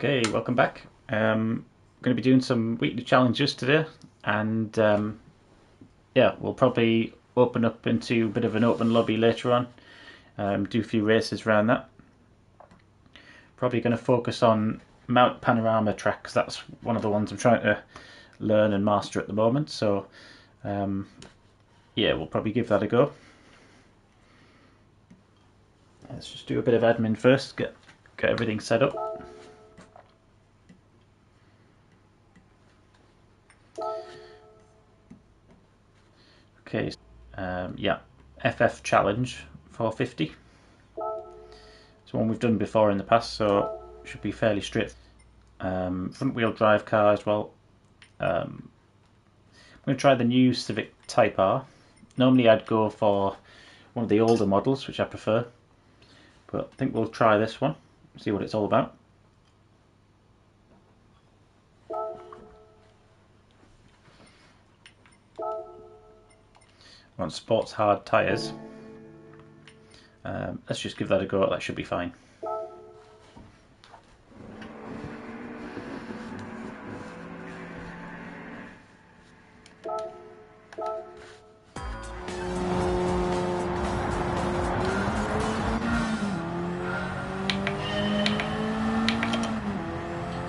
Okay, welcome back. Going to be doing some weekly challenges today, and yeah, we'll probably open up into a bit of an open lobby later on, do a few races around that. Probably going to focus on Mount Panorama track because that's one of the ones I'm trying to learn and master at the moment, so yeah, we'll probably give that a go. Let's just do a bit of admin first, get everything set up. Okay, yeah, FF challenge 450. It's one we've done before in the past, so it should be fairly straight. Front wheel drive car as well. I'm going to try the new Civic Type R. Normally I'd go for one of the older models, which I prefer, but I think we'll try this one, see what it's all about. On sports hard tyres. Let's just give that a go, that should be fine.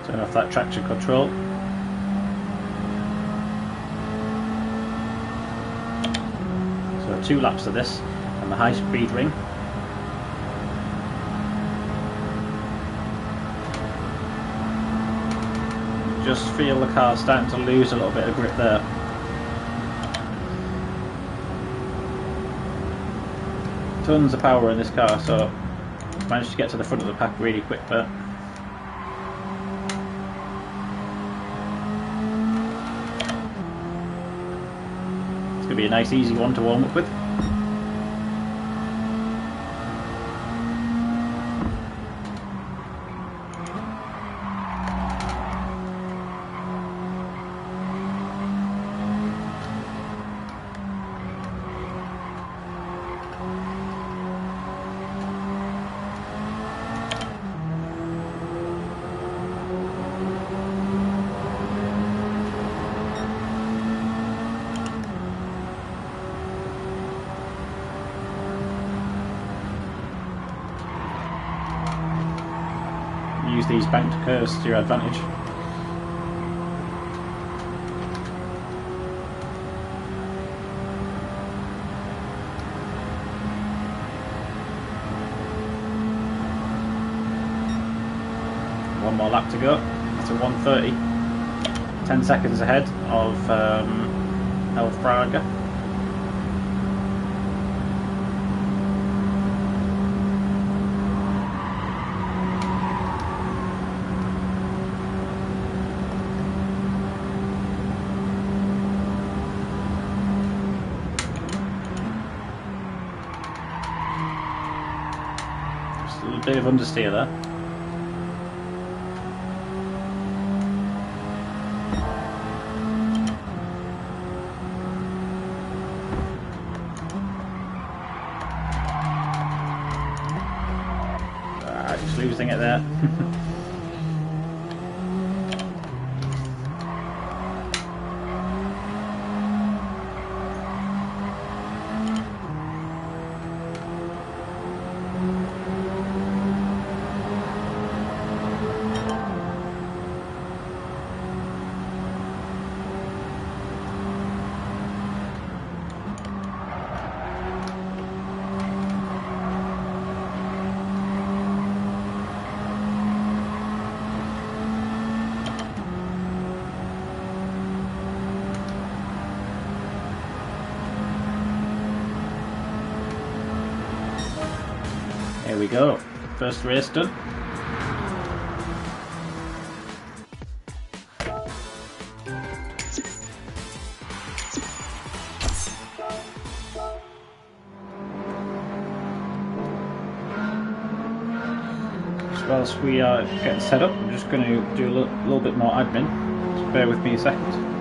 Turn off that traction control. So 2 laps of this on the high speed ring. Just feel the car starting to lose a little bit of grip there. Tons of power in this car, so managed to get to the front of the pack really quick there. It's going to be a nice easy one to warm up with. Use these banked curves to your advantage. One more lap to go. That's a 1:30. 10 seconds ahead of El Fraga. A little bit of understeer there. Just losing it there. Here we go, first race done. Whilst we are getting set up, I'm just going to do a little bit more admin. Just bear with me a second.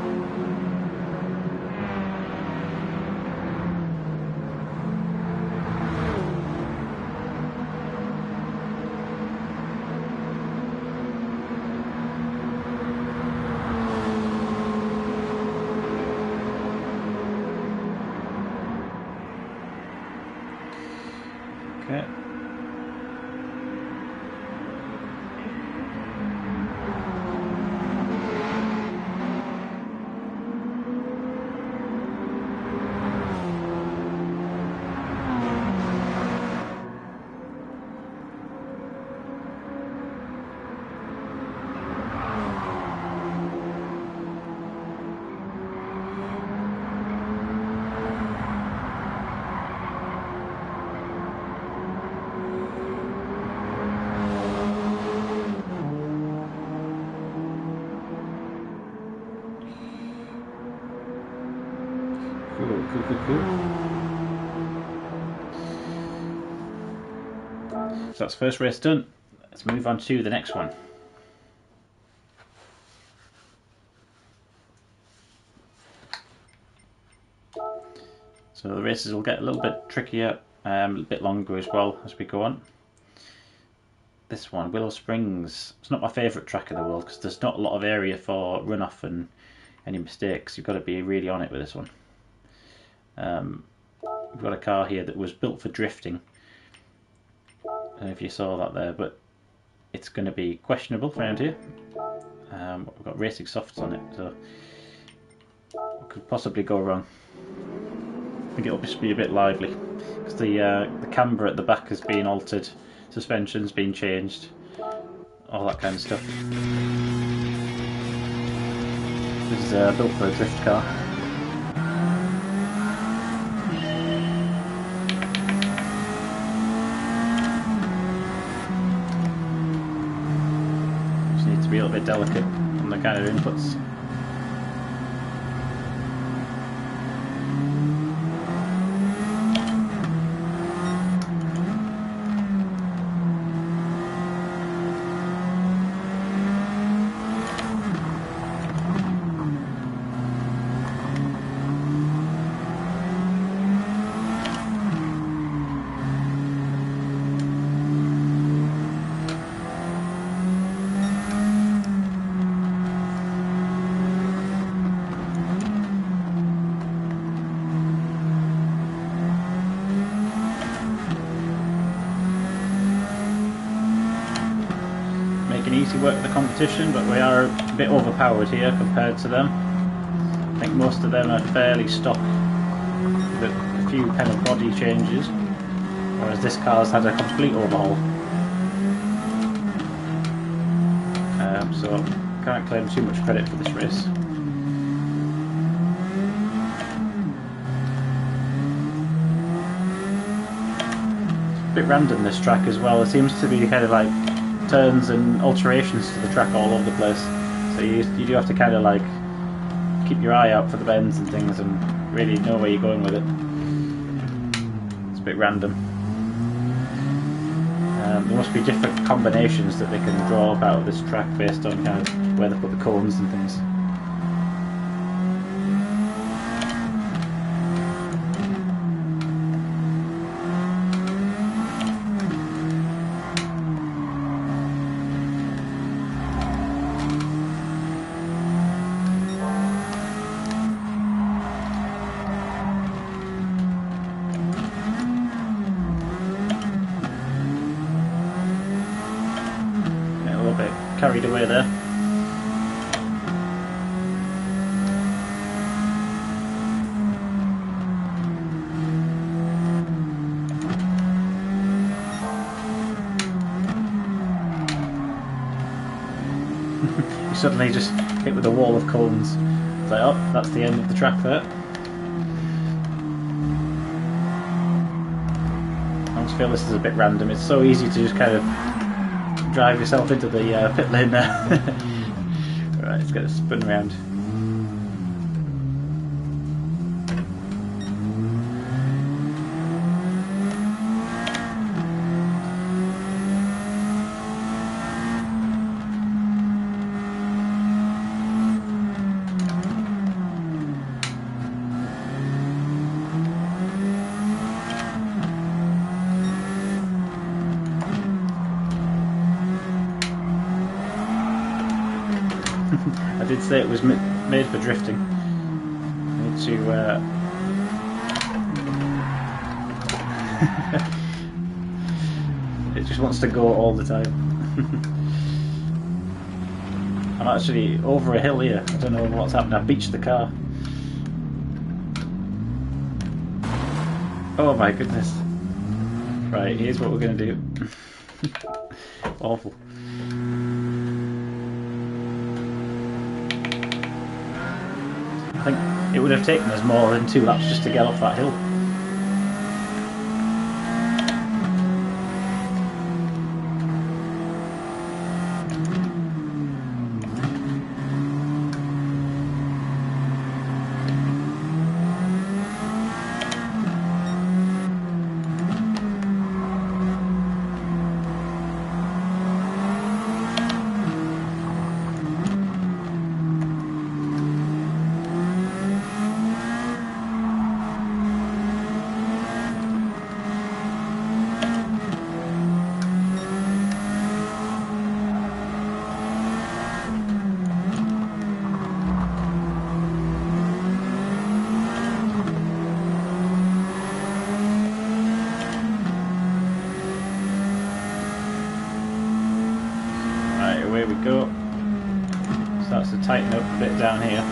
Cool. So that's the first race done. Let's move on to the next one. So the races will get a little bit trickier, a bit longer as well as we go on. This one, Willow Springs, it's not my favourite track in the world because there's not a lot of area for runoff and any mistakes. You've got to be really on it with this one. We've got a car here that was built for drifting. I don't know if you saw that there, but it's going to be questionable around here. We've got racing softs on it, so what could possibly go wrong? I think it'll just be a bit lively because the camber at the back has been altered, suspension's been changed, all that kind of stuff. This is built for a drift car. Just need to be a little bit delicate on the kind of inputs. Easy work with the competition, but we are a bit overpowered here compared to them. I think most of them are fairly stock with a few kind of body changes, whereas this car's had a complete overhaul. So can't claim too much credit for this race. A bit random this track as well. It seems to be kind of like turns and alterations to the track all over the place, so you do have to kind of like keep your eye out for the bends and things and really know where you're going with it. It's a bit random. There must be different combinations that they can draw up out of this track based on kind of where they put the cones and things. Carried away there. You suddenly just hit with a wall of cones. It's like, oh, that's the end of the track there. I just feel this is a bit random. It's so easy to just kind of drive yourself into the pit lane there. Right, let's get it spun around. I did say it was made for drifting. I need to it just wants to go all the time. I'm actually over a hill here. I don't know what's happened. I've beached the car. Oh my goodness. Right, here's what we're going to do. Awful. I think it would have taken us more than 2 laps just to get off that hill. away we go. Starts to tighten up a bit down here.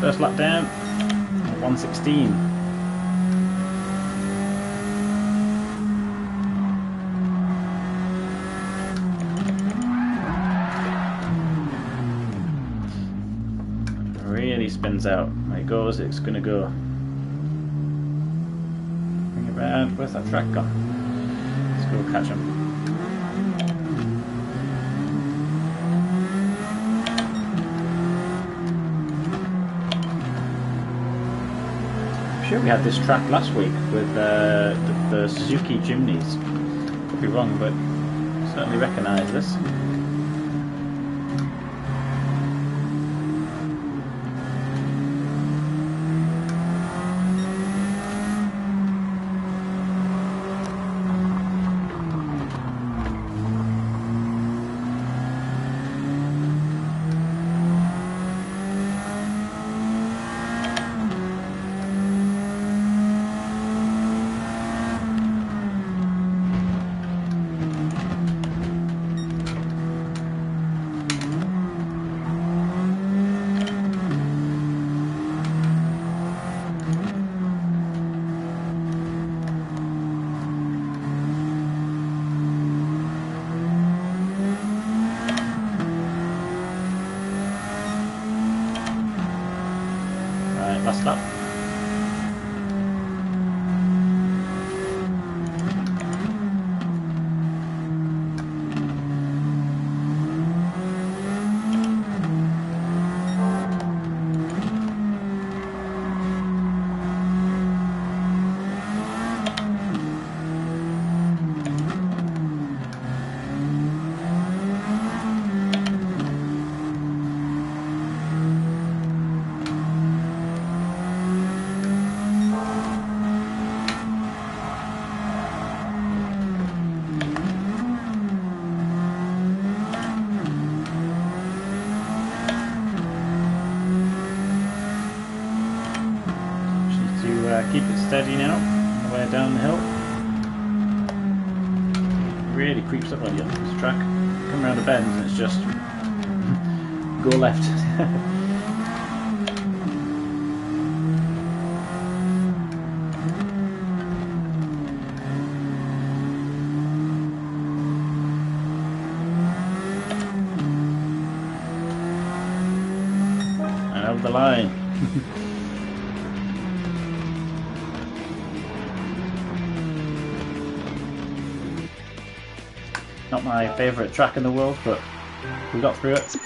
First lap down, 1:16. Really spins out. When it goes, it's going to go. Bring it round. Where's that track gone? Let's go catch him. I'm sure we had this track last week with the Suzuki Jimneys. Could be wrong, but certainly recognise this. Last lap. Keep it steady now, on the way down the hill. Really creeps up on you, this track. Come around the bends and it's just go left. And over the line. Not my favourite track in the world, but we got through it.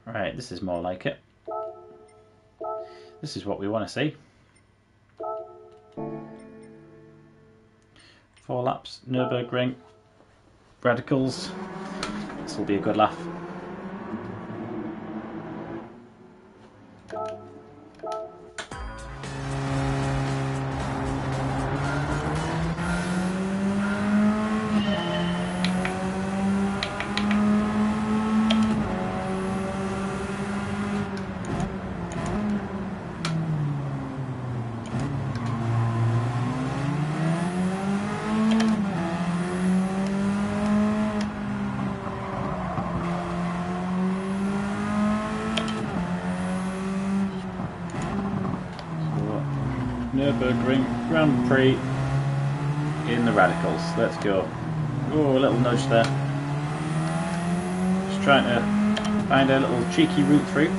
Right, this is more like it. This is what we want to see. 4 laps, Nürburgring, Radicals. This will be a good laugh. Nürburgring Grand Prix in the Radicals. Let's go. Oh, a little nudge there. Just trying to find a little cheeky route through.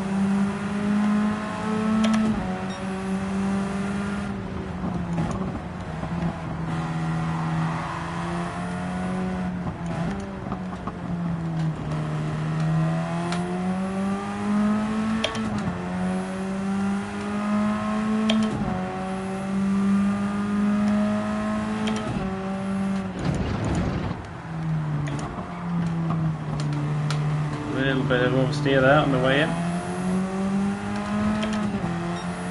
little bit of oversteer there on the way in.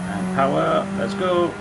And power, let's go.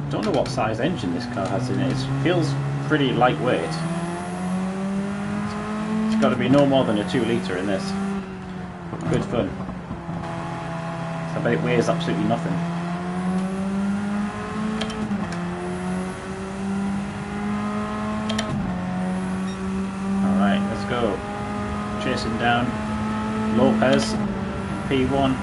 I don't know what size engine this car has in it. It feels pretty lightweight. It's got to be no more than a 2 litre in this. Good fun. So I bet it weighs absolutely nothing. Alright, let's go. Chasing down Lopez, P1.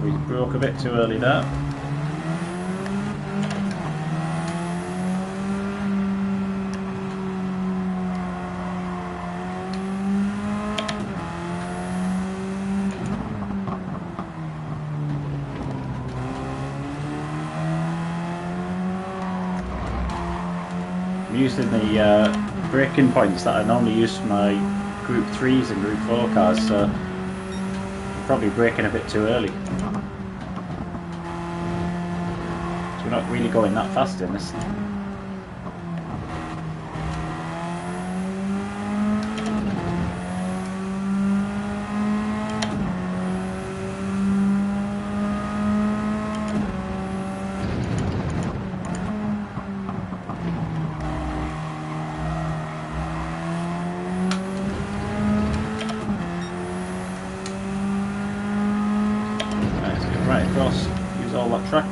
We broke a bit too early there. I'm using the braking points that I normally use for my Group 3s and Group 4 cars, so I'm probably braking a bit too early. We're not really going that fast in this. Let's get right across, use all that track.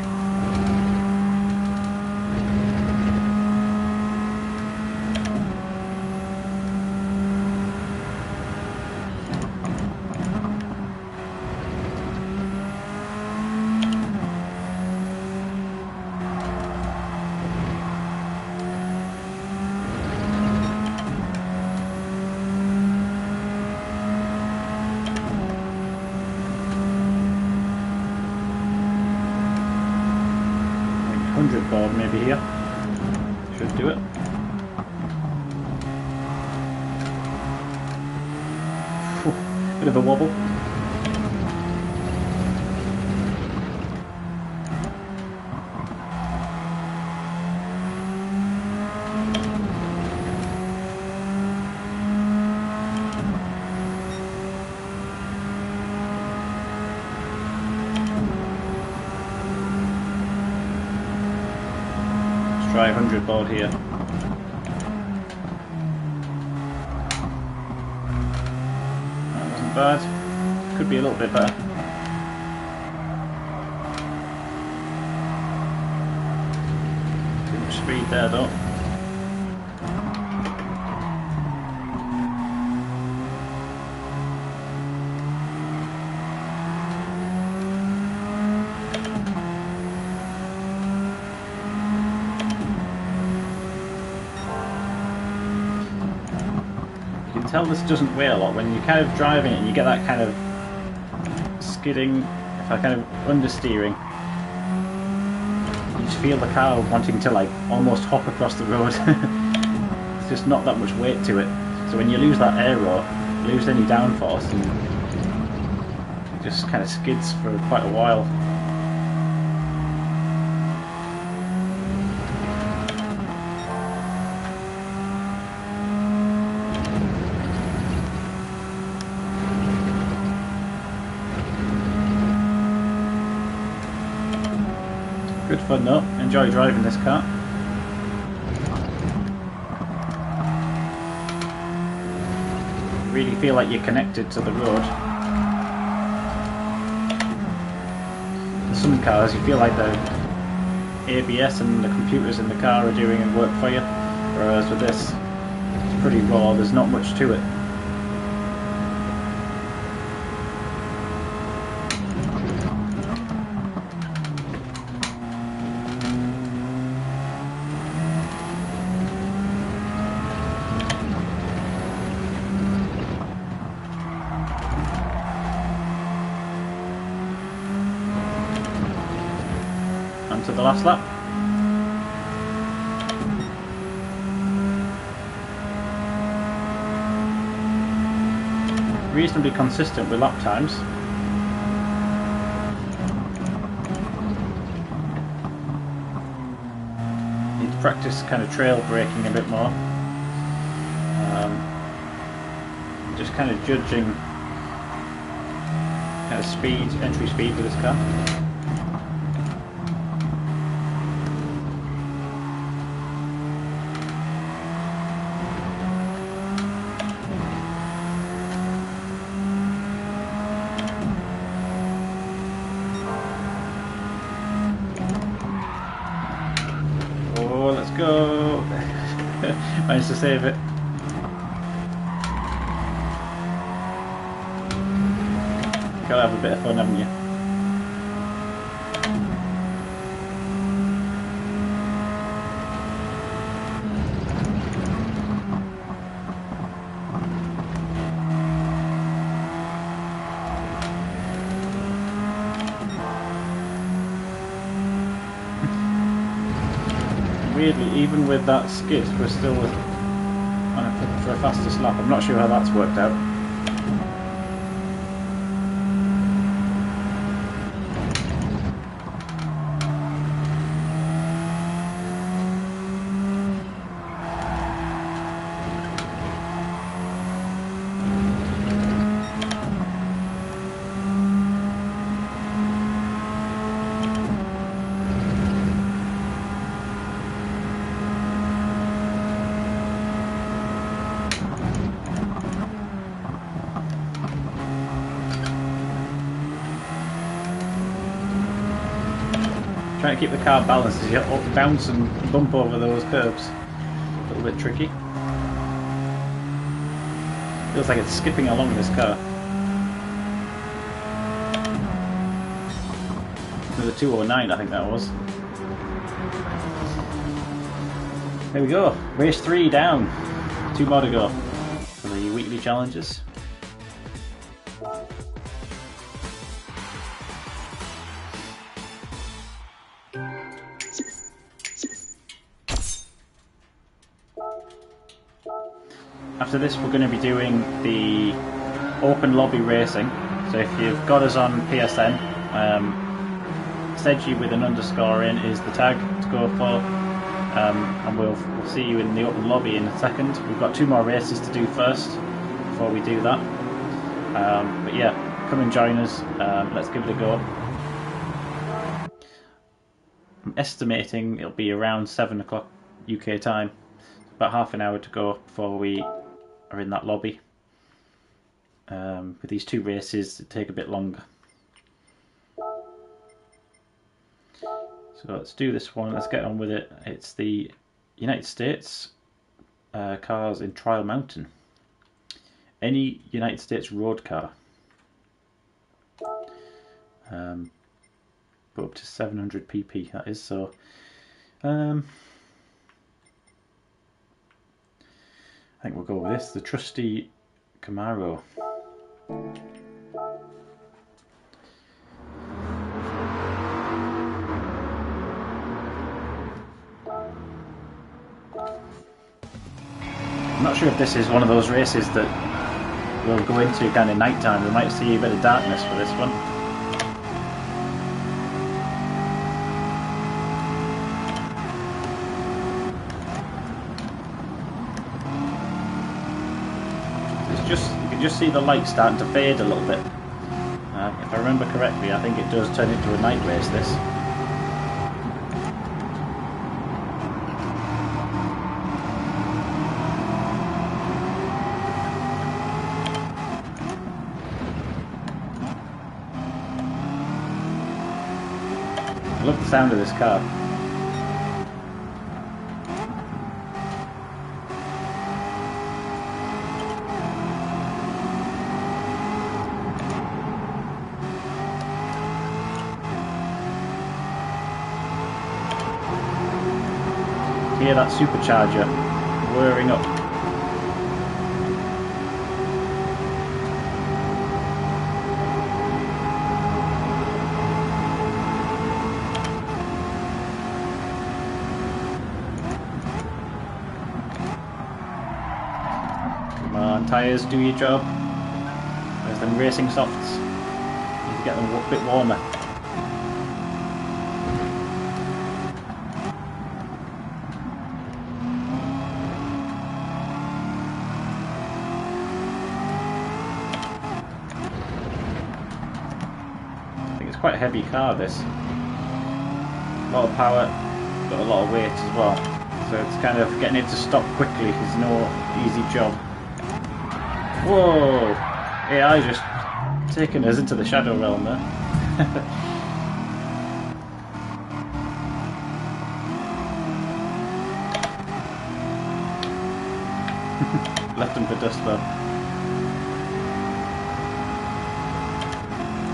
Board maybe here. Should do it. Bit of a wobble. Try 100 board here. That wasn't bad. Could be a little bit better. Too much speed there though. Tell this doesn't weigh a lot when you're kind of driving it and you get that kind of skidding, if I kind of understeering, you just feel the car wanting to like almost hop across the road. There's just not that much weight to it, so when you lose that aero, lose any downforce, and it just kind of skids for quite a while. Good fun though, enjoy driving this car. Really feel like you're connected to the road. In some cars you feel like the ABS and the computers in the car are doing work for you, whereas with this it's pretty raw, there's not much to it. for the last lap. Reasonably consistent with lap times. Need to practice kind of trail braking a bit more. Just kind of judging kind of speed, entry speed with this car. Oh, let's go! Managed to save it. Gotta have a bit of fun, haven't you? Weirdly, even with that skid, we're still on a for a fastest lap. I'm not sure how that's worked out. Trying to keep the car balanced as you bounce and bump over those curbs. A little bit tricky. Feels like it's skipping along this car. With a 209, I think that was. There we go. Race 3 down. 2 more to go for the weekly challenges. After this we're going to be doing the open lobby racing, so if you've got us on PSN, Sedgy with an underscore in is the tag to go for, and we'll see you in the open lobby in a second. We've got 2 more races to do first before we do that, but yeah, come and join us, let's give it a go. I'm estimating it'll be around 7 o'clock UK time, about half an hour to go before we are in that lobby. With these 2 races it take a bit longer. So let's do this one, let's get on with it. It's the United States cars in Trial Mountain. Any United States road car. But up to 700 pp that is, so I think we'll go with this, the trusty Camaro. I'm not sure if this is one of those races that we'll go into kind of night time. We might see a bit of darkness for this one. You can just see the light starting to fade a little bit. If I remember correctly, I think it does turn into a night race, this. I love the sound of this car. Hear that supercharger whirring up. Come on, tyres, do your job. Where's them racing softs? Need to get them a bit warmer. I think it's quite a heavy car, this. A lot of power, got a lot of weight as well. So it's kind of getting it to stop quickly is no easy job. Whoa! AI just taking us into the shadow realm there. Left them for dust though.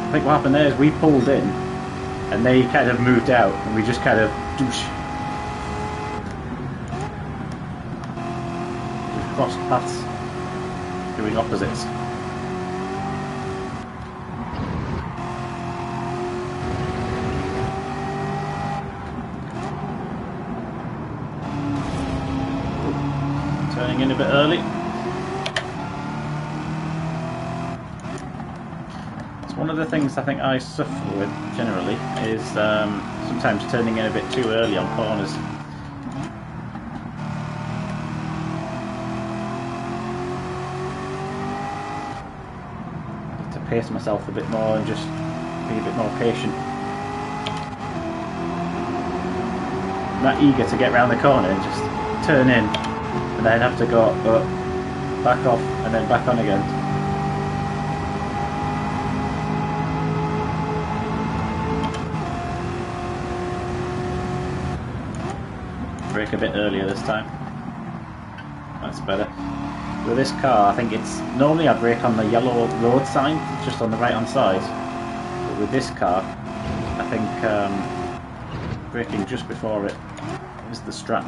I think what happened there is we pulled in and they kind of moved out and we just kind of douche. Just crossed paths doing opposites. Turning in a bit early. It's one of the things I think I suffer with generally is sometimes turning in a bit too early on corners. I need to pace myself a bit more and just be a bit more patient. I'm not eager to get round the corner and just turn in and then have to go up, back off and then back on again. Brake a bit earlier this time. That's better. With this car, I think it's normally I brake on the yellow road sign, just on the right hand side. But with this car, I think braking just before it is the strap.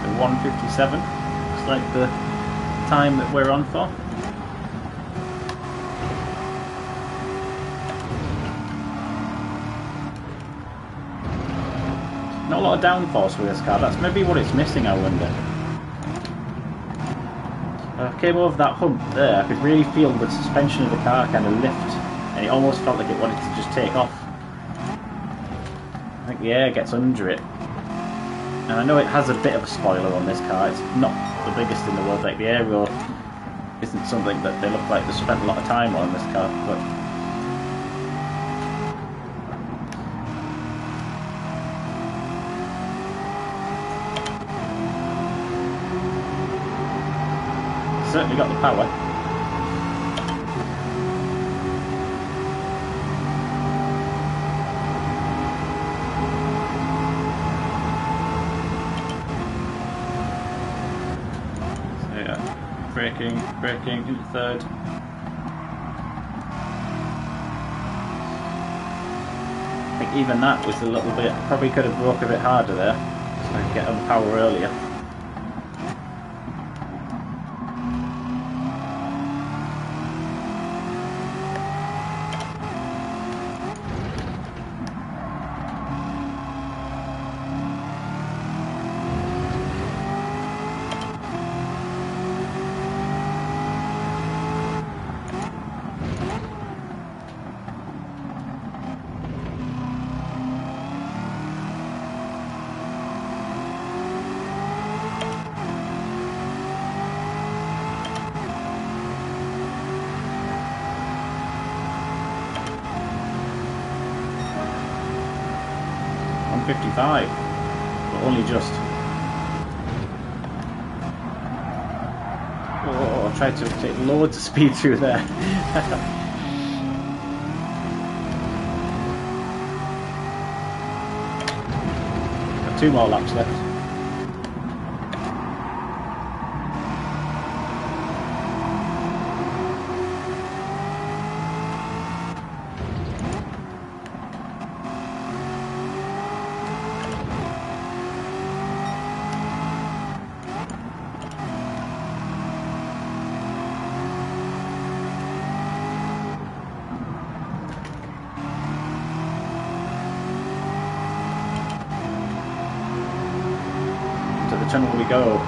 So 1:57 looks like the time that we're on for. Not a lot of downforce with this car, that's maybe what it's missing, I wonder. I came over that hump there, I could really feel the suspension of the car kind of lift, and it almost felt like it wanted to just take off. I think the air gets under it. And I know it has a bit of a spoiler on this car, it's not the biggest in the world, like the aero isn't something that they look like they spent a lot of time on this car, but certainly got the power. So yeah, braking into third. I think even that was a little bit, probably could have broke a bit harder there, so I could get on power earlier. .55, but only just. Oh, I tried to take loads of speed through there. 2 more laps left. To the tunnel we go.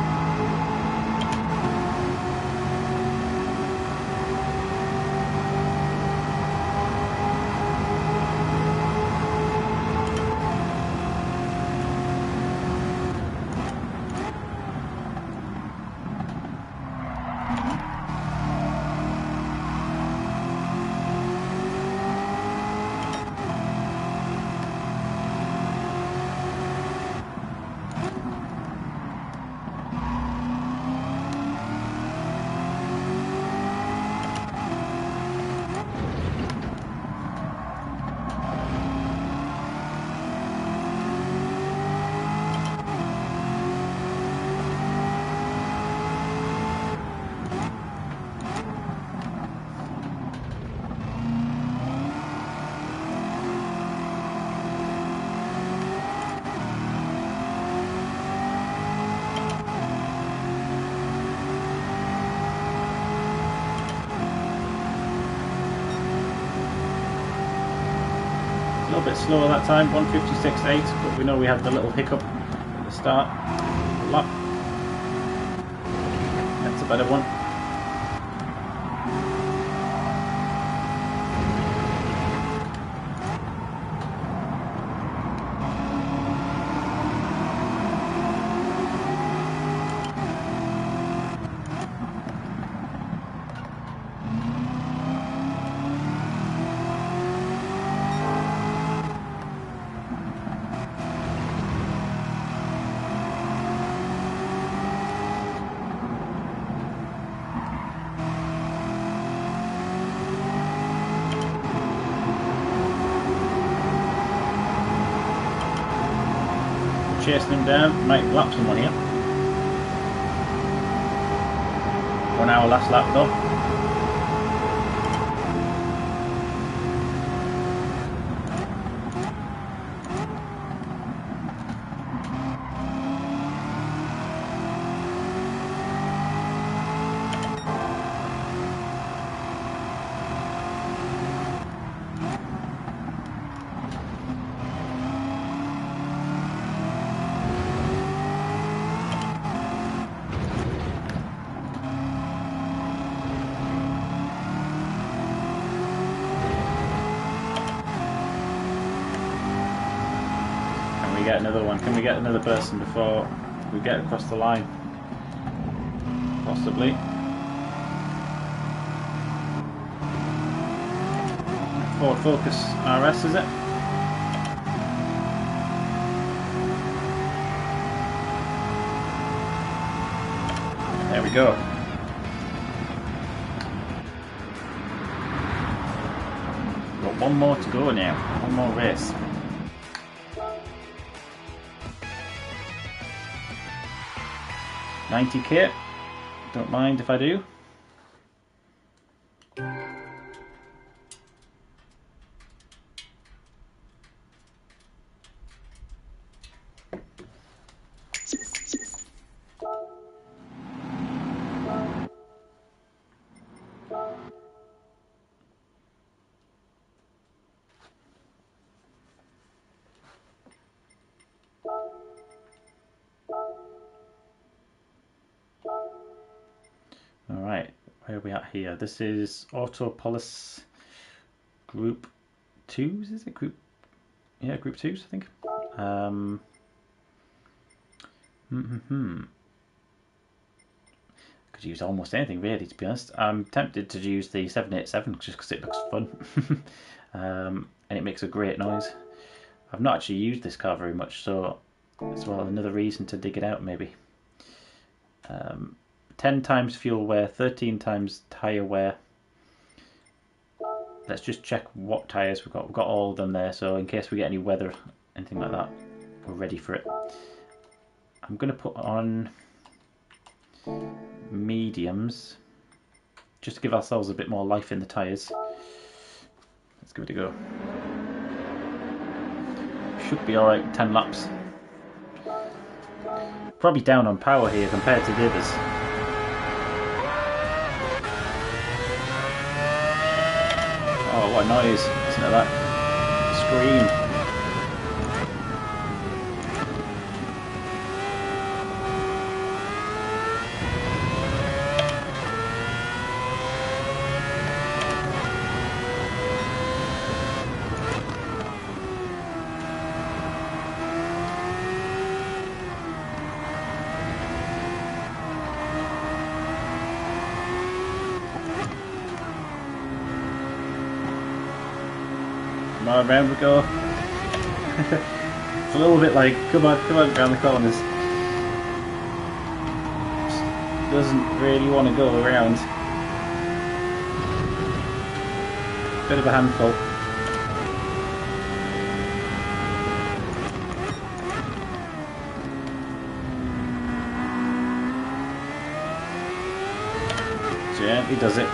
A little bit slower that time, 1:56.8, but we know we had the little hiccup at the start. Lap. That's a better one. Chasing him down, might lap someone here. 1 hour last lap though. Get another one. Can we get another person before we get across the line? Possibly. Ford Focus RS, is it? There we go. Got one more to go now. One more race. $90k, don't mind if I do. Alright, where are we at here? This is Autopolis Group 2s, is it? Group 2s, I think. Could use almost anything really, to be honest. I'm tempted to use the 787 just because it looks fun. And it makes a great noise. I've not actually used this car very much, so it's well another reason to dig it out maybe. 10 times fuel wear, 13 times tyre wear. Let's just check what tyres we've got. We've got all of them there, so in case we get any weather, anything like that. we're ready for it. I'm going to put on mediums just to give ourselves a bit more life in the tyres. Let's give it a go. Should be alright, 10 laps. Probably down on power here compared to the others. Oh, what a noise. Listen to that scream. Come on, round we go. It's a little bit like, come on, round the corners. Just doesn't really want to go around. Bit of a handful. Gently does it.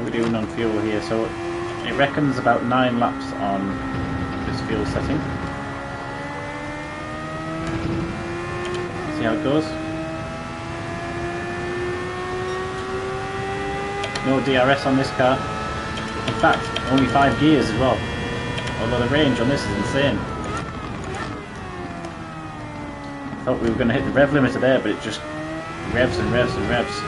We're doing on fuel here, so it reckons about 9 laps on this fuel setting. See how it goes. No DRS on this car. In fact, only 5 gears as well. Although the range on this is insane. I thought we were going to hit the rev limiter there, but it just revs and revs and revs.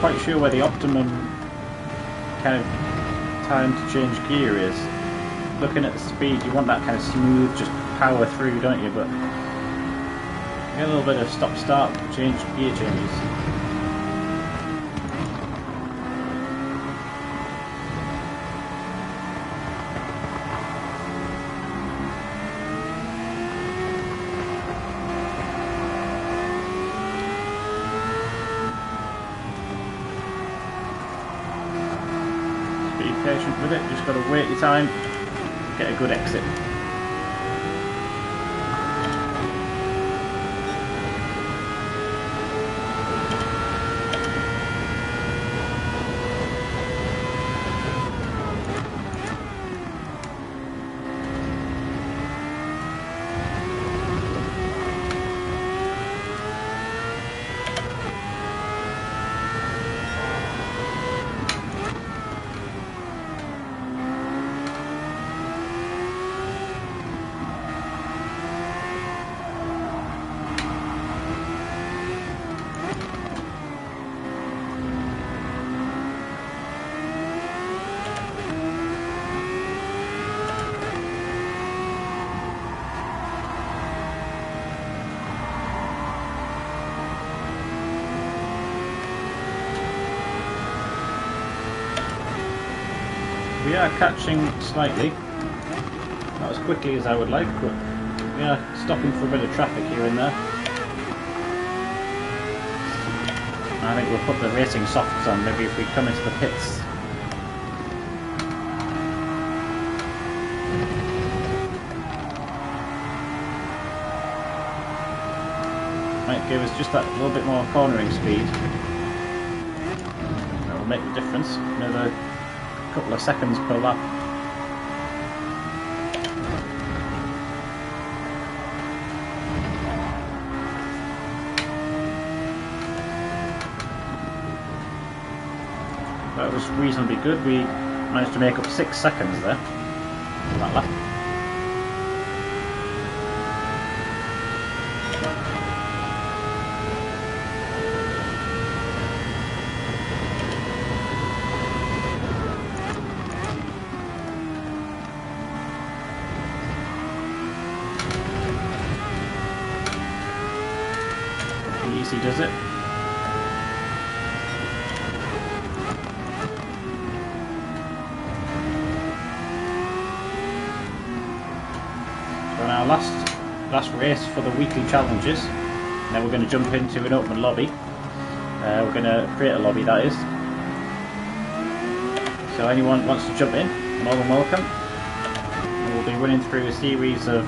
Quite sure where the optimum kind of time to change gear is. Looking at the speed, you want that kind of smooth, just power through, don't you? But you get a little bit of stop-start, gear changes. Patient with it, just got to wait your time, get a good exit. We are catching slightly, not as quickly as I would like, but we are stopping for a bit of traffic here and there. I think we'll put the racing softs on, maybe if we come into the pits. give us just that little bit more cornering speed. That will make the difference. Another couple of seconds per lap. That was reasonably good. We managed to make up 6 seconds there on that lap. Easy does it. So in our last race for the weekly challenges, now we're going to jump into an open lobby. We're going to create a lobby, that is. So anyone who wants to jump in, more than welcome. We'll be running through a series of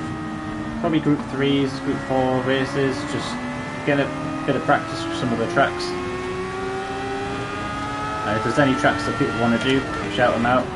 probably Group 3s, Group 4 races, just get a bit of practice with some of the tracks. If there's any tracks that people want to do, shout them out.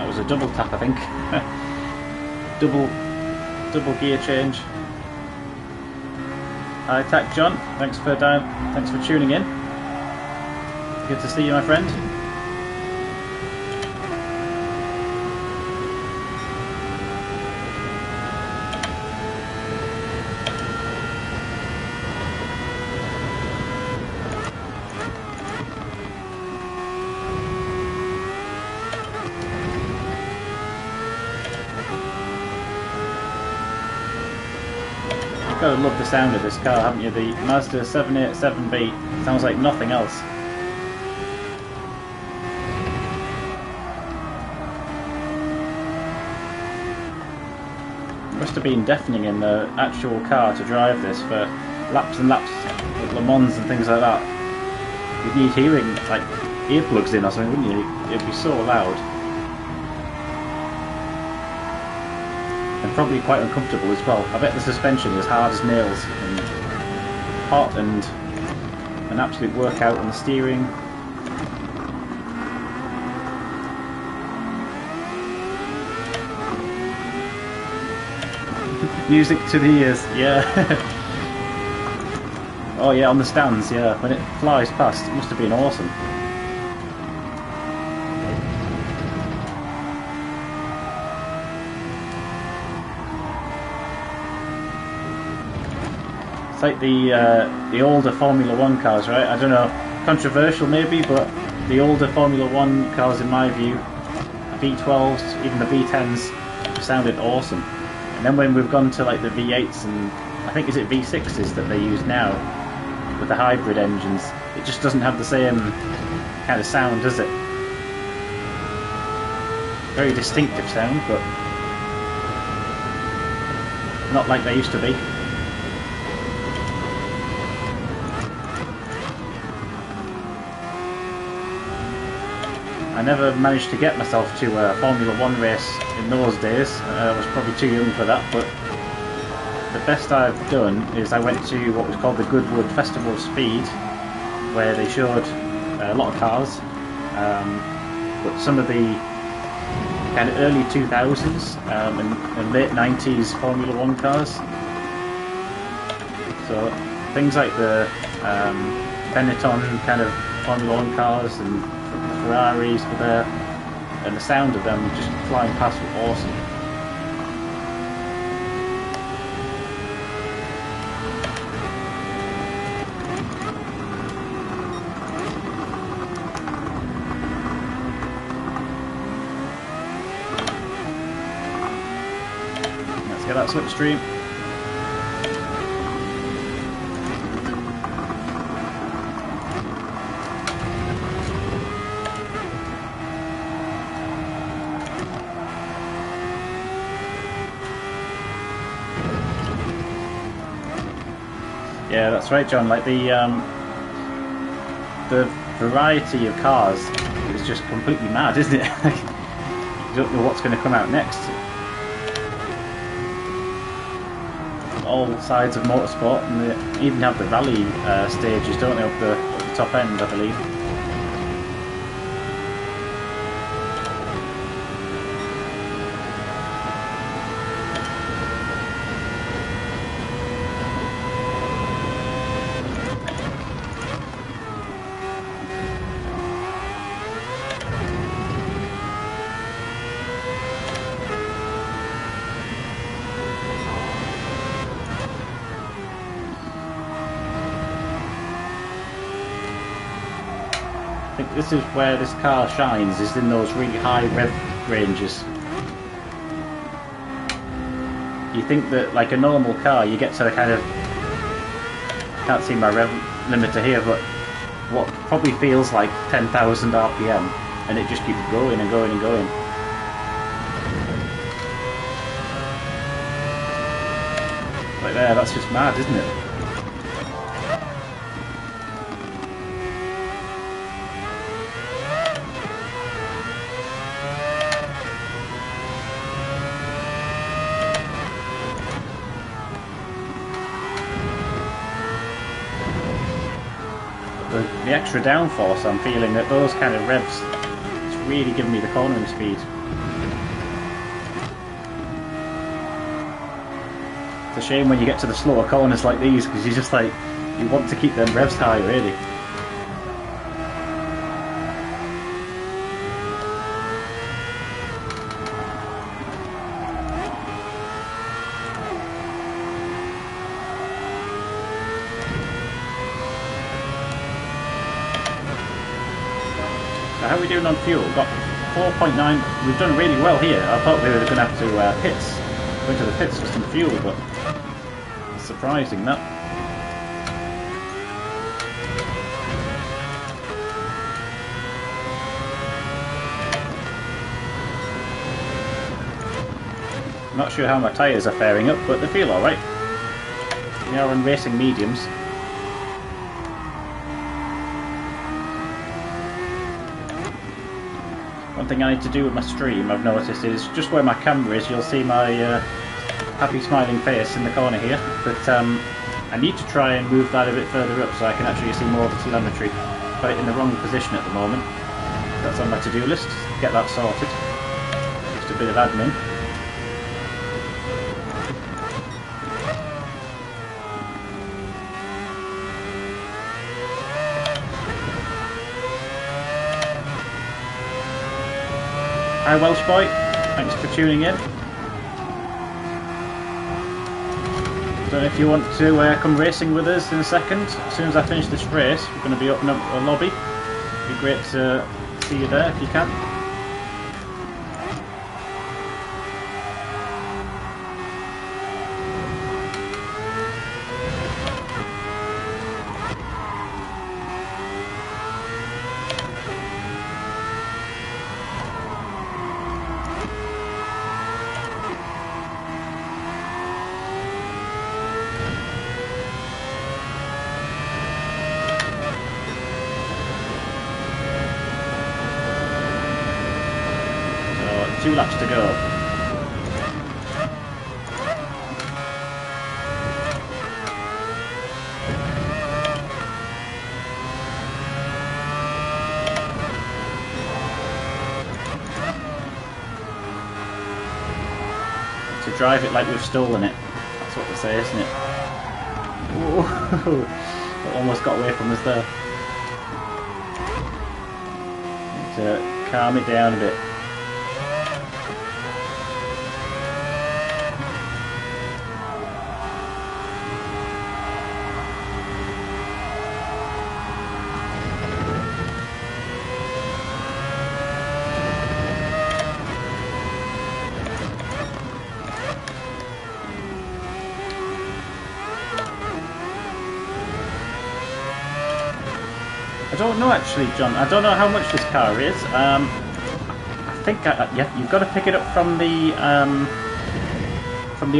A double tap, I think. double gear change. Hi, Tack John. Thanks for tuning in. Good to see you, my friend. You've got to love the sound of this car, haven't you? The Mazda 787B sounds like nothing else. It must have been deafening in the actual car to drive this for laps and laps at Le Mans and things like that. You'd need hearing, like earplugs in or something, wouldn't you? It'd be so loud. And probably quite uncomfortable as well. I bet the suspension is hard as nails and hot and an absolute workout on the steering. Music to the ears, yeah. Oh yeah, on the stands, yeah. When it flies past, it must have been awesome. It's like the older Formula 1 cars, right? I don't know, controversial maybe, but the older Formula 1 cars, in my view, the V12s, even the V10s, sounded awesome. And then when we've gone to like the V8s and I think is it V6s that they use now with the hybrid engines, it just doesn't have the same kind of sound, does it? Very distinctive sound, but not like they used to be. I never managed to get myself to a Formula 1 race in those days. I was probably too young for that, but the best I've done is I went to what was called the Goodwood Festival of Speed, where they showed a lot of cars, but some of the kind of early 2000s and late 90s Formula 1 cars. So things like the Benetton kind of Formula 1 cars and Ferraris were there, and the sound of them just flying past was awesome. that slipstream. Yeah, that's right, John. Like the variety of cars is just completely mad, isn't it? You don't know what's going to come out next. All sides of motorsport, and they even have the rally stages, don't they, up the top end, I believe. I think this is where this car shines, is in those really high rev ranges. You think that like a normal car, you get to the kind of, can't see my rev limiter here, but what probably feels like 10,000 RPM, and it just keeps going and going and going. Like there, that's just mad, isn't it? The extra downforce I'm feeling at those kind of revs, it's really giving me the cornering speed. It's a shame when you get to the slower corners like these, because you just like, you want to keep them revs high, really. How are we doing on fuel? We've got 4.9. We've done really well here. I thought we were going to have to go into the pits for some fuel, but it's surprising that. I'm not sure how my tyres are faring up, but they feel alright. We are on racing mediums. One thing I need to do with my stream, I've noticed, is just where my camera is, you'll see my happy smiling face in the corner here, but I need to try and move that a bit further up so I can actually see more of the telemetry. Got it in the wrong position at the moment. That's on my to-do list, get that sorted. Just a bit of admin. Hi Welsh boy, thanks for tuning in. Don't know if you want to come racing with us in a second. As soon as I finish this race, we're going to be opening up a lobby. It'd be great to see you there if you can. So 2 laps to go. To drive it like we've stolen it. That's what they say, isn't it? Whoa. It almost got away from us there. Need to calm it down a bit. don't know actually, John. I don't know how much this car is. I think yeah, you've got to pick it up from the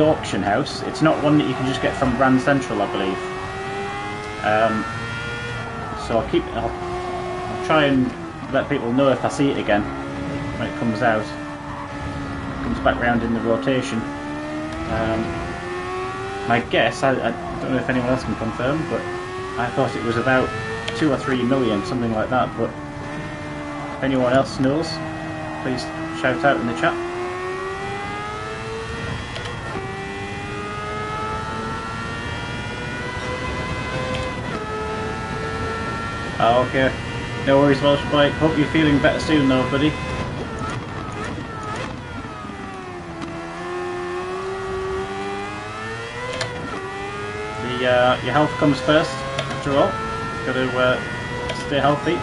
auction house. It's not one that you can just get from Grand Central, I believe. So I'll try and let people know if I see it again when it comes out. It comes back round in the rotation. My guess, I don't know if anyone else can confirm, but I thought it was about 2 or 3 million, something like that. But if anyone else knows, please shout out in the chat. Oh, okay, no worries, Welsh boy. Hope you're feeling better soon, though, buddy. Your health comes first, after all. Got to stay healthy.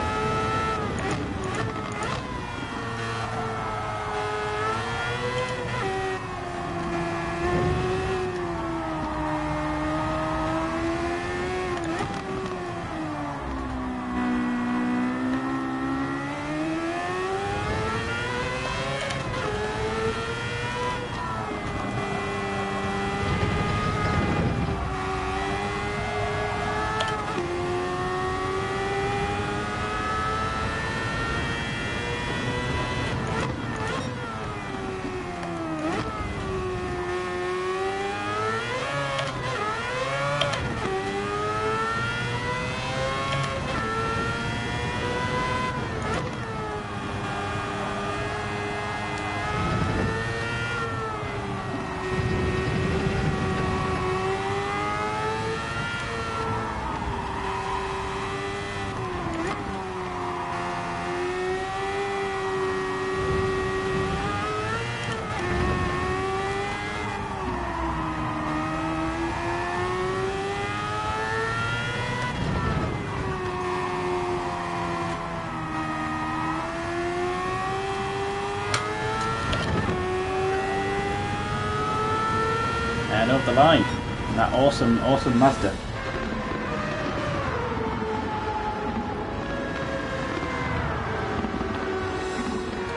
And over the line, and that awesome Mazda.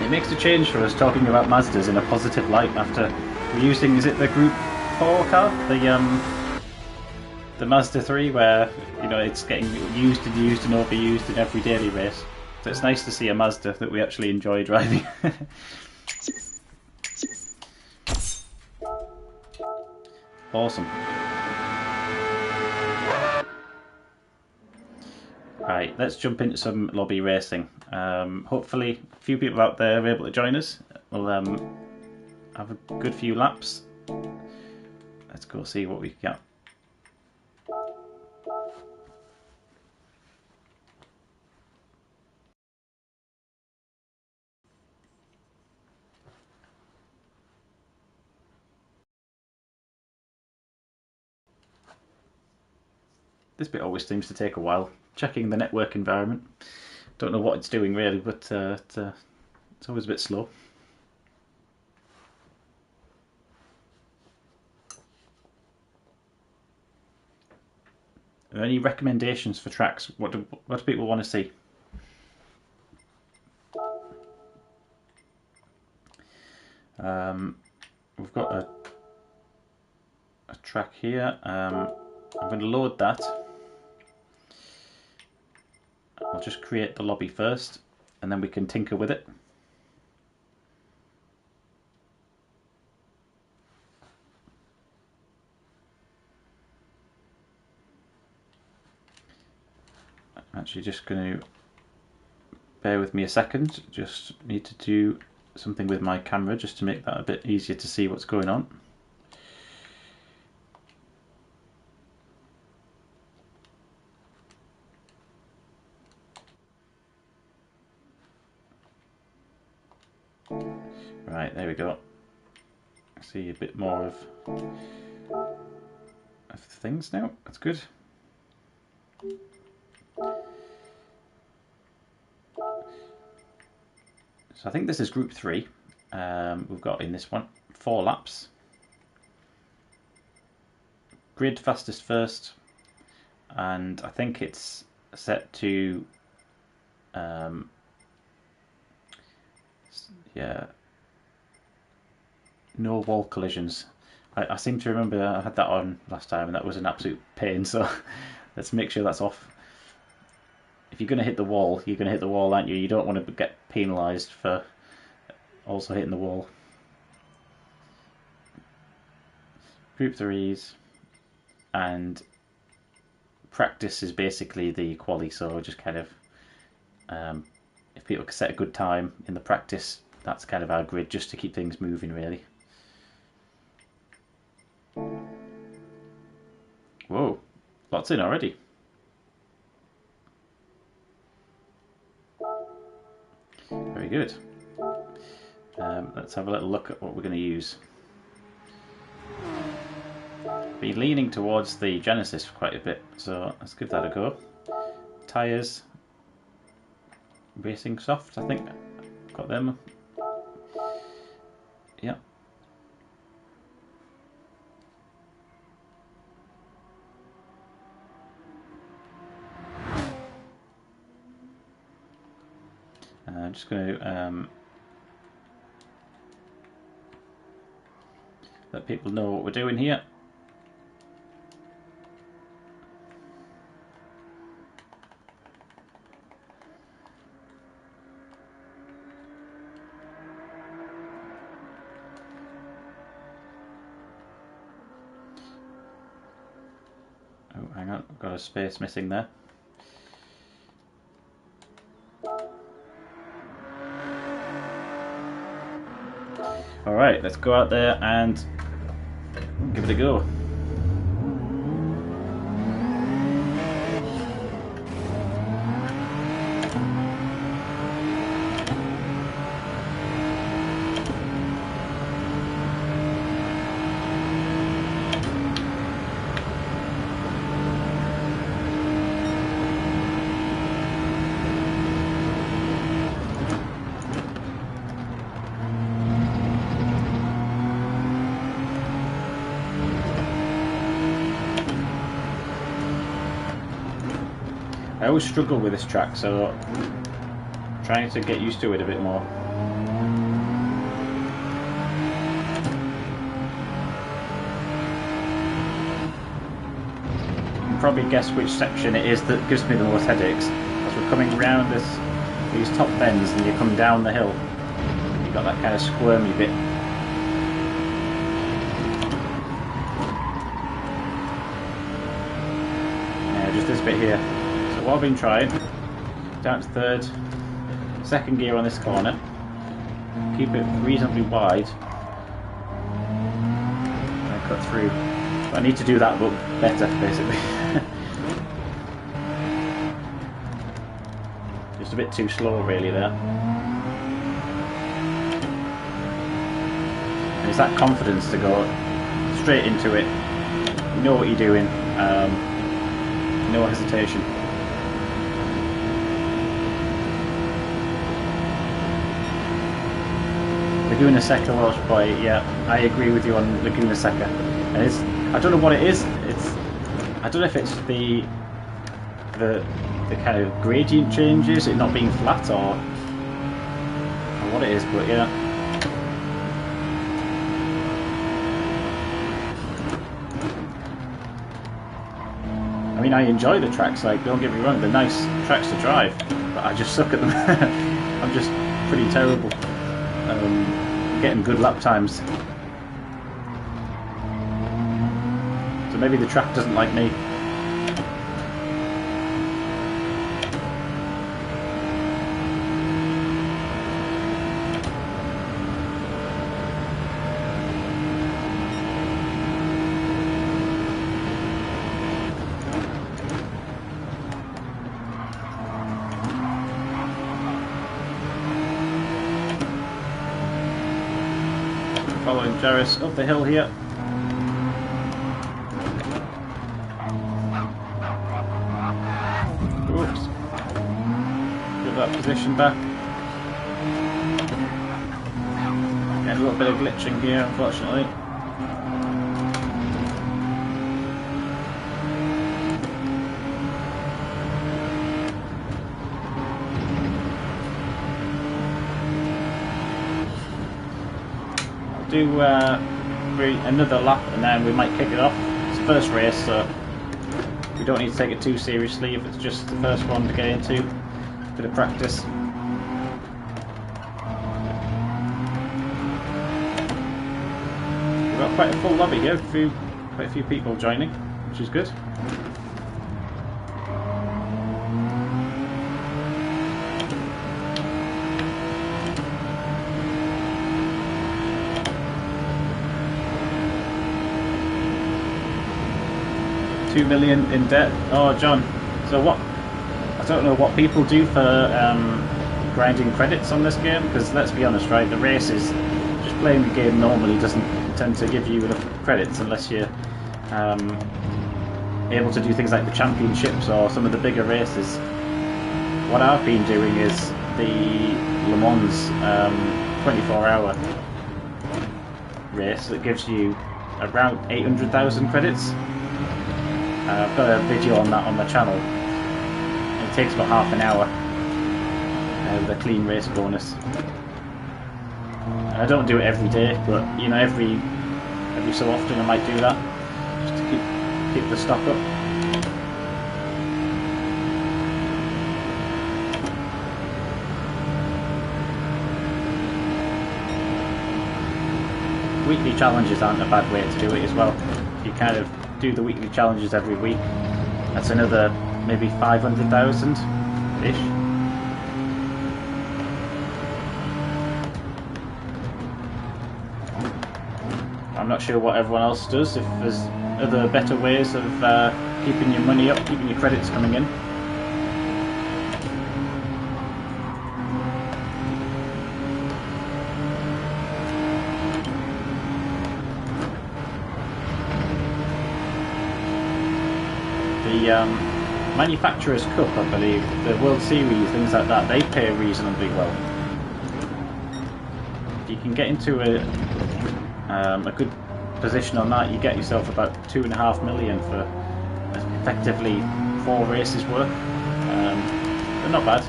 It makes a change for us talking about Mazdas in a positive light after we're using, is it the Group 4 car? The Mazda 3, where, you know, it's getting used and overused in every daily race. So it's nice to see a Mazda that we actually enjoy driving. Awesome. Right, let's jump into some lobby racing. Hopefully a few people out there are able to join us. We'll have a good few laps. Let's go see what we got. This bit always seems to take a while. Checking the network environment. Don't know what it's doing really, but it's always a bit slow. Are there any recommendations for tracks? What do people want to see? We've got a track here. I'm going to load that. I'll just create the lobby first, and then we can tinker with it. I'm actually just going to bear with me a second. Just need to do something with my camera just to make that a bit easier to see what's going on. Right, there we go. I see a bit more of the things now. That's good. So I think this is Group 3. We've got in this one 4 laps. Grid fastest first, and I think it's set to Yeah, no wall collisions. I seem to remember I had that on last time and that was an absolute pain, so let's make sure that's off. If you're going to hit the wall, you're going to hit the wall, aren't you? You don't want to get penalised for also hitting the wall. Group 3s and practice is basically the quali, so just kind of if people can set a good time in the practice, that's kind of our grid just to keep things moving really. Whoa, lots in already. Very good. Let's have a little look at what we're going to use. Been leaning towards the Genesis quite a bit, so let's give that a go. Tyres, racing soft, I think. Got them. Yeah. I'm just going to let people know what we're doing here. Oh, hang on, I've got a space missing there. Alright, let's go out there and give it a go. I always struggle with this track, so I'm trying to get used to it a bit more. You can probably guess which section it is that gives me the most headaches. As we're coming round these top bends and you come down the hill, you've got that kind of squirmy bit. Yeah, just this bit here. What I've been trying, down to third, second gear on this corner, keep it reasonably wide, and cut through. But I need to do that but better, basically. Just a bit too slow really there. And it's that confidence to go straight into it, you know what you're doing, no hesitation. Laguna Seca, Welsh boy, yeah, I agree with you on Laguna Seca. And it's, I don't know what it is. I don't know if it's the kind of gradient changes, it not being flat, or what it is, but yeah. I mean, I enjoy the tracks. Like, don't get me wrong, they're nice tracks to drive, but I just suck at them. I'm just pretty terrible. Getting good lap times. So maybe the track doesn't like me. Following Jarvis up the hill here. Oops. Give that position back. Get a little bit of glitching here, unfortunately. do another lap and then we might kick it off. It's the first race, so we don't need to take it too seriously if it's just the first one to get into. Bit of practice. We've got quite a full lobby here, quite a few people joining, which is good. $2 million in debt. Oh, John. So what? I don't know what people do for grinding credits on this game, because let's be honest, right? The races, just playing the game normally doesn't tend to give you enough credits unless you're able to do things like the championships or some of the bigger races. What I've been doing is the Le Mans 24-hour race that gives you around 800,000 credits. I've got a video on that on my channel. It takes about half an hour with a clean race bonus. I don't do it every day, but you know, every so often I might do that just to keep the stock up. Weekly challenges aren't a bad way to do it as well. If you kind of do the weekly challenges every week, that's another maybe 500,000 ish. I'm not sure what everyone else does, if there's other better ways of keeping your money up, keeping your credits coming in. The Manufacturers' Cup, I believe, the World Series, things like that, they pay reasonably well. If you can get into a good position on that, you get yourself about 2.5 million for effectively 4 races worth. They're not bad.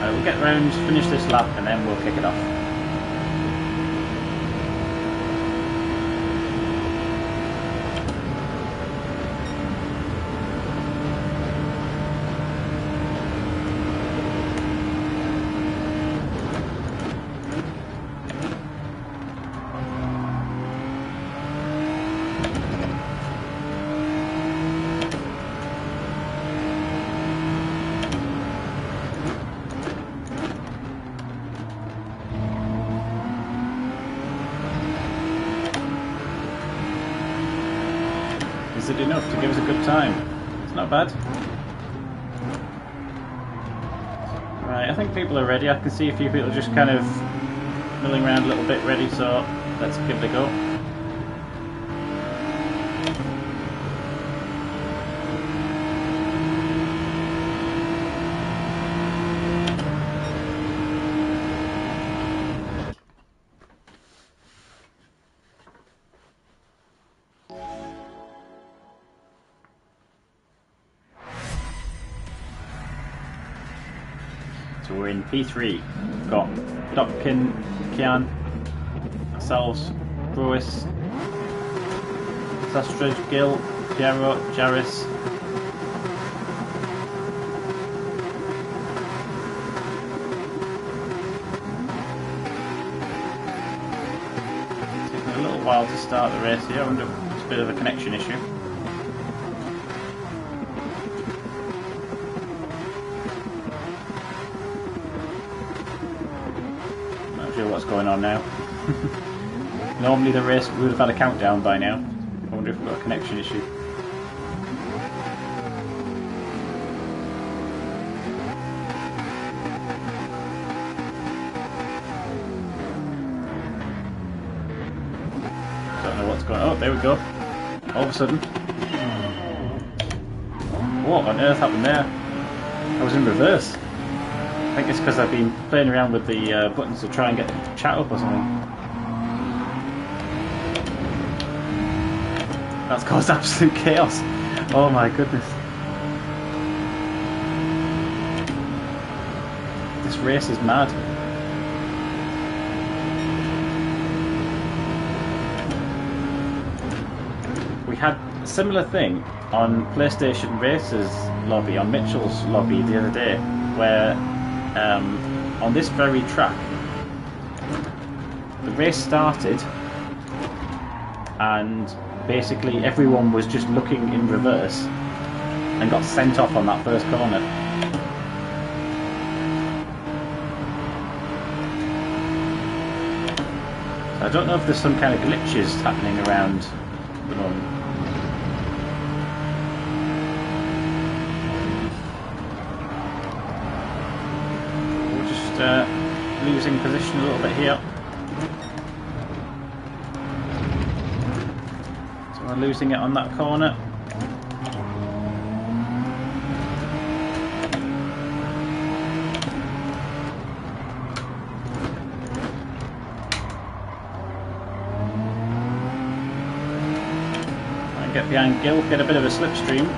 We'll get round, finish this lap, and then we'll kick it off. Is it enough to give us a good time? It's not bad. Right, I think people are ready. I can see a few people just kind of milling around a little bit ready, so let's give it a go. So we're in P3. We've got Dopkin, Kian, ourselves, Bruis, Sastridge, Gill, Piero, Jarris. Taking a little while to start the race here. I wonder if it's a bit of a connection issue. What's going on now. Normally the race would have had a countdown by now. I wonder if we've got a connection issue. Don't know what's going on. Oh, there we go. All of a sudden. What on earth happened there? I was in reverse. I think it's because I've been playing around with the buttons to try and get chat up or something. That's caused absolute chaos. Oh my goodness. This race is mad. We had a similar thing on PlayStation Racers lobby, on Mitchell's lobby the other day, where on this very track the race started and basically everyone was just looking in reverse and got sent off on that first corner. So I don't know if there's some kind of glitches happening around the moment. We're just losing position a little bit here. We're losing it on that corner. Try and get behind Gill, get a bit of a slipstream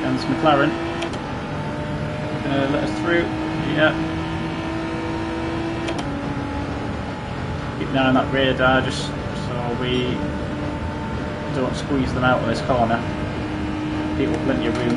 against McLaren. Gonna let us through. Yeah. Keep an eye on that radar just so we don't squeeze them out of this corner. People plenty of room.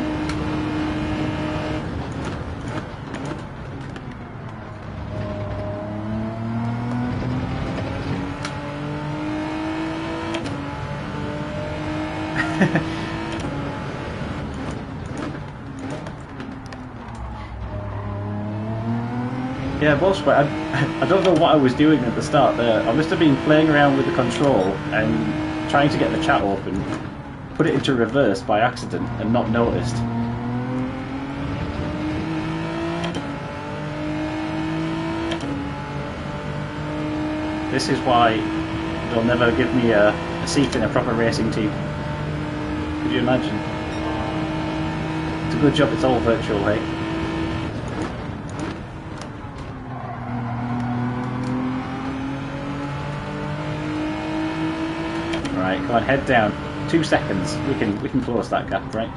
Yeah, Bullsweat, I don't know what I was doing at the start there. I must have been playing around with the control and trying to get the chat open, put it into reverse by accident and not noticed. This is why they'll never give me a seat in a proper racing team. Could you imagine? It's a good job it's all virtual, hey? Right, come on, head down. 2 seconds. We can close that gap, right?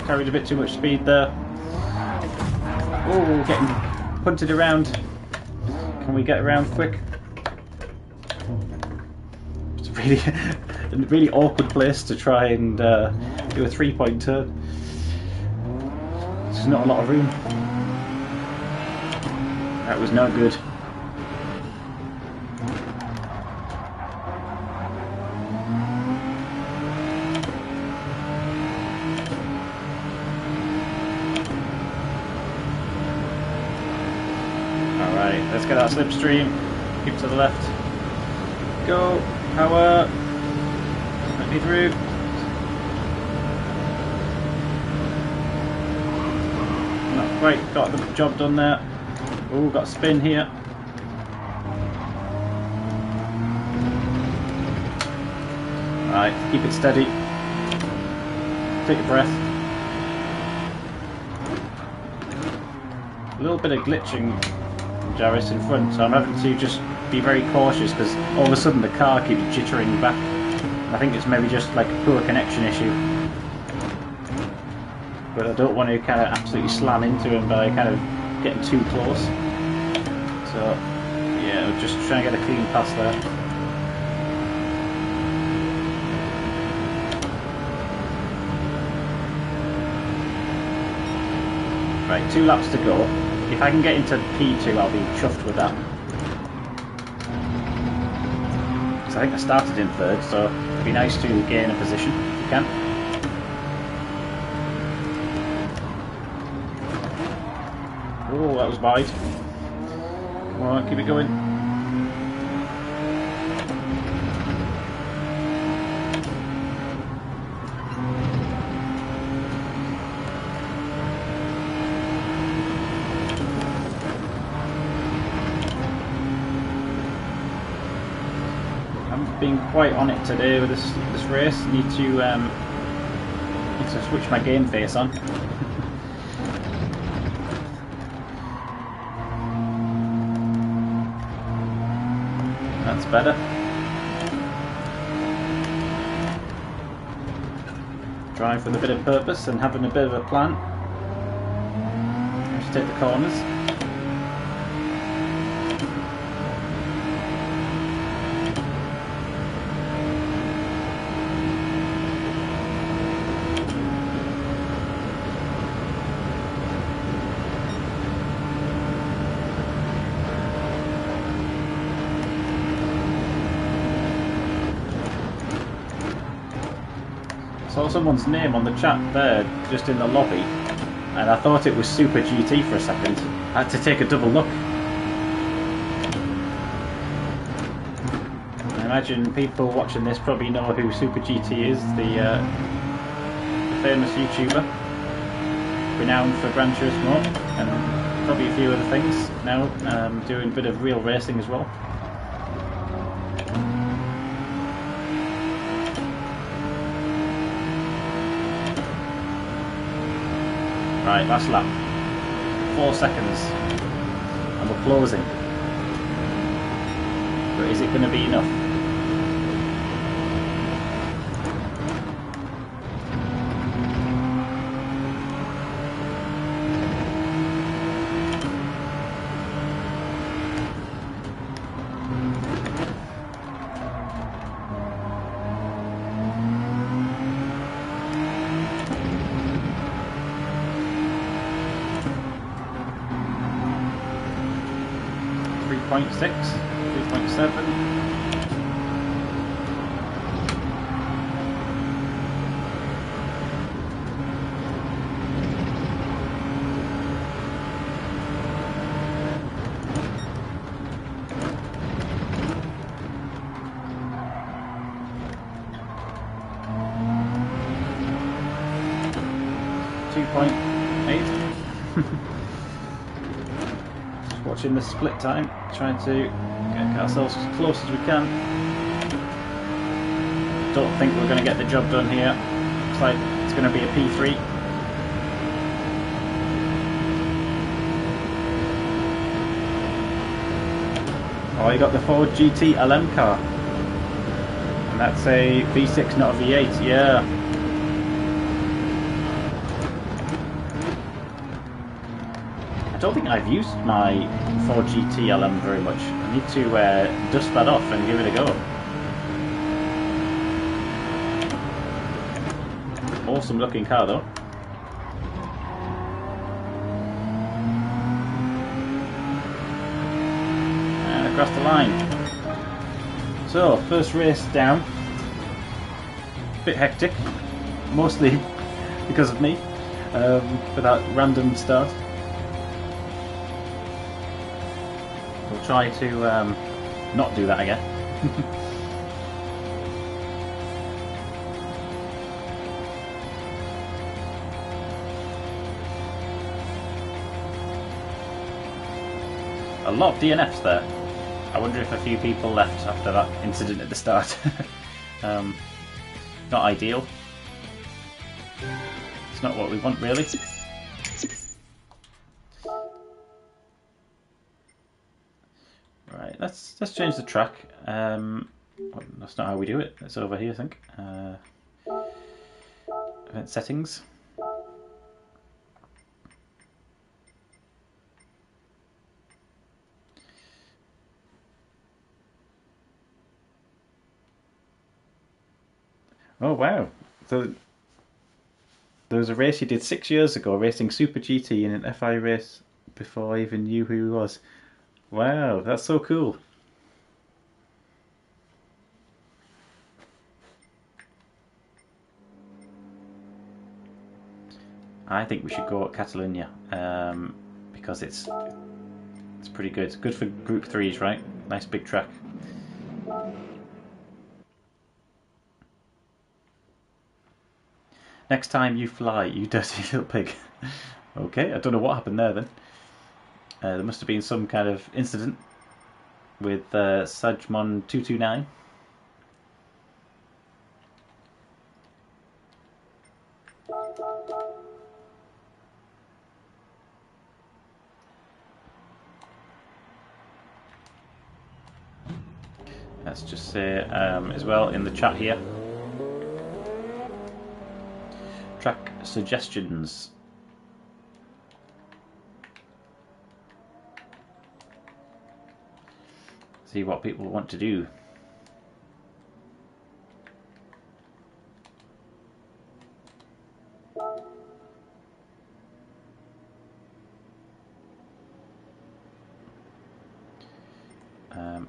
Carried a bit too much speed there. Oh, getting punted around. Can we get around quick? It's a really awkward place to try and do a 3-point turn. There's not a lot of room. That was not good. Let's get that slipstream. Keep to the left. Go. Power. Let me through. Not quite got the job done there. Oh, got a spin here. Right, keep it steady. Take a breath. A little bit of glitching Jarvis in front, so I'm having to just be very cautious because all of a sudden the car keeps jittering back. I think it's maybe just like a poor connection issue, but I don't want to kind of absolutely slam into him by kind of getting too close. So yeah, I'll just try and get a clean pass there. Right, 2 laps to go. If I can get into P2, I'll be chuffed with that. So I think I started in 3rd, so it'd be nice to gain a position if you can. Oh, that was wide. Come on, keep it going. been quite on it today with this race. Need to switch my game face on. That's better. Drive with a bit of purpose and having a bit of a plan. Just take the corners. Saw someone's name on the chat there, just in the lobby, and I thought it was Super GT for a second. I had to take a double look. I imagine people watching this probably know who Super GT is, the famous YouTuber, renowned for Gran Turismo and probably a few other things now, doing a bit of real racing as well. Right, last lap. 4 seconds. And we're closing. But is it going to be enough? .6, 3.7. Watching the split time, trying to get ourselves as close as we can. Don't think we're going to get the job done here. Looks like it's going to be a P3. Oh, you got the Ford GT LM car. And that's a V6, not a V8, yeah. I don't think I've used my Ford GT LM very much. I need to dust that off and give it a go. Awesome looking car though. And across the line. So, first race down. Bit hectic. Mostly because of me. For that random start. We'll try to not do that again. A lot of DNFs there. I wonder if a few people left after that incident at the start. Not ideal. It's not what we want really. Right, let's change the track. That's not how we do it. It's over here, I think. Event settings. Oh wow! So there was a race you did 6 years ago, racing Super GT in an FI race before I even knew who he was. Wow, that's so cool. I think we should go at Catalonia because it's pretty good. Good for Group 3s, right? Nice big track. Next time you fly, you dirty little pig. Okay, I don't know what happened there then. There must have been some kind of incident with Sajmon229. Let's just say as well in the chat here, track suggestions. See what people want to do. I'm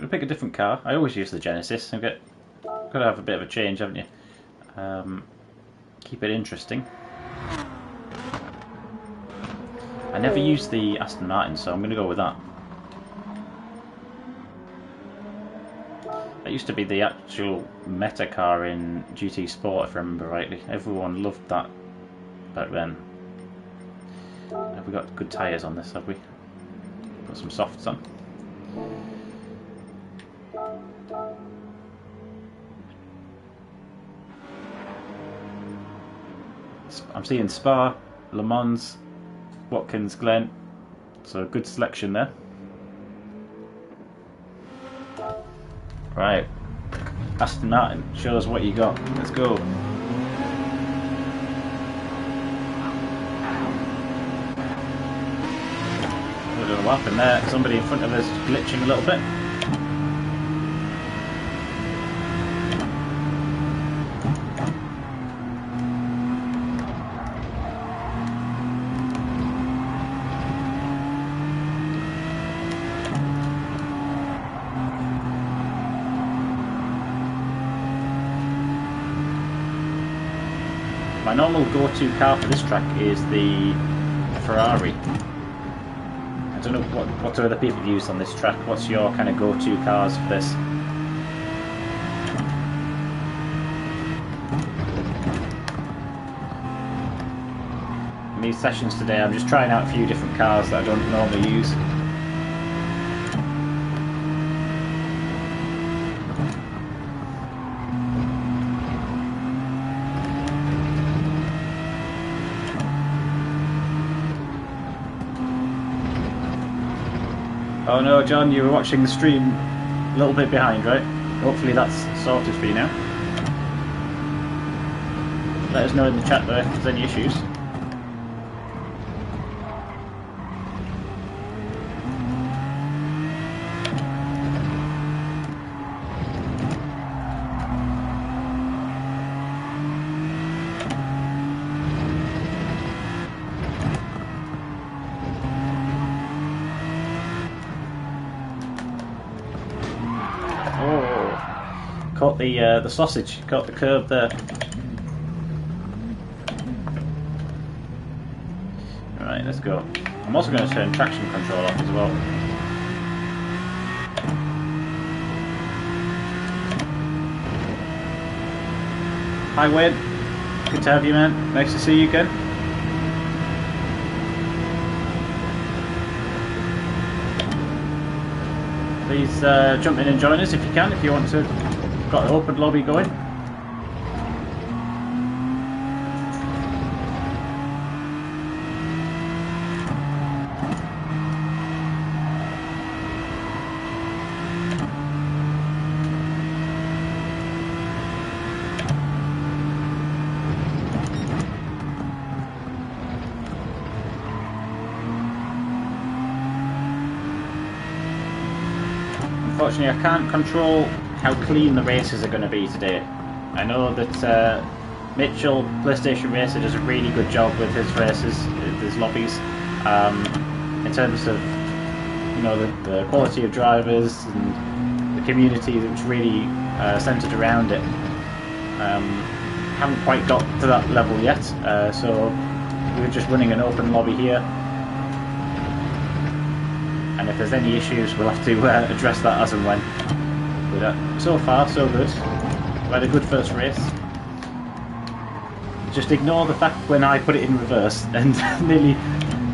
going to pick a different car. I always use the Genesis. I've got to have a bit of a change, haven't you? Keep it interesting. I never used the Aston Martin, so I'm going to go with that. That used to be the actual meta car in GT Sport, if I remember rightly. Everyone loved that back then. Have we got good tyres on this, have we? Put some softs on. I'm seeing Spa, Le Mans, Watkins Glen, so good selection there. Right, Aston Martin, show us what you got. Let's go. I don't know what happened there. Somebody in front of us glitching a little bit. My normal go-to car for this track is the Ferrari. I don't know what other people have used on this track. What's your kind of go-to cars for this? In these sessions today I'm just trying out a few different cars that I don't normally use. Oh no, John, you were watching the stream a little bit behind, right? Hopefully that's sorted for you now. Let us know in the chat though if there's any issues. Caught the sausage, caught the curb there. Right, let's go. I'm also going to turn traction control off as well. Hi Wayne, good to have you, man. Nice to see you again. Please jump in and join us if you can, if you want to. Got an open lobby going. Unfortunately, I can't control how clean the races are going to be today. I know that Mitchell, PlayStation Racer, does a really good job with his races, his lobbies, in terms of the quality of drivers and the community that's really centred around it. Haven't quite got to that level yet, so we're just running an open lobby here. And if there's any issues, we'll have to address that as and when. But so far, so good. We had a good first race. Just ignore the fact when I put it in reverse and nearly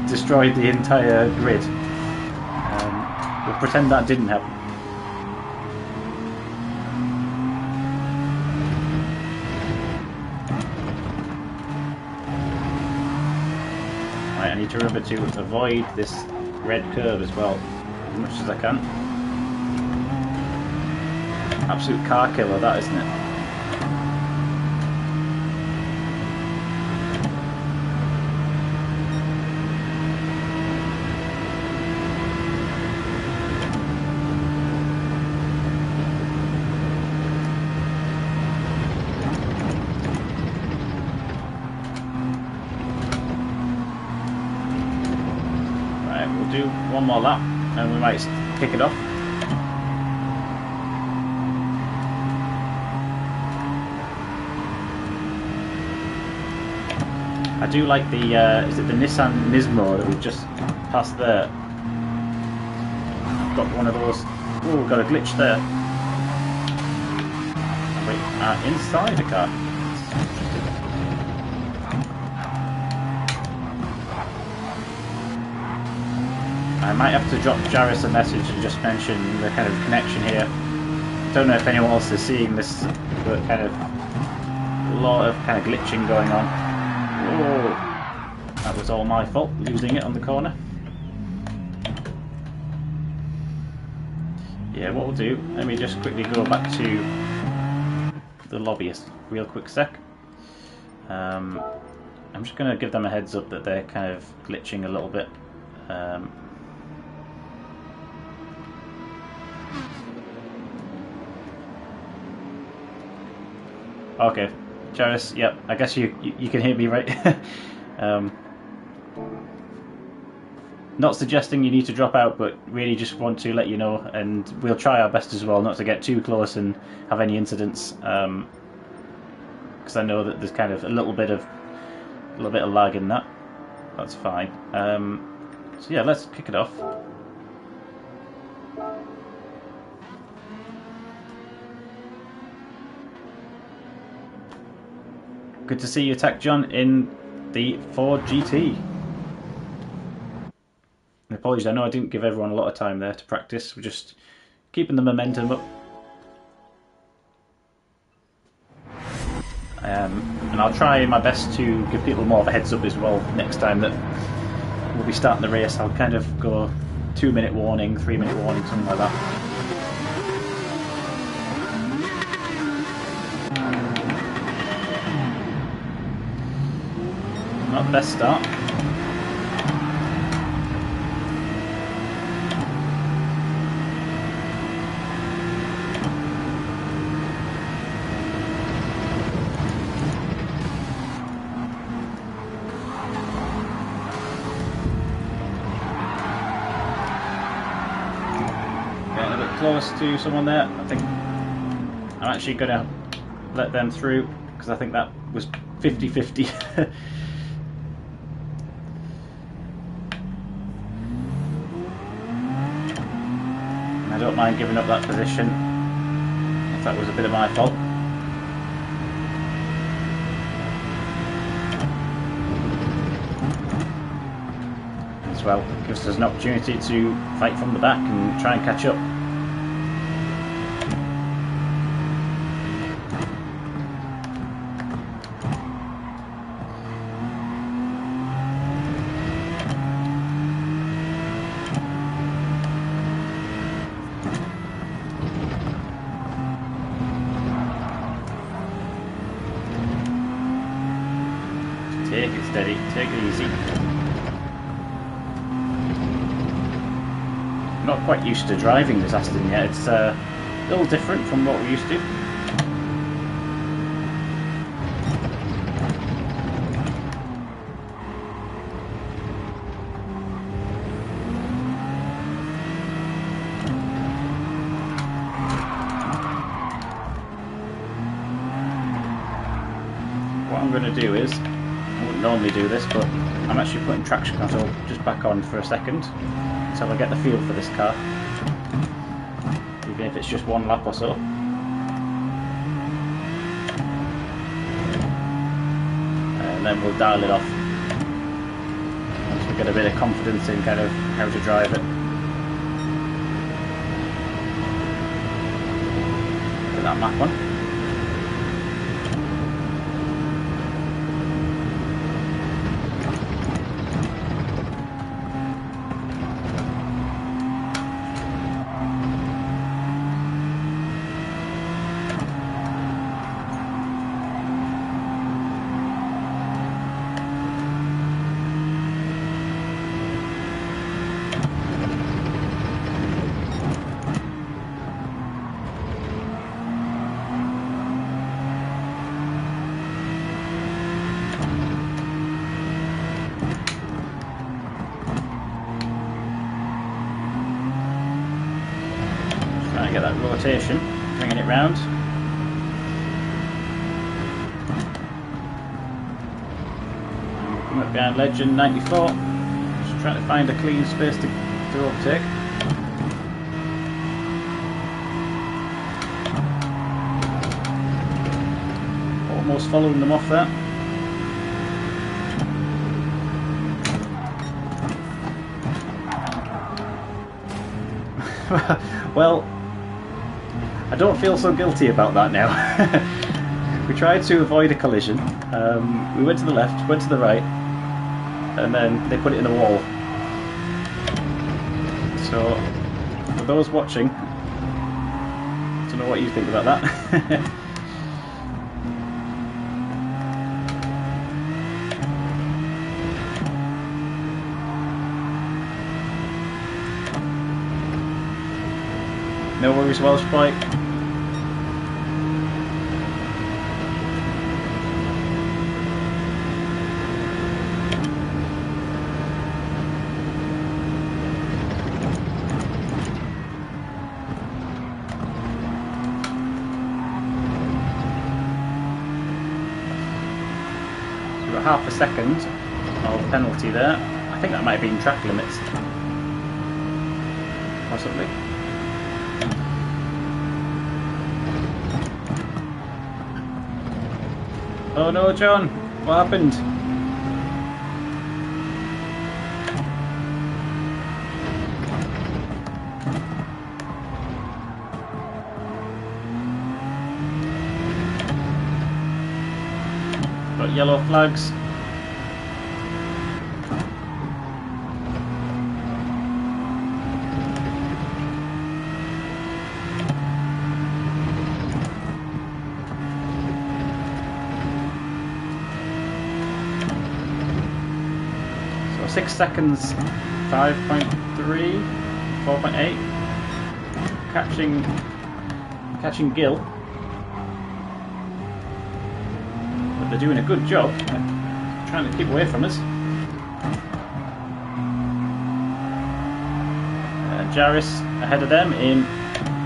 destroyed the entire grid. We'll pretend that didn't happen. Right, I need to remember to avoid this red curve as well, as much as I can. Absolute car killer, that, isn't it? Right, we'll do one more lap and we might kick it off. I do like the, is it the Nissan Nismo that we've just passed there? Got one of those, oh, got a glitch there. Wait, inside the car. I might have to drop Jarvis a message and just mention the kind of connection here. Don't know if anyone else is seeing this, but kind of a lot of kind of glitching going on. Oh, that was all my fault, losing it on the corner. Yeah, what we'll do, let me just quickly go back to the lobbyist real quick sec. I'm just going to give them a heads up that they're kind of glitching a little bit. Okay, Jarvis, yep, I guess you can hear me, right? Not suggesting you need to drop out, but really just want to let you know, and we'll try our best as well not to get too close and have any incidents, because I know that there's kind of a little bit of lag in that. That's fine. So yeah, let's kick it off. Good to see you, Tack John, in the Ford GT. And apologies, I know I didn't give everyone a lot of time there to practice. We're just keeping the momentum up. And I'll try my best to give people more of a heads up as well next time that we'll be starting the race. I'll kind of go 2-minute warning, 3-minute warning, something like that. Not the best start. Getting a bit close to someone there. I think I'm actually going to let them through because I think that was 50-50. I don't mind giving up that position if that was a bit of my fault. As well, it gives us an opportunity to fight from the back and try and catch up. Take it steady, take it easy. I'm not quite used to driving this Aston yet, it's a little different from what we're used to. What I'm going to do is, I wouldn't normally do this, but I'm actually putting traction control just back on for a second until I get the feel for this car, even if it's just one lap or so. And then we'll dial it off once we get a bit of confidence in kind of how to drive it. Look at that map one. get that rotation, bringing it round. Come up behind Legend 94. Just trying to find a clean space to overtake. Almost following them off there. Well, I don't feel so guilty about that now. We tried to avoid a collision. We went to the left, went to the right, and then they put it in a wall. So, for those watching, I don't know what you think about that. No worries, Welsh boy. We've got half a second of penalty there. I think that might have been track limits. Possibly. Oh no, John! What happened? Got yellow flags. So 6 seconds, 5.3, 4.8. Catching Gill. They're doing a good job trying to keep away from us. Jarvis ahead of them in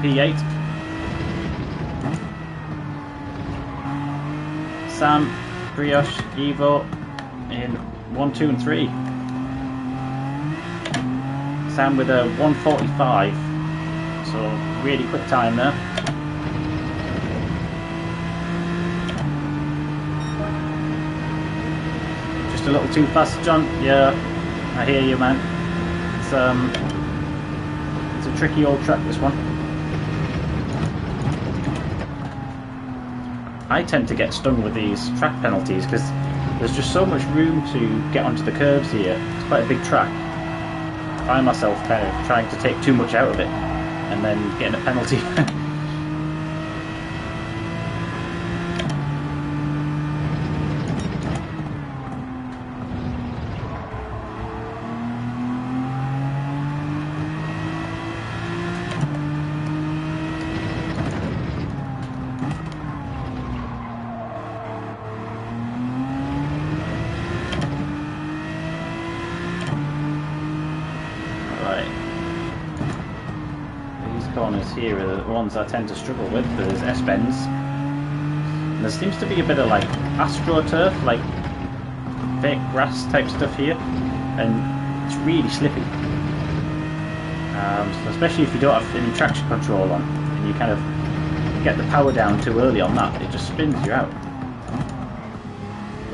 P8. Sam, Brioche, Evo in 1, 2 and 3. Sam with a 1:45, so really quick time there. A little too fast, John. Yeah, I hear you, man. It's a tricky old track, this one. I tend to get stung with these track penalties because there's just so much room to get onto the curbs here. It's quite a big track. I find myself kind of trying to take too much out of it and then getting a penalty. Corners here are the ones I tend to struggle with. There's S-bends. And there seems to be a bit of like astroturf, like fake grass type stuff here, and it's really slippy. So especially if you don't have any traction control on, and you kind of get the power down too early on that, it just spins you out.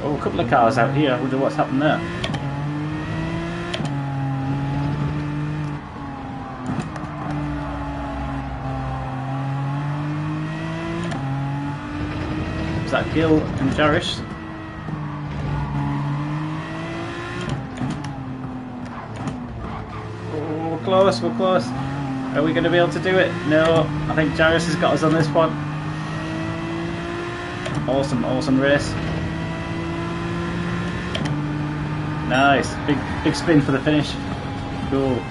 Oh, a couple of cars out here. I wonder what's happened there. Is that Gill and Jarvis? Oh, we're close, we're close. Are we going to be able to do it? No, I think Jarvis has got us on this one. Awesome, awesome race. Nice, big spin for the finish. Cool.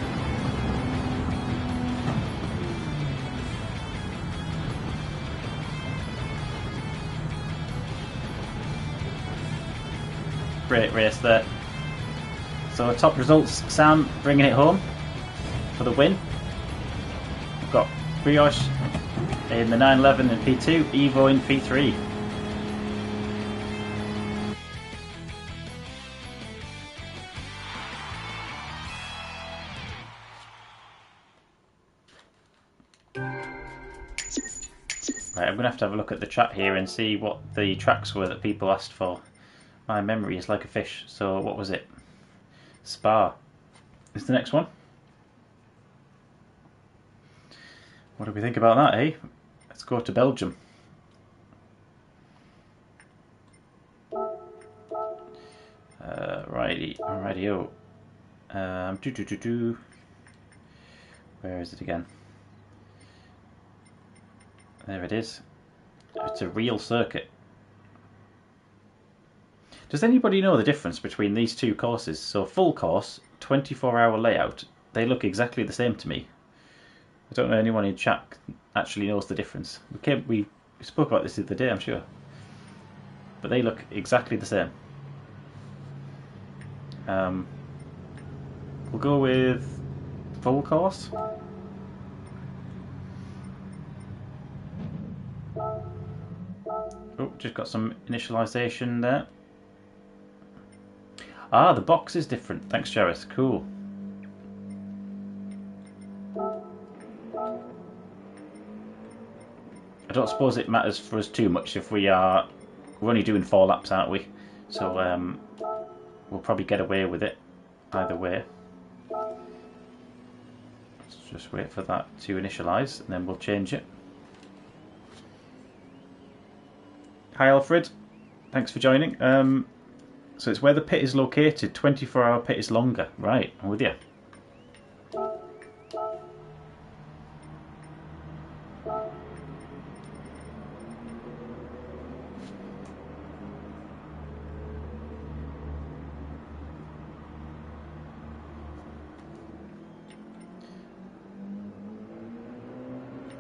Great race there. So top results, Sam bringing it home for the win. We've got Brioche in the 911 in P2, Evo in P3. Right, I'm going to have a look at the chat here and see what the tracks were that people asked for. My memory is like a fish, so what was it? Spa is the next one. What do we think about that, eh? Let's go to Belgium. Rightio. Where is it again? There it is. It's a real circuit. Does anybody know the difference between these two courses? So full course, 24-hour layout, they look exactly the same to me. I don't know anyone in chat actually knows the difference. We spoke about this the other day, I'm sure. But they look exactly the same. We'll go with full course. Oh, just got some initialization there. Ah, the box is different. Thanks, Jareth. Cool. I don't suppose it matters for us too much if we're only doing 4 laps, aren't we? So we'll probably get away with it either way. Let's just wait for that to initialize and then we'll change it. Hi Alfred, thanks for joining. So it's where the pit is located, 24-hour pit is longer. Right, I'm with you.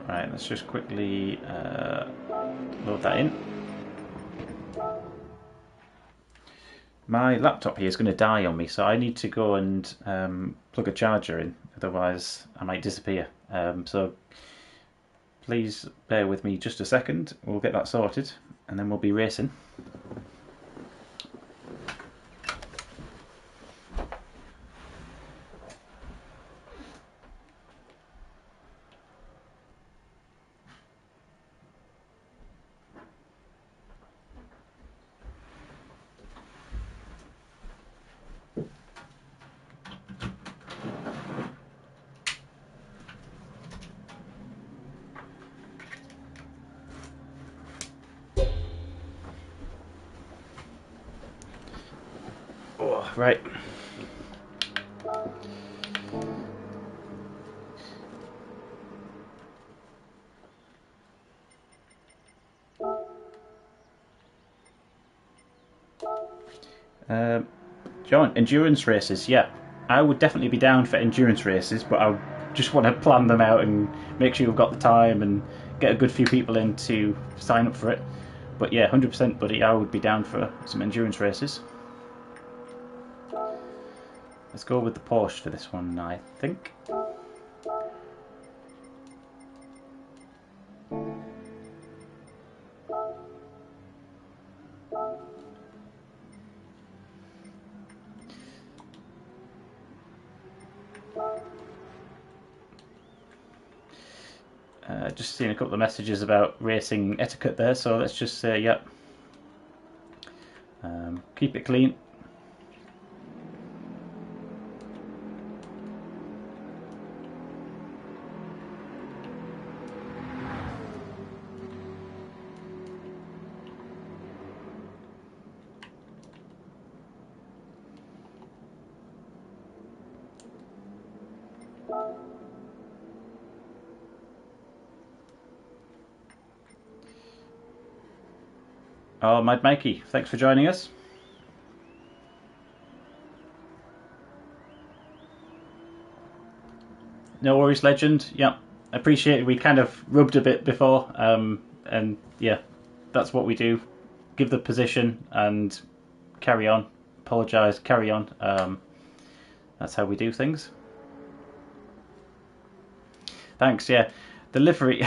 Right, let's just quickly load that in. My laptop here is going to die on me, so I need to go and plug a charger in, otherwise I might disappear. So please bear with me just a second, we'll get that sorted and then we'll be racing. Oh, right. John, endurance races, yeah. I would definitely be down for endurance races, but I just want to plan them out and make sure we've got the time and get a good few people in to sign up for it. But yeah, 100% buddy, I would be down for some endurance races. Let's go with the Porsche for this one, I think. Just seeing a couple of messages about racing etiquette there, so let's just say, yep. Keep it clean. Oh, Mad Mikey, thanks for joining us. No worries, legend. Yeah, appreciate it. We kind of rubbed a bit before, and yeah, that's what we do. Give the position and carry on. Apologise, carry on. That's how we do things. Thanks. Yeah, the livery.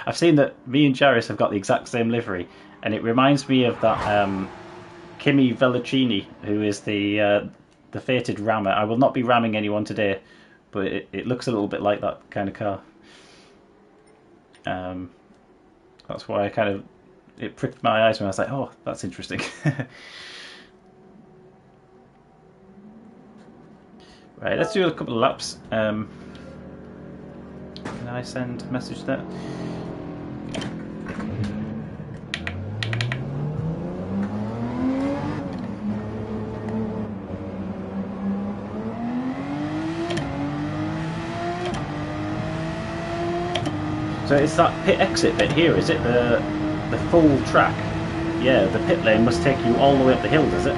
I've seen that me and Jaris have got the exact same livery, and it reminds me of that Kimi Vellicini, who is the fated rammer. I will not be ramming anyone today, but it looks a little bit like that kind of car. That's why it pricked my eyes when I was like, oh, that's interesting. Right, let's do a couple of laps. Can I send a message there? So it's that pit exit bit here, is it? The full track? Yeah, the pit lane must take you all the way up the hill, does it?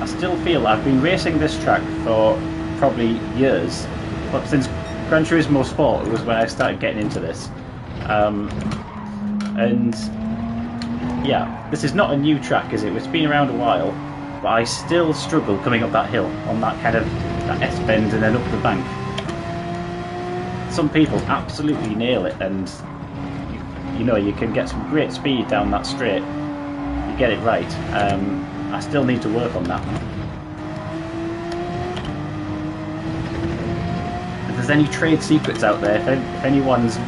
I still feel I've been racing this track for probably years, but since Gran Turismo Sport was when I started getting into this. And yeah, this is not a new track, is it? It's been around a while, but I still struggle coming up that hill on that kind of that S-bend and then up the bank. Some people absolutely nail it, and you know, you can get some great speed down that straight. You get it right. I still need to work on that. If there's any trade secrets out there, if anyone's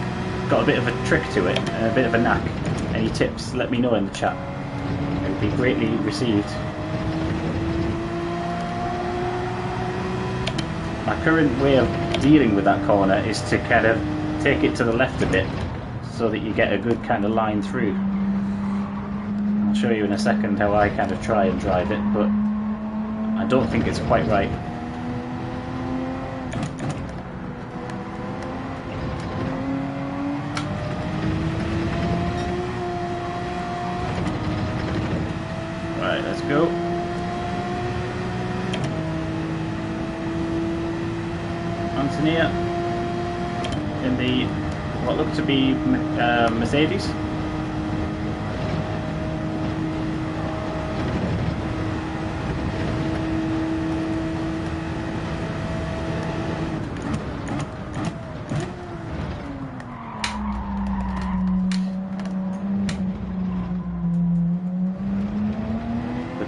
got a bit of a trick to it and a bit of a knack, any tips, let me know in the chat. It would be greatly received. My current way of dealing with that corner is to kind of take it to the left a bit so that you get a good kind of line through. I'll show you in a second how I kind of try and drive it, but I don't think it's quite right. Right, let's go. Antonia in the what looked to be Mercedes.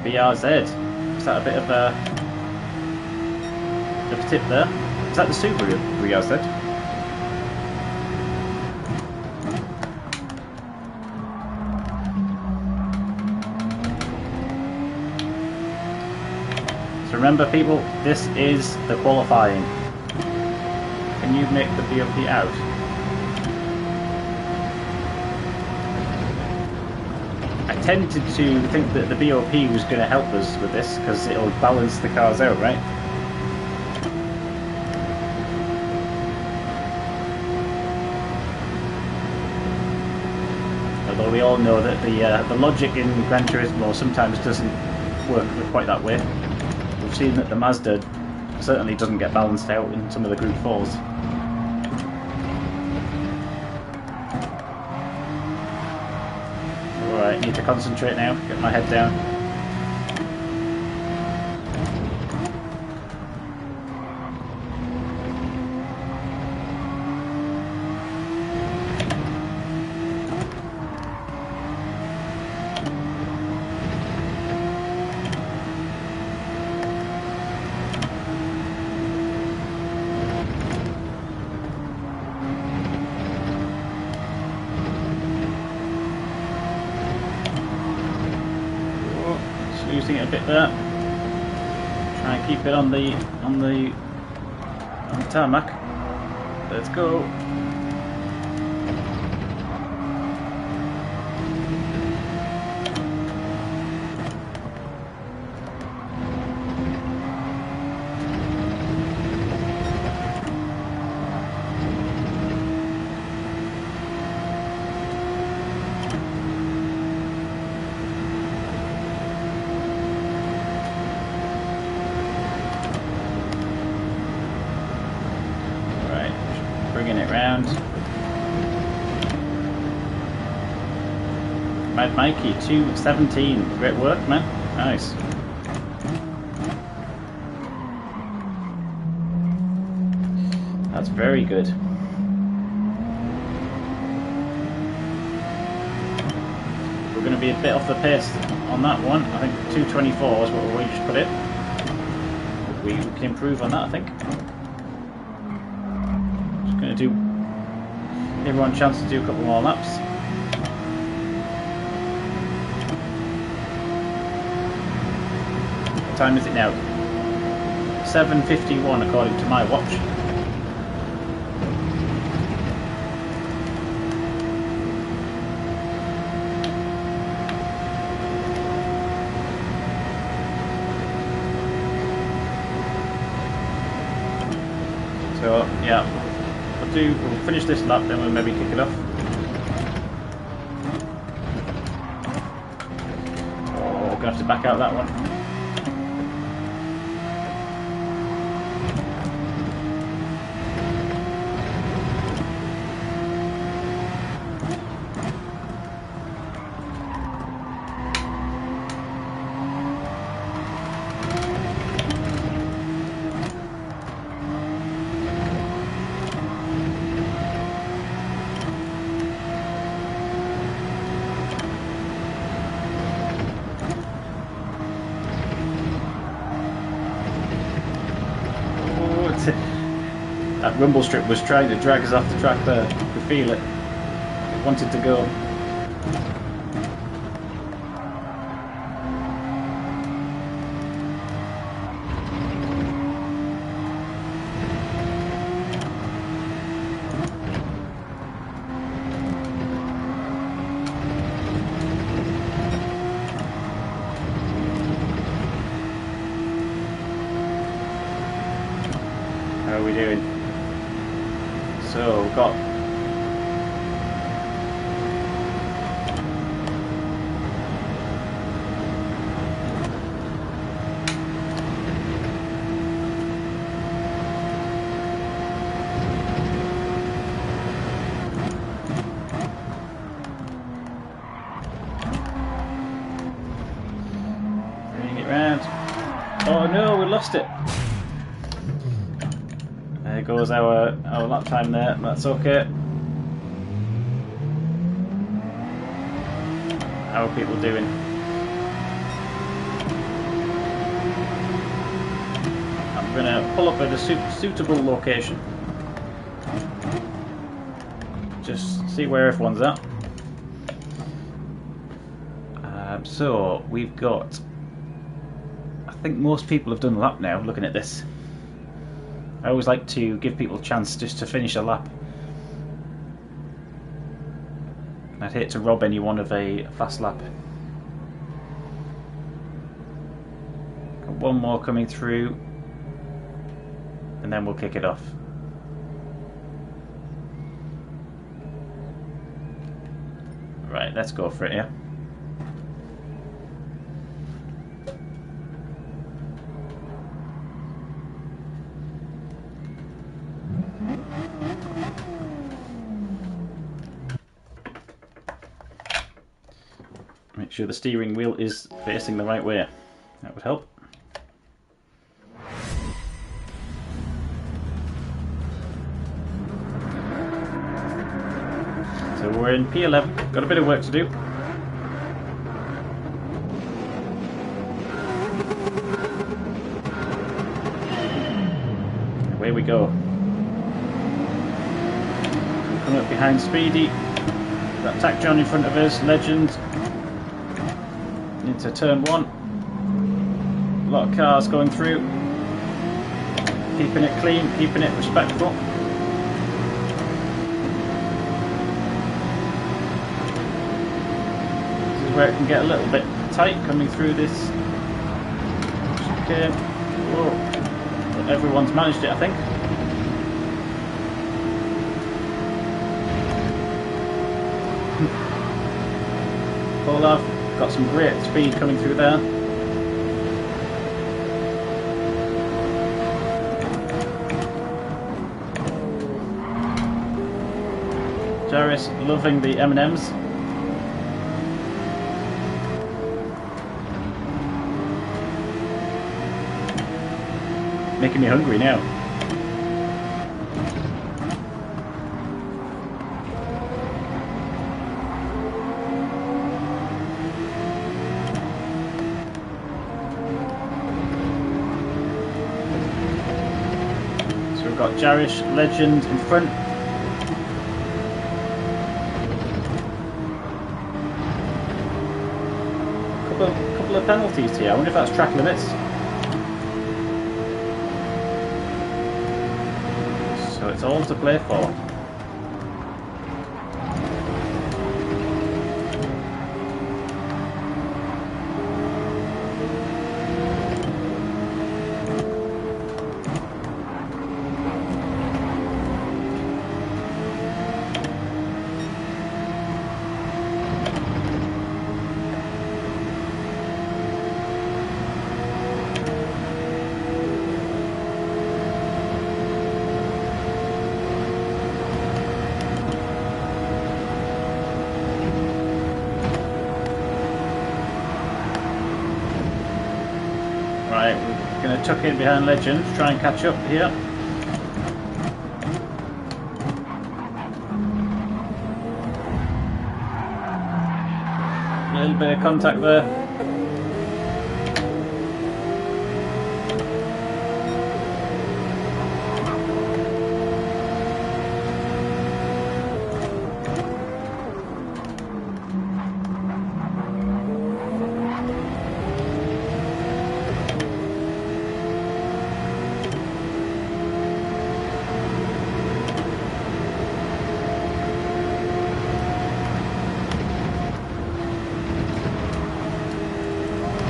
BRZ. Is that a bit of a tip there? Is that the Subaru BRZ? So remember, people, this is the qualifying. Can you make the BOP out? I tended to think that the BOP was going to help us with this because it'll balance the cars out, right? Although we all know that the logic in Gran Turismo sometimes doesn't work quite that way. We've seen that the Mazda certainly doesn't get balanced out in some of the Group 4s. Alright, need to concentrate now, get my head down. Losing it a bit there. Try and keep it on the tarmac. Let's go. Bringing it round. Mad Mikey, 2:17. Great work, man. Nice. That's very good. We're going to be a bit off the pace on that one. I think 2:24 is what we just put it. We can improve on that, I think. Just going to do everyone a chance to do a couple more laps. What time is it now? 7:51 according to my watch. So yeah, we'll finish this lap, then we'll maybe kick it off. Oh, we're gonna have to back out that one. That rumble strip was trying to drag us off the track there. I could feel it. It wanted to go. How are we doing? So we've got bring it round. Oh no, we lost it. There goes our lap time there. That's okay. How are people doing? I'm going to pull up at a suitable location. Just see where everyone's at. So we've got, I think most people have done a lap now looking at this. I always like to give people a chance just to finish a lap. I'd hate to rob anyone of a fast lap. Got one more coming through and then we'll kick it off. Right, let's go for it, yeah. Make sure the steering wheel is facing the right way. That would help. So we're in P11, got a bit of work to do. Away we go. Coming up behind Speedy. That Tack John in front of us, Legend. Into turn one. A lot of cars going through. Keeping it clean, keeping it respectful. This is where it can get a little bit tight coming through this chicane. Whoa. But everyone's managed it, I think. Pull off. Got some great speed coming through there. Jarvis loving the M&Ms. making me hungry now. So we've got Jarish, Legend in front. Couple of penalties here. I wonder if that's track limits. So it's all to play for. Right, we're going to tuck in behind Legend, try and catch up here. A little bit of contact there.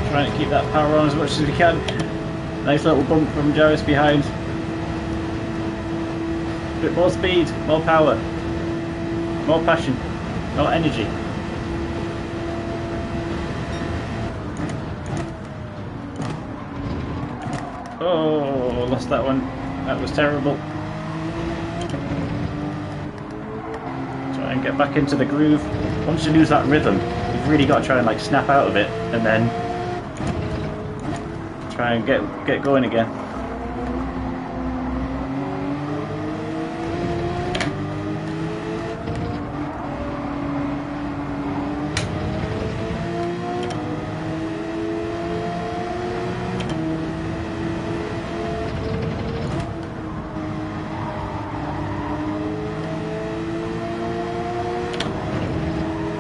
Trying to keep that power on as much as we can. Nice little bump from Jarvis behind. A bit more speed, more power, more passion, more energy. Oh, lost that one. That was terrible. Try and get back into the groove. Once you lose that rhythm, you've really got to try and like snap out of it and then try and get going again.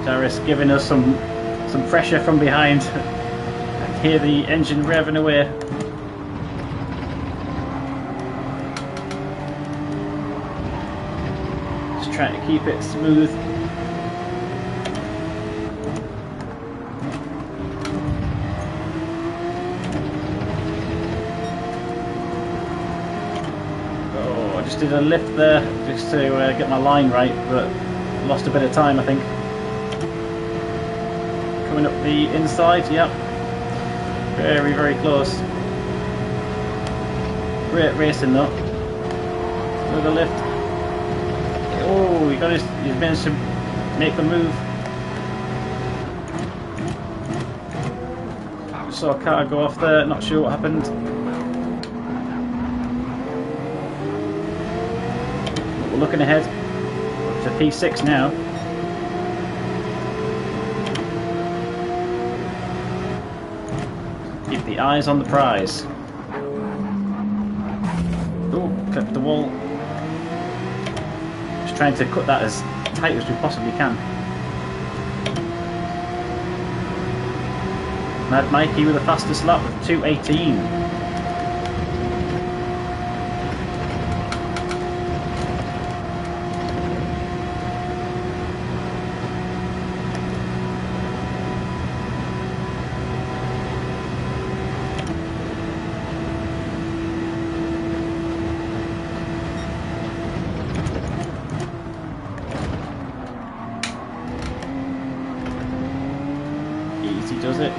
Darius giving us some pressure from behind. I hear the engine revving away. Just trying to keep it smooth. Oh, I just did a lift there just to get my line right, but lost a bit of time, I think. Coming up the inside, yep. Very, very close. Great racing though. Another lift. Oh, he's managed to make the move. Saw a car go off there, not sure what happened. But we're looking ahead to P6 now. Keep the eyes on the prize. Oh, clipped the wall. Just trying to cut that as tight as we possibly can. Mad Mikey with the fastest lap of 2:18.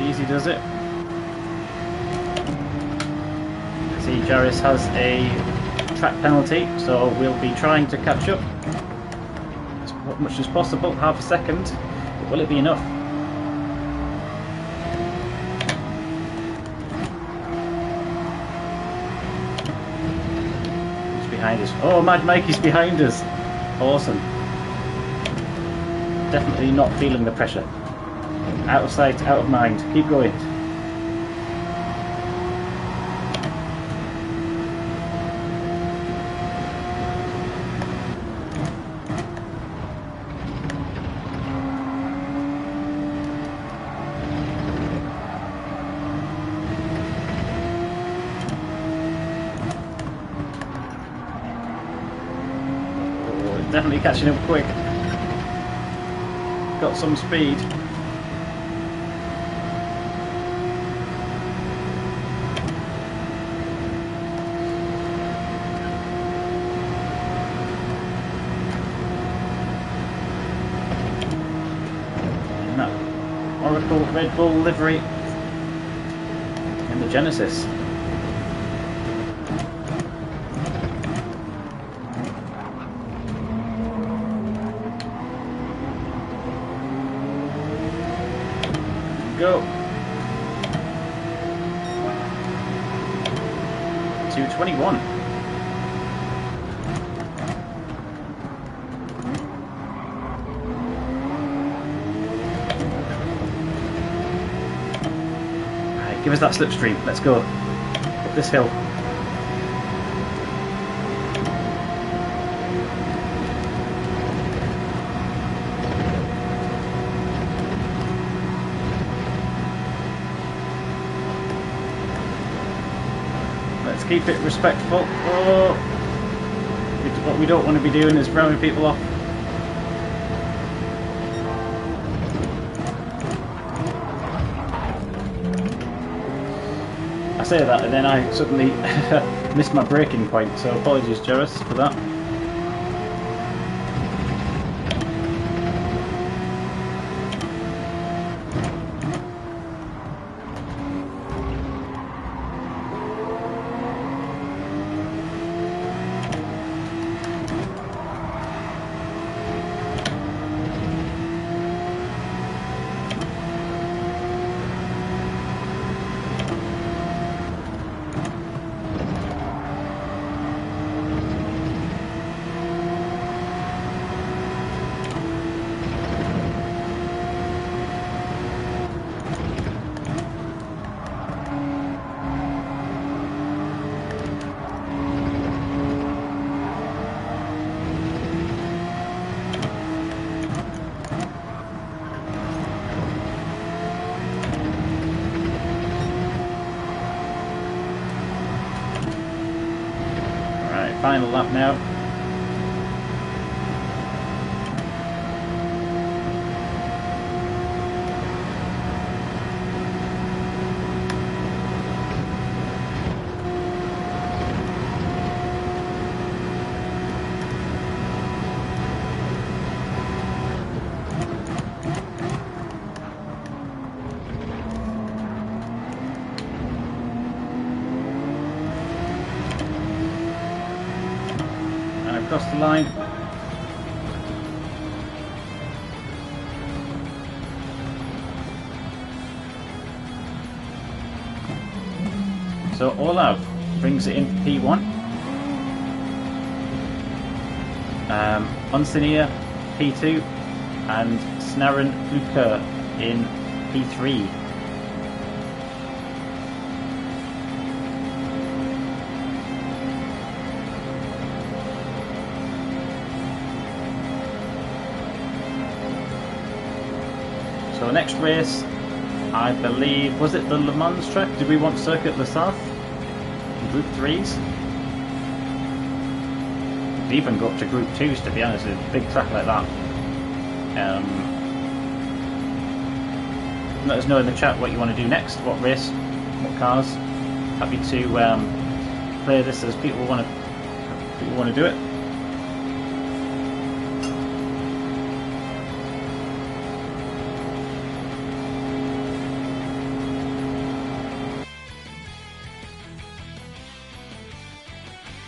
Easy does it. See, Jarvis has a track penalty, so we'll be trying to catch up as much as possible. Half a second, but will it be enough? behind us. Oh, Mad Mikey's behind us. Awesome. Definitely not feeling the pressure. Out of sight, out of mind. Keep going. Definitely catching up quick. Got some speed. In that Oracle Red Bull livery in the Genesis. Go. 2:21. Right, give us that slipstream. Let's go. Up this hill. Let's keep it respectful. Oh. What we don't want to be doing is rounding people off. I say that and then I suddenly missed my braking point, so apologies Jerris for that. Final lap now. Across the line. So Olav brings it in for P1. Onsinia P2 and Snaren Uker in P3. So next race, I believe, was it the Le Mans track? Did we want Circuit Le South? Group 3s? Could even go up to Group 2s to be honest, with a big track like that. Let us know in the chat what you want to do next, what race, what cars. Happy to play this as people want to do it.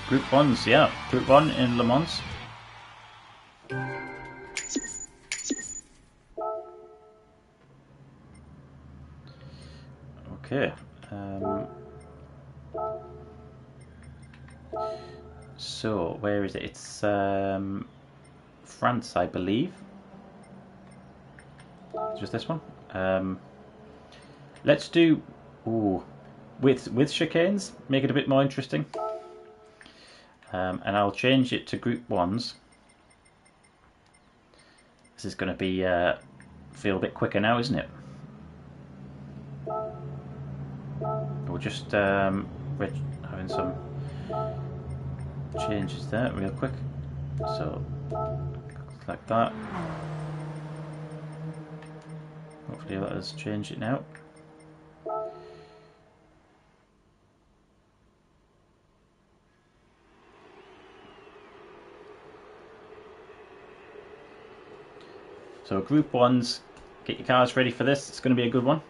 Group 1s, yeah. Group 1 in Le Mans. Okay. So, where is it? It's France, I believe. Just this one. Let's do with chicanes. Make it a bit more interesting. And I'll change it to Group 1s. This is going to be feel a bit quicker now, isn't it? We're just having some changes there real quick. So like that. Hopefully let us change it now. So Group 1s, get your cars ready for this. It's going to be a good one.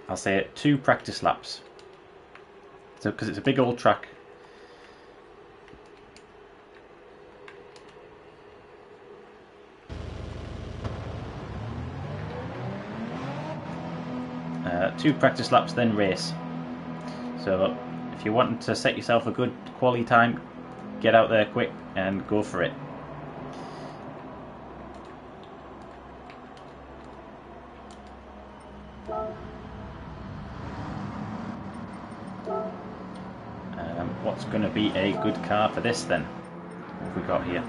I'll say it, 2 practice laps. So because it's a big old track. Two practice laps, then race. So if you want to set yourself a good quality time, get out there quick and go for it. What's going to be a good car for this then? What have we got here?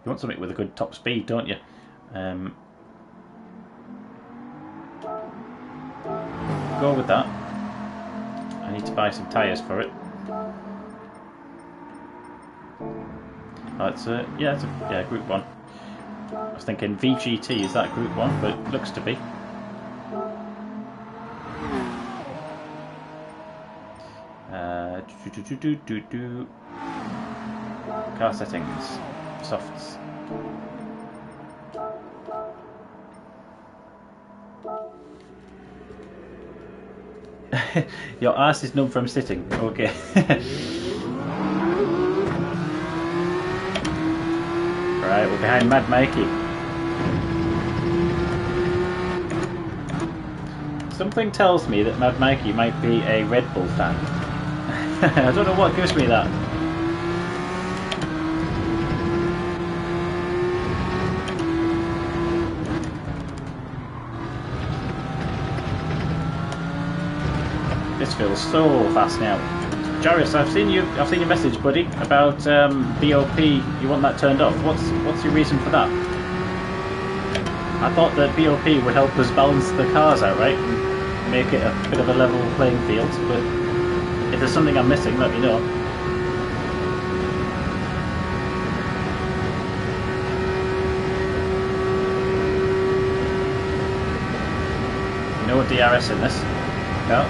You want something with a good top speed, don't you? Go with that. I need to buy some tyres for it. Oh, it's yeah, Group 1. I was thinking VGT, is that Group 1? But it looks to be. Car settings. Softs. Your ass is numb from sitting. Okay. Right, we're behind Mad Mikey. Something tells me that Mad Mikey might be a Red Bull fan. I don't know what gives me that. This feels so fast now. Jarvis, I've seen your message, buddy, about BOP. You want that turned off. What's your reason for that? I thought that BOP would help us balance the cars out, right, and make it a bit of a level playing field. But if there's something I'm missing, let me know. No DRS in this. No.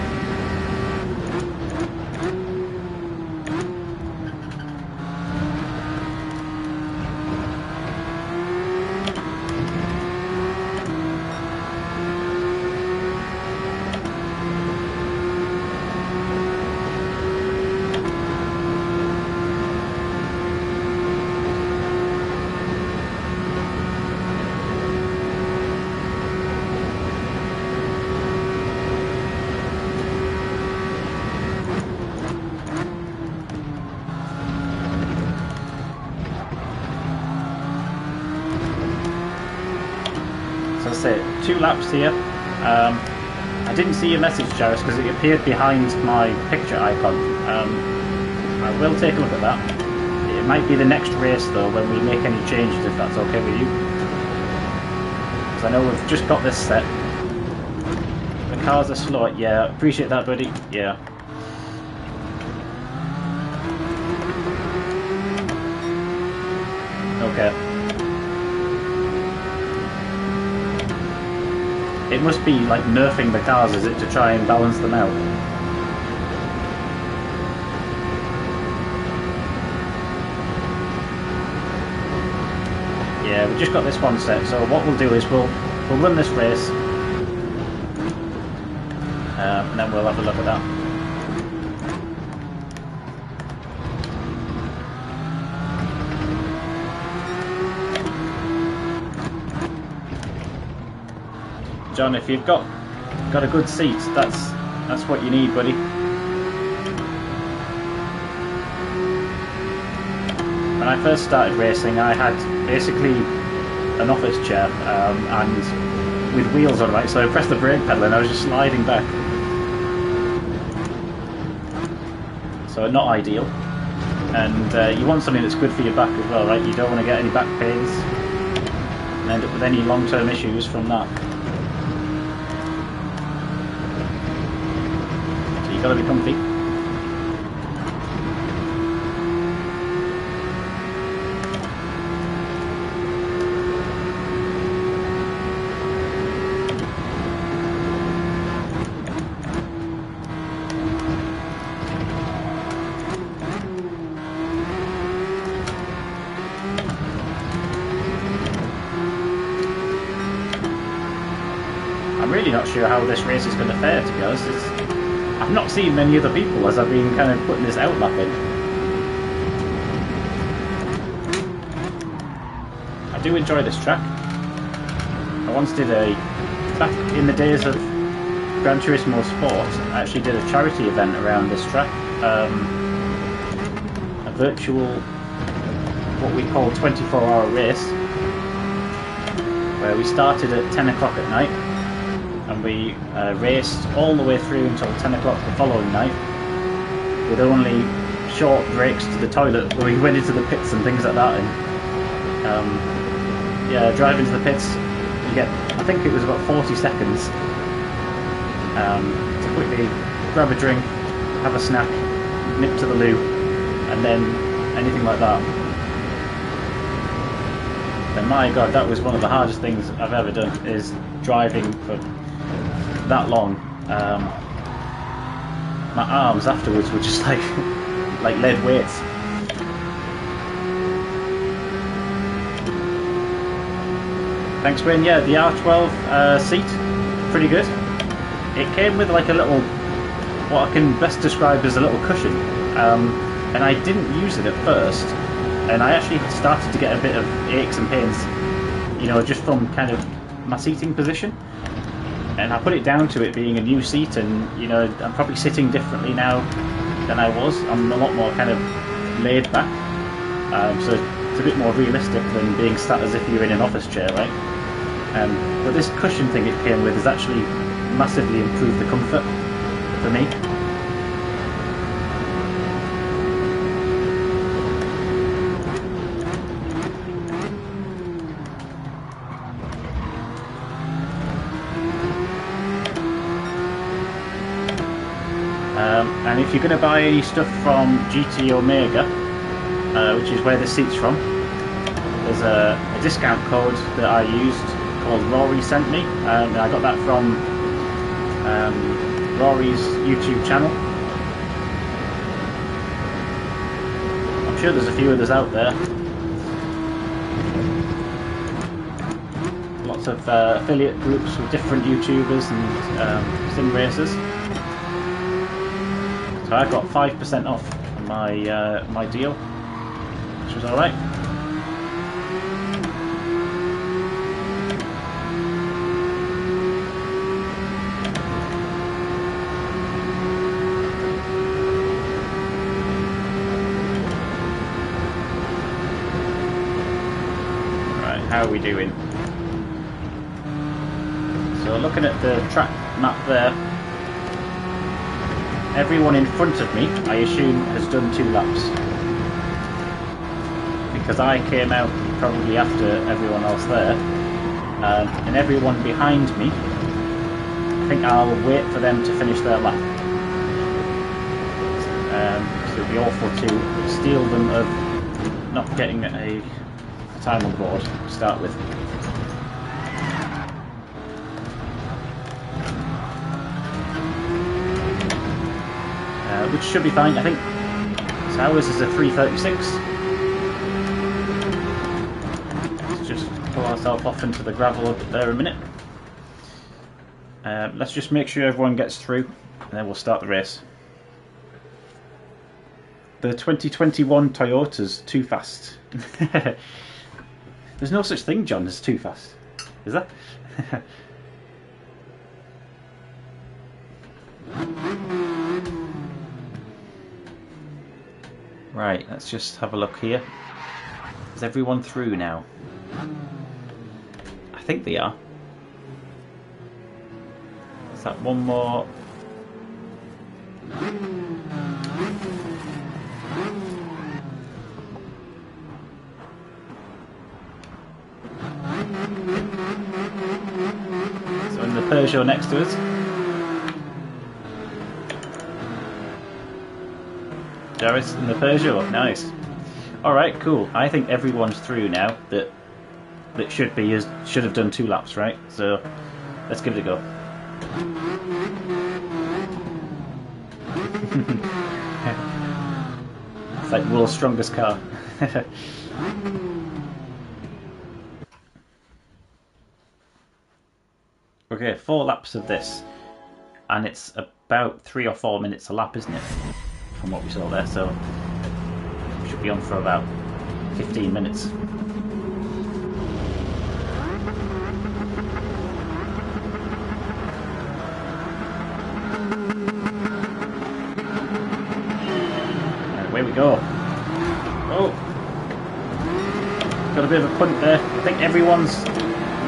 That's it, 2 laps here. I didn't see your message, Jarvis, because it appeared behind my picture icon. I will take a look at that. It might be the next race though when we make any changes, if that's okay with you. Because I know we've just got this set. The cars are slow. Yeah, appreciate that, buddy. Yeah. Okay. It must be like nerfing the cars, is it, to try and balance them out? Yeah, we've just got this one set, so what we'll do is we'll run this race, and then we'll have a look at that. John, if you've got a good seat, that's what you need, buddy. When I first started racing, I had basically an office chair and with wheels on, right? So I pressed the brake pedal and I was just sliding back. So not ideal. And you want something that's good for your back as well, right? You don't want to get any back pains and end up with any long-term issues from that. So you've got to be comfy. I'm really not sure how this race is going to fare, to be honest. I've not seen many other people as I've been kind of putting this outlap in. I do enjoy this track. I once did back in the days of Gran Turismo Sport, I actually did a charity event around this track. A virtual, what we call 24-hour race, where we started at 10 o'clock at night. And we raced all the way through until 10 o'clock the following night, with only short breaks to the toilet where we went into the pits and things like that. And yeah, driving to the pits, you get, I think it was about 40 seconds to quickly grab a drink, have a snack, nip to the loo, and then anything like that. And my god, that was one of the hardest things I've ever done, is driving for that long. My arms afterwards were just like lead weights. Thanks, Wayne. Yeah, the R12 seat, pretty good. It came with like a little, what I can best describe as a little cushion, and I didn't use it at first, and I actually started to get a bit of aches and pains, you know, just from kind of my seating position. And I put it down to it being a new seat, and you know, I'm probably sitting differently now than I was. I'm a lot more kind of laid back, so it's a bit more realistic than being sat as if you're in an office chair, right? But this cushion thing it came with has actually massively improved the comfort for me. And if you're going to buy any stuff from GT Omega, which is where the seat's from, there's a discount code that I used called Rory sent me, and I got that from Rory's YouTube channel. I'm sure there's a few others out there. Lots of affiliate groups with different YouTubers and sim racers. So I got 5% off on my deal, which was alright. Right, how are we doing? So looking at the track map there, everyone in front of me, I assume, has done 2 laps. Because I came out probably after everyone else there. And everyone behind me, I think I'll wait for them to finish their lap. Because it would be awful to steal them of not getting a time on board to start with. Which should be fine, I think. So ours is a 3:36. Let's just pull ourselves off into the gravel up there a minute. Let's just make sure everyone gets through, and then we'll start the race. The 2021 Toyota's too fast. There's no such thing, John, as too fast. Is there? Right, let's just have a look here. Is everyone through now? I think they are. Is that one more? So in the Peugeot next to us. Jarvis in the Peugeot, nice. Alright, cool. I think everyone's through now that should have done 2 laps, right? So let's give it a go. It's like world's strongest car. Okay, 4 laps of this, and it's about 3 or 4 minutes a lap, isn't it? From what we saw there, so we should be on for about 15 minutes. And away we go. Oh, got a bit of a punt there. I think everyone's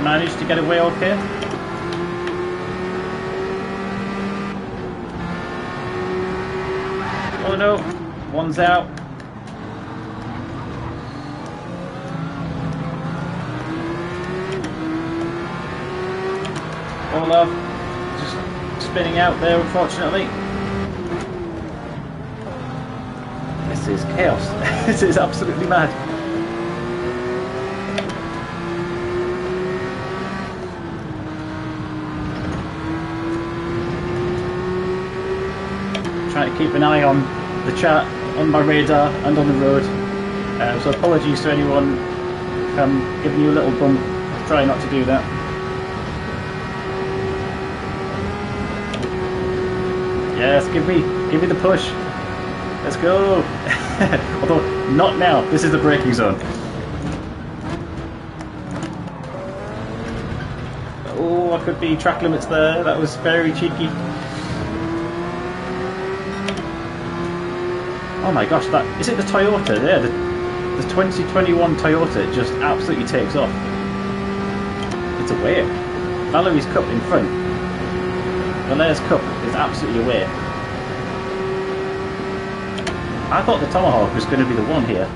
managed to get away okay. Oh no, one's out. Olaf just spinning out there, unfortunately. This is chaos. This is absolutely mad. Trying to keep an eye on the chat, on my radar and on the road. So apologies to anyone if I'm giving you a little bump. Try not to do that. Yes, give me the push. Let's go. Although not now. This is the braking zone. Oh, I could be track limits there. That was very cheeky. Oh my gosh, is it the Toyota there? The 2021 Toyota just absolutely takes off. It's away. Valerie's Cup in front. Valaire's Cup is absolutely away. I thought the Tomahawk was going to be the one here.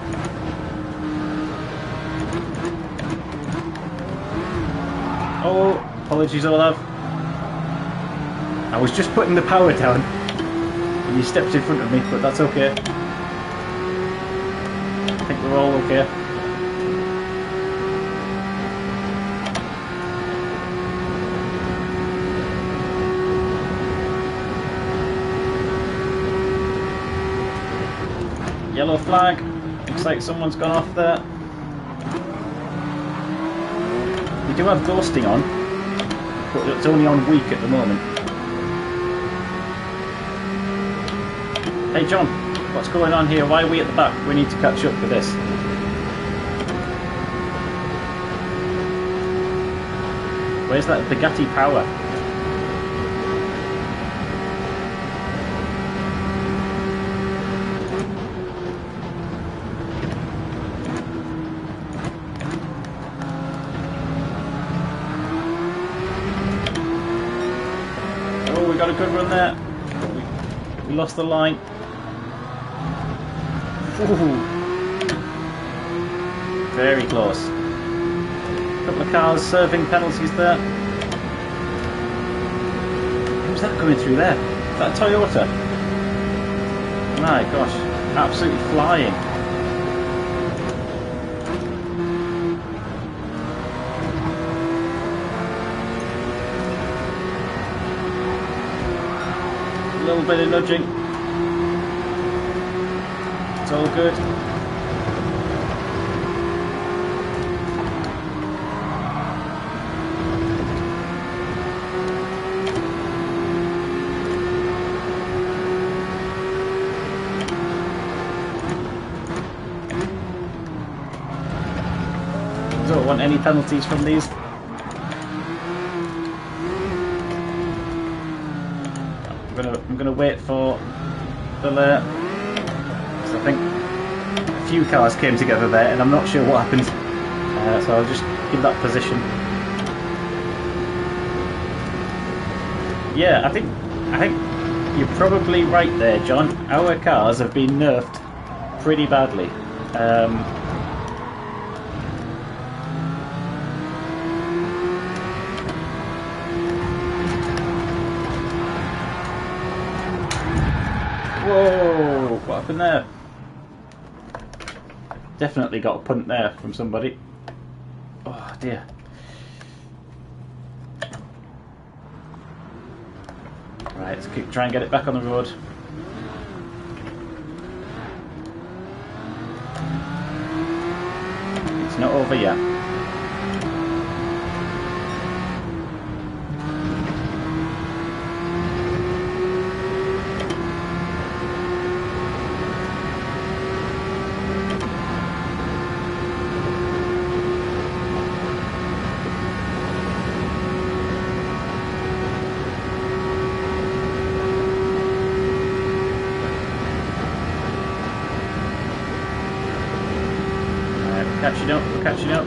Oh, apologies Olaf. I was just putting the power down and you stepped in front of me, but that's okay. I think we're all okay. Yellow flag. Looks like someone's gone off there. We do have ghosting on, but it's only on weak at the moment. Hey John, what's going on here? Why are we at the back? We need to catch up with this. Where's that Bugatti power? Oh, we got a good run there. We lost the line. Ooh. Very close. A couple of cars serving penalties there. Who's that coming through there? Is that a Toyota? My gosh, absolutely flying. A little bit of nudging. It's all good. Don't want any penalties from these. I'm gonna wait for the so I think few cars came together there, and I'm not sure what happened. So I'll just give that position. Yeah, I think you're probably right there, John. Our cars have been nerfed pretty badly. Whoa! What happened there? Definitely got a punt there from somebody. Oh dear. Right, let's try and get it back on the road. It's not over yet. Catching up, we're catching up.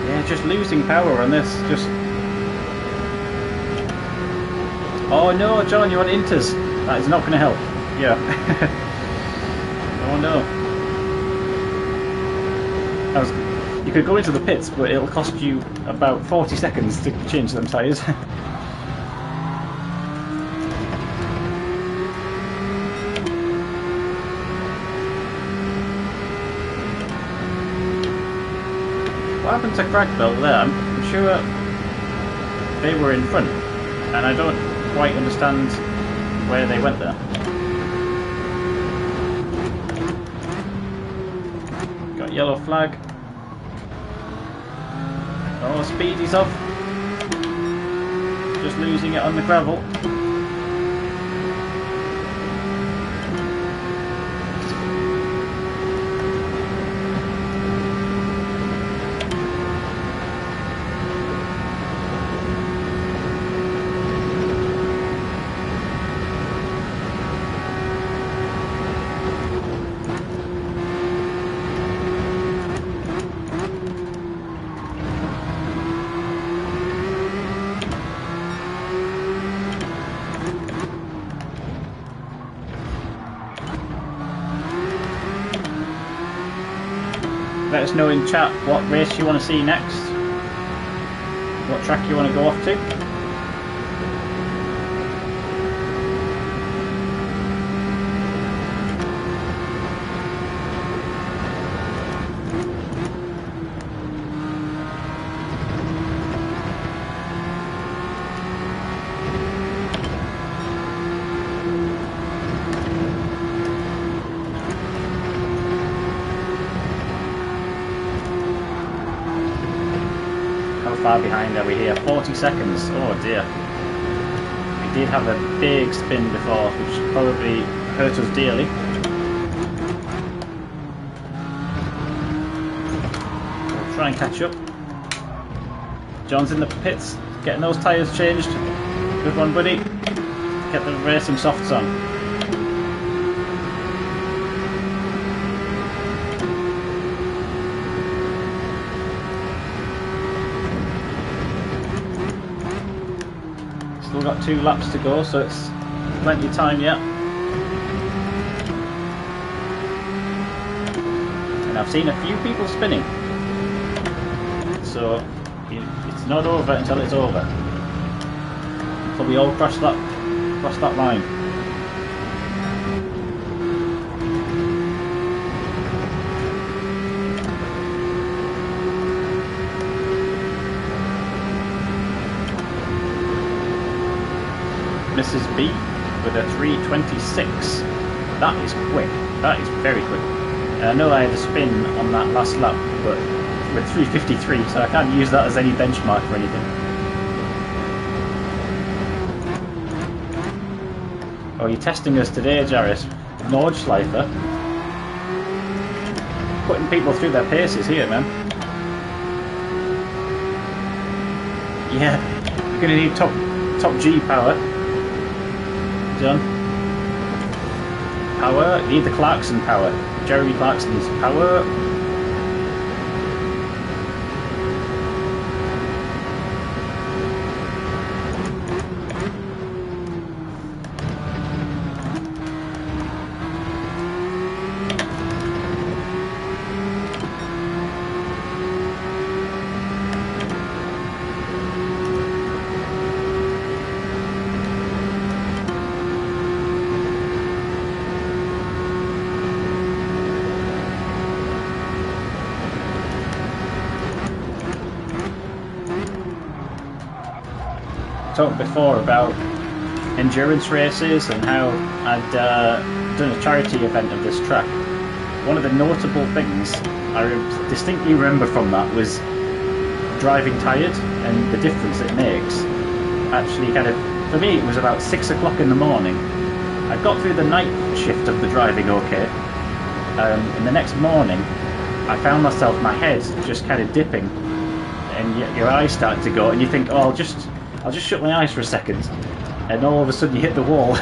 Yeah, just losing power on this. Just. Oh no, John, you're on Inters. That is not going to help. Yeah. Oh no. You could go into the pits, but it'll cost you about 40 seconds to change them tyres. What happened to Crackbell there? I'm sure they were in front, and I don't quite understand where they went there. Got yellow flag. Oh, Speedy's off. Just losing it on the gravel. Let us know in chat what race you want to see next, what track you want to go off to. How far behind are we here? 40 seconds. Oh dear. We did have a big spin before, which probably hurt us dearly. We'll try and catch up. John's in the pits, getting those tyres changed. Good one, buddy. Get the racing softs on. Still got 2 laps to go, so it's plenty of time yet. And I've seen a few people spinning, so it's not over until it's over. So we all cross that line. Mrs. B with a 3:26. That is quick. That is very quick. I know I had a spin on that last lap, but with 3:53, so I can't use that as any benchmark for anything. Oh, you're testing us today, Jarvis. Nordschleifer. putting people through their paces here, man. Yeah, you're gonna need top G power. Done. Power. You need the Clarkson power. Jeremy Clarkson's power. Talked before about endurance races and how I'd done a charity event of this track. One of the notable things I distinctly remember from that was driving tired and the difference it makes. Actually, kind of, for me, it was about 6 o'clock in the morning. I got through the night shift of the driving okay, and the next morning I found myself, my head just kind of dipping, and your eyes start to go, and you think, oh, I'll just shut my eyes for a second, and all of a sudden you hit the wall.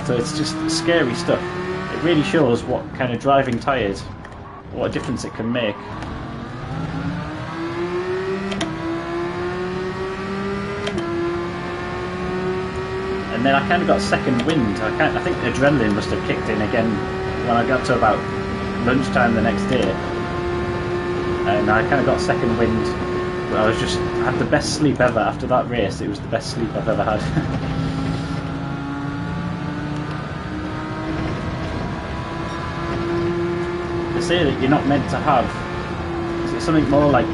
So it's just scary stuff. It really shows what kind of driving tired, what a difference it can make. And then I kind of got second wind. I think adrenaline must have kicked in again when I got to about lunchtime the next day, and I kind of got second wind. I had the best sleep ever after that race. It was the best sleep I've ever had. They say that you're not meant to have, is it something more like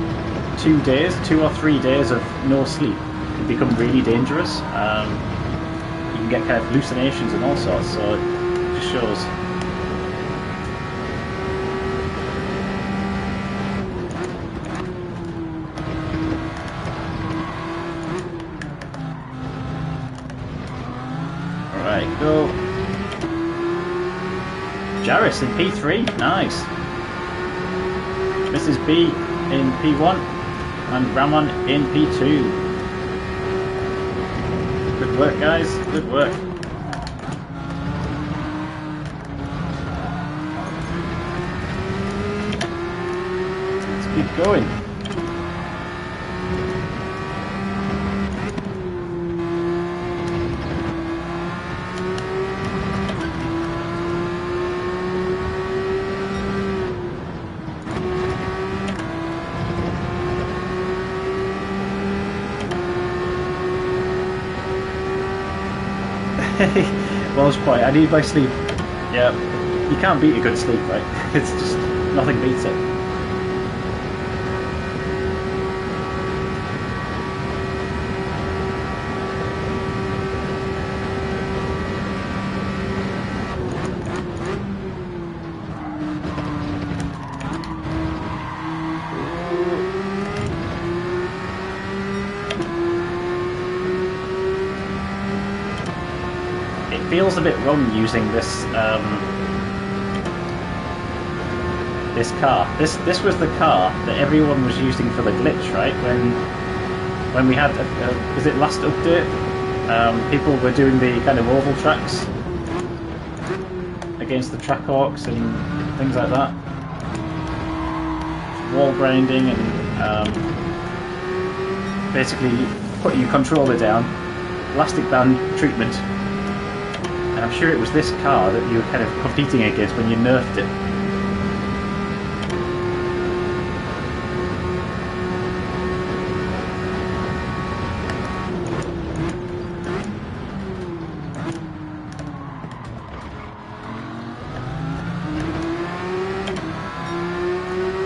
2 or 3 days of no sleep can become really dangerous. You can get kind of hallucinations and all sorts, so it just shows. Go. Jarvis in P3, nice. Mrs. B in P1 and Ramon in P2. Good work, guys, good work. Let's keep going. Well, it's quite. I need my sleep. Yeah, you can't beat a good sleep, right? It's just nothing beats it. Feels a bit wrong using this this car. This was the car that everyone was using for the glitch, right? When we had was it last update? People were doing the kind of oval tracks against the Trackhawks and things like that. Wall grinding and basically putting your controller down, elastic band treatment. And I'm sure it was this car that you were kind of competing against when you nerfed it.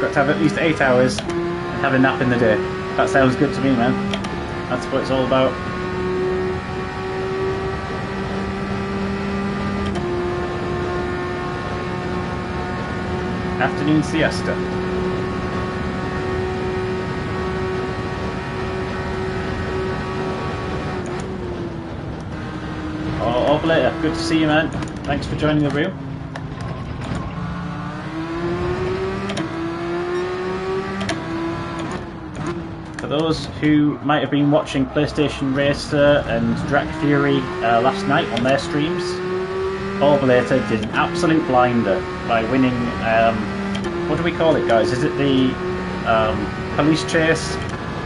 Got to have at least 8 hours and have a nap in the day. That sounds good to me, man. That's what it's all about. Afternoon siesta. Oh, Oblater, good to see you, man. Thanks for joining the room. those who might have been watching PlayStation Racer and Drac Fury last night on their streams, Orblator did an absolute blinder by winning, what do we call it, guys? Is it the police chase?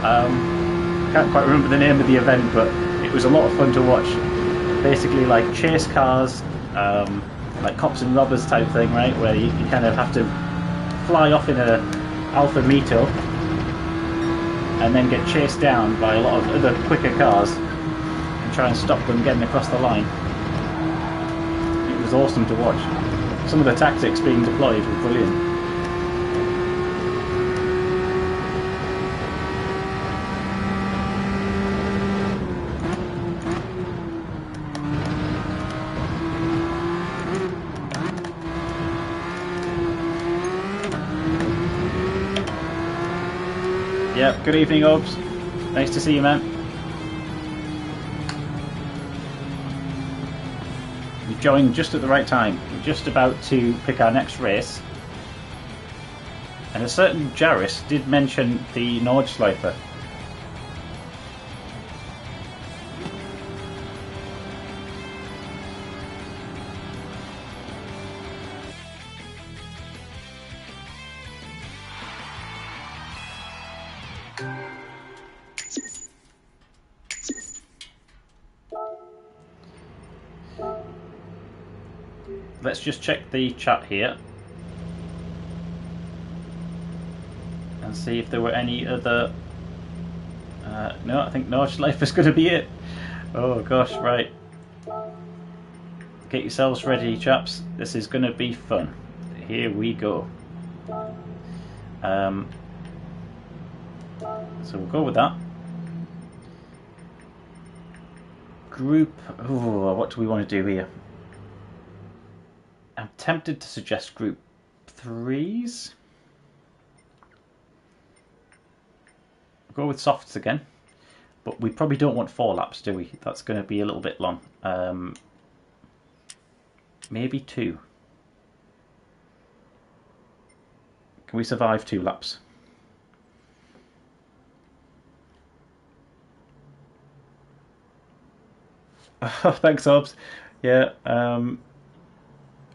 Can't quite remember the name of the event, but it was a lot of fun to watch. Basically like chase cars, like cops and robbers type thing, right, where you kind of have to fly off in a Alfa Mito and then get chased down by a lot of other quicker cars and try and stop them getting across the line. It was awesome to watch. Some of the tactics being deployed were brilliant. Yep, good evening, Obs. Nice to see you, man. You've joined just at the right time. We're just about to pick our next race. And a certain Jarris did mention the Nordschleifer. Let's just check the chat here and see if there were any other... no, I think Nordschleifer's going to be it. Oh gosh, right. Get yourselves ready, chaps. This is going to be fun. Here we go. So we'll go with that. Group... Oh, what do we want to do here? I'm tempted to suggest group 3s. Go with softs again, but we probably don't want 4 laps, do we? That's going to be a little bit long. Maybe 2. Can we survive 2 laps? Oh, thanks, Obs. Yeah,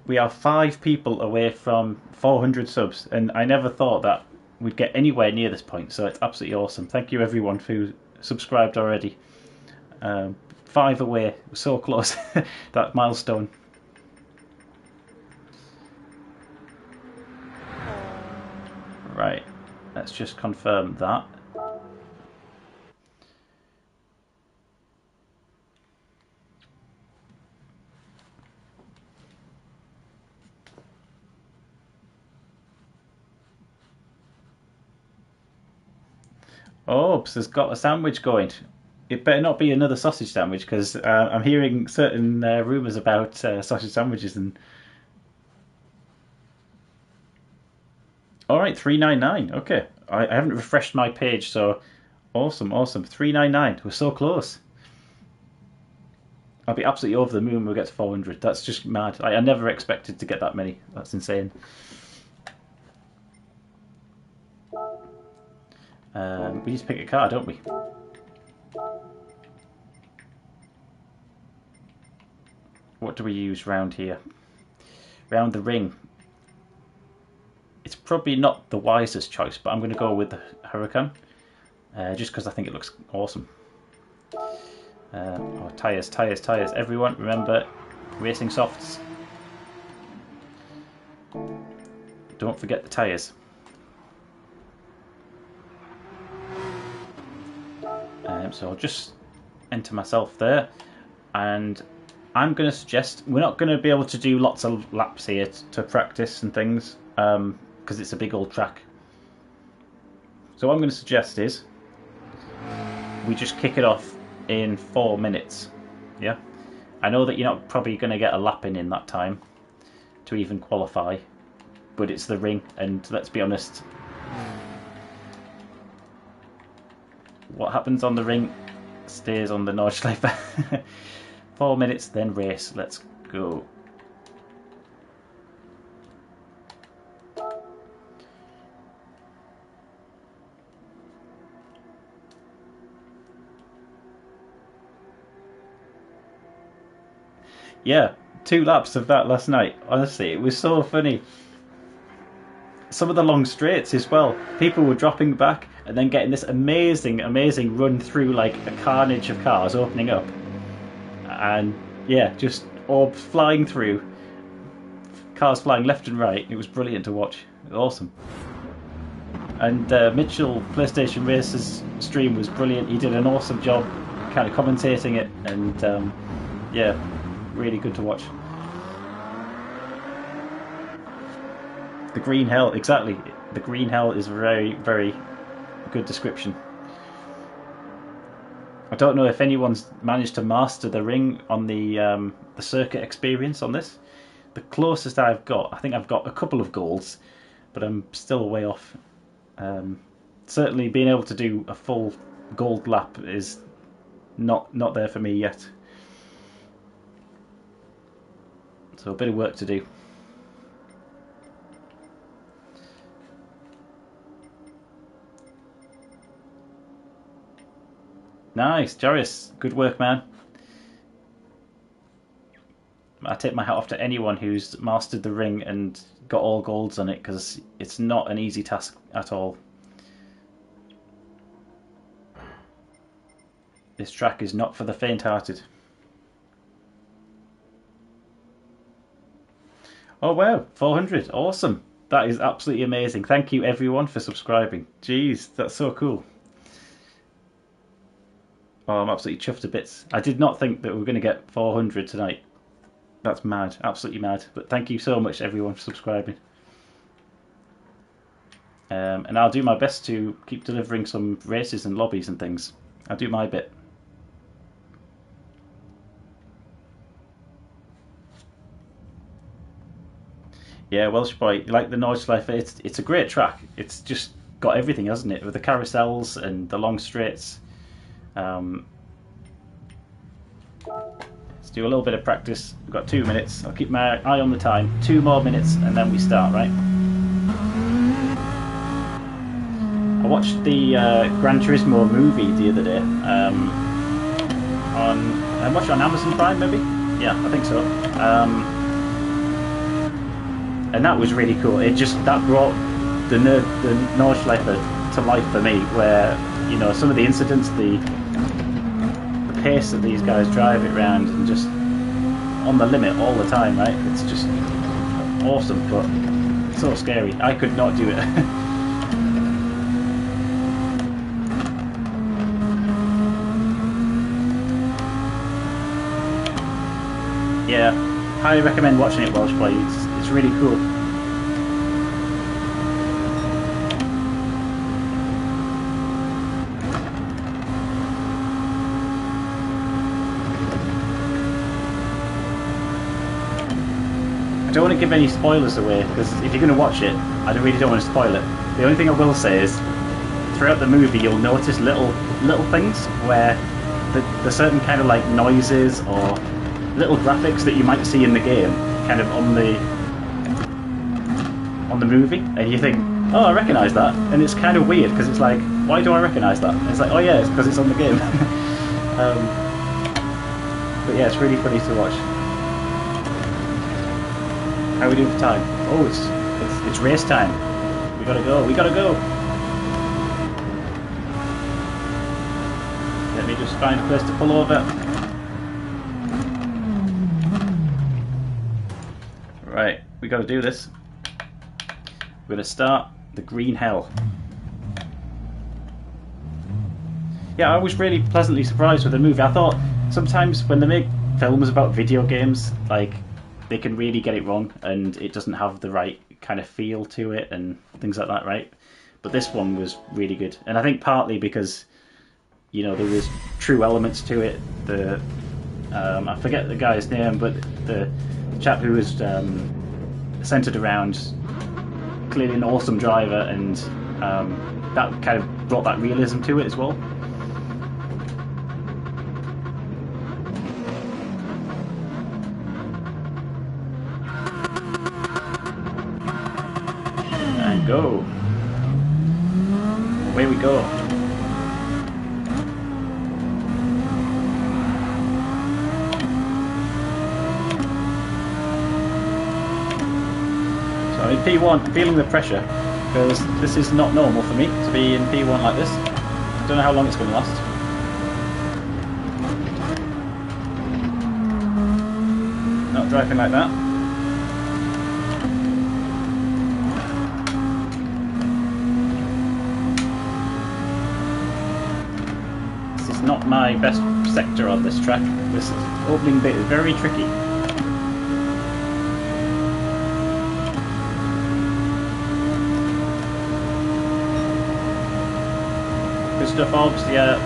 we are 5 people away from 400 subs, and I never thought that we'd get anywhere near this point, so it's absolutely awesome. Thank you everyone who subscribed already. 5 away, so close. That milestone. Right, let's just confirm that. Orbs has got a sandwich going. It better not be another sausage sandwich, because I'm hearing certain rumours about sausage sandwiches. And all right, 399. Okay, I haven't refreshed my page, so awesome, awesome. 399. We're so close. I'll be absolutely over the moon when we get to 400. That's just mad. I never expected to get that many. That's insane. We need to pick a car, don't we? What do we use round here? Round the ring. It's probably not the wisest choice, but I'm going to go with the Huracan. Just because I think it looks awesome. Oh, tyres, tyres, tyres. Everyone, remember, racing softs. Don't forget the tyres. So I'll just enter myself there, and I'm going to suggest we're not going to be able to do lots of laps here to practice and things, because it's a big old track. So what I'm going to suggest is we just kick it off in 4 minutes. Yeah, I know that you're not probably going to get a lap in that time to even qualify, but it's the ring, and let's be honest, what happens on the ring stays on the Nordschleifer. 4 minutes, then race. Let's go. Yeah, 2 laps of that last night. Honestly, it was so funny. Some of the long straights as well. People were dropping back and then getting this amazing, amazing run through like a carnage of cars opening up. And yeah, just orbs flying through, cars flying left and right. It was brilliant to watch. It was awesome. And Mitchell, PlayStation Racers stream was brilliant. He did an awesome job kind of commentating it, and yeah, really good to watch. The Green Hell, exactly. The Green Hell is a very, very good description. I don't know if anyone's managed to master the ring on the circuit experience on this. The closest I've got, I think I've got a couple of golds, but I'm still way off. Certainly being able to do a full gold lap is not there for me yet. So a bit of work to do. Nice, Joris. Good work, man. I take my hat off to anyone who's mastered the ring and got all golds on it, because it's not an easy task at all. This track is not for the faint-hearted. Oh wow, 400, awesome. That is absolutely amazing. Thank you everyone for subscribing. Jeez, that's so cool. Oh, I'm absolutely chuffed to bits. I did not think that we were going to get 400 tonight. That's mad, absolutely mad. But thank you so much everyone for subscribing. And I'll do my best to keep delivering some races and lobbies and things. I'll do my bit. Yeah, Welsh Boy, like the Nordschleife, it's a great track. It's just got everything, hasn't it? With the carousels and the long straights. Let's do a little bit of practice. We've got 2 minutes. I'll keep my eye on the time. 2 more minutes and then we start, right? I watched the Gran Turismo movie the other day. I watched it on Amazon Prime, maybe? Yeah, I think so. And that was really cool. That brought the Nordschleife to life for me, where, you know, some of the incidents, the pace that these guys drive it around, and just on the limit all the time, right? It's just awesome, but so scary. I could not do it. Yeah, highly recommend watching it, Welsh Boy. It's really cool. I don't want to give any spoilers away, because if you're going to watch it, I really don't want to spoil it. The only thing I will say is, throughout the movie you'll notice little things where there's certain kind of like noises or little graphics that you might see in the game, kind of on the movie, and you think, oh, I recognise that, and it's kind of weird because it's like, why do I recognise that? And it's like, oh yeah, it's because it's on the game. But yeah, it's really funny to watch. How are we doing for time? Oh, it's race time. We gotta go. We gotta go. Let me just find a place to pull over. Right, we gotta do this. We're gonna start the Green Hell. Yeah, I was really pleasantly surprised with the movie. I thought sometimes when they make films about video games, like, they can really get it wrong and it doesn't have the right kind of feel to it and things like that, right? But this one was really good, and I think partly because, you know, there was true elements to it. I forget the guy's name, but the chap who was centered around clearly an awesome driver, and that kind of brought that realism to it as well. And go. Away we go. in P1, feeling the pressure, because this is not normal for me to be in P1 like this. I don't know how long it's going to last. Not driving like that. This is not my best sector on this track. This opening bit is very tricky. Good stuff, Orbs. Yeah,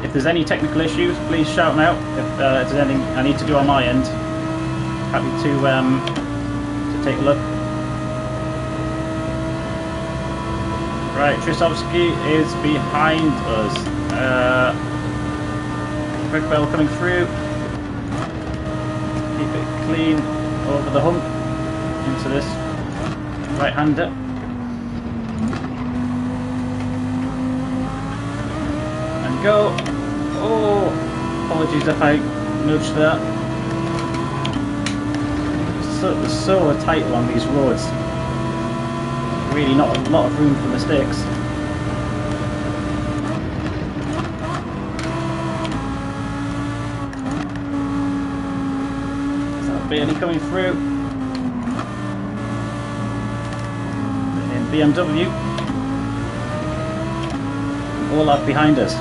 if there's any technical issues, please shout them out. If there's anything I need to do on my end, happy to take a look. Right, Trisovsky is behind us. Quick bell coming through. Keep it clean over the hump into this right-hander. And go. Oh, apologies if I nudged that. It's so tight along these roads. Really not a lot of room for mistakes. Barely coming through. In BMW. Olaf behind us.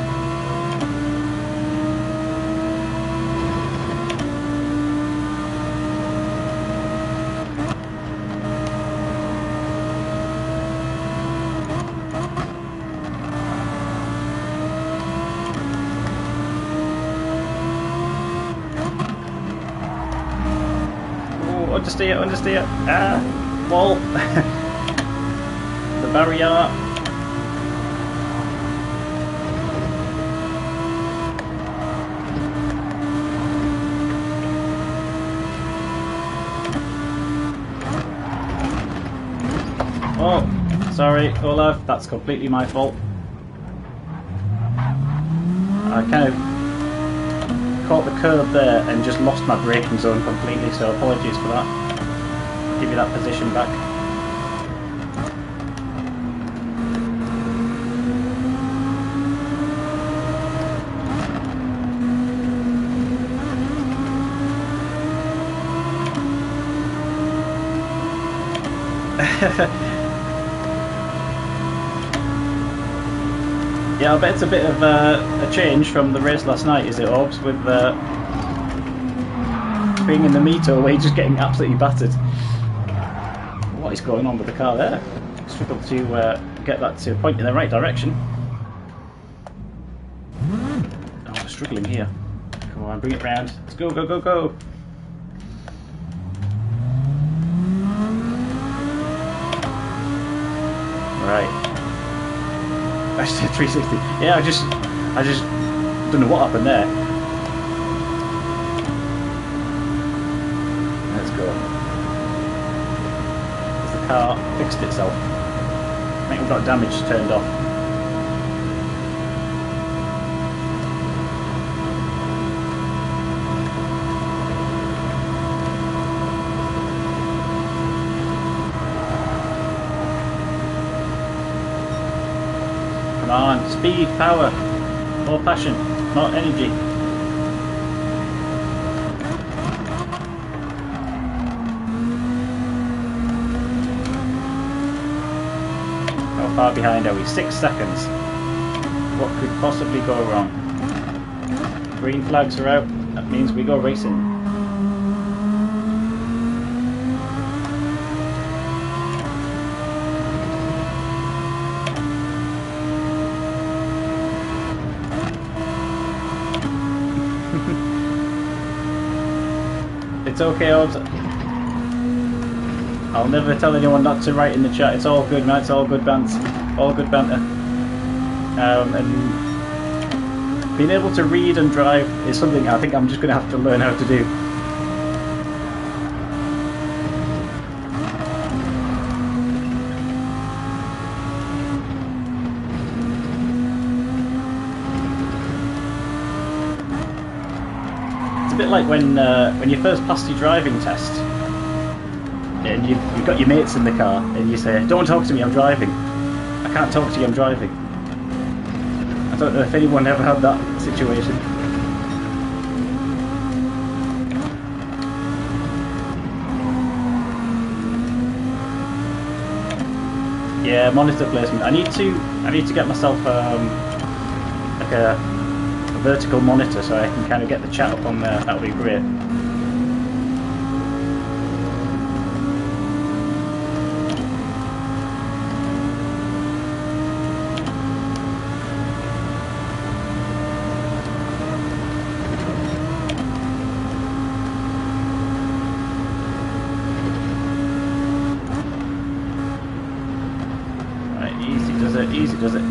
Understeer, wall. The barrier. Oh, sorry, Olaf, that's completely my fault. I kind of caught the curb there and just lost my braking zone completely, so apologies for that. Give you that position back. Yeah, I bet it's a bit of a change from the race last night, is it, Orbs, with being in the Mito where you're just getting absolutely battered. What is going on with the car there? Struggled to get that to point in the right direction. Oh, we're struggling here. Come on, bring it round. Let's go, go, go, go! Right. I said 360. Yeah, I just don't know what happened there. Let's go. Has the car fixed itself? I think we've got damage turned off. Come on, speed, power, more passion, more energy. How far behind are we? 6 seconds. What could possibly go wrong? Green flags are out, that means we go racing. It's okay, Orbs. I'll never tell anyone not to write in the chat. It's all good, man. It's all good banter. All good banter. And being able to read and drive is something I think I'm just going to have to learn how to do. It's a bit like when you first passed your driving test. and you've got your mates in the car, and you say, "Don't talk to me, I'm driving." I can't talk to you, I'm driving. I don't know if anyone ever had that situation. Yeah, monitor placement. I need to get myself like a vertical monitor so I can kind of get the chat up on there. That would be great. Easy does it.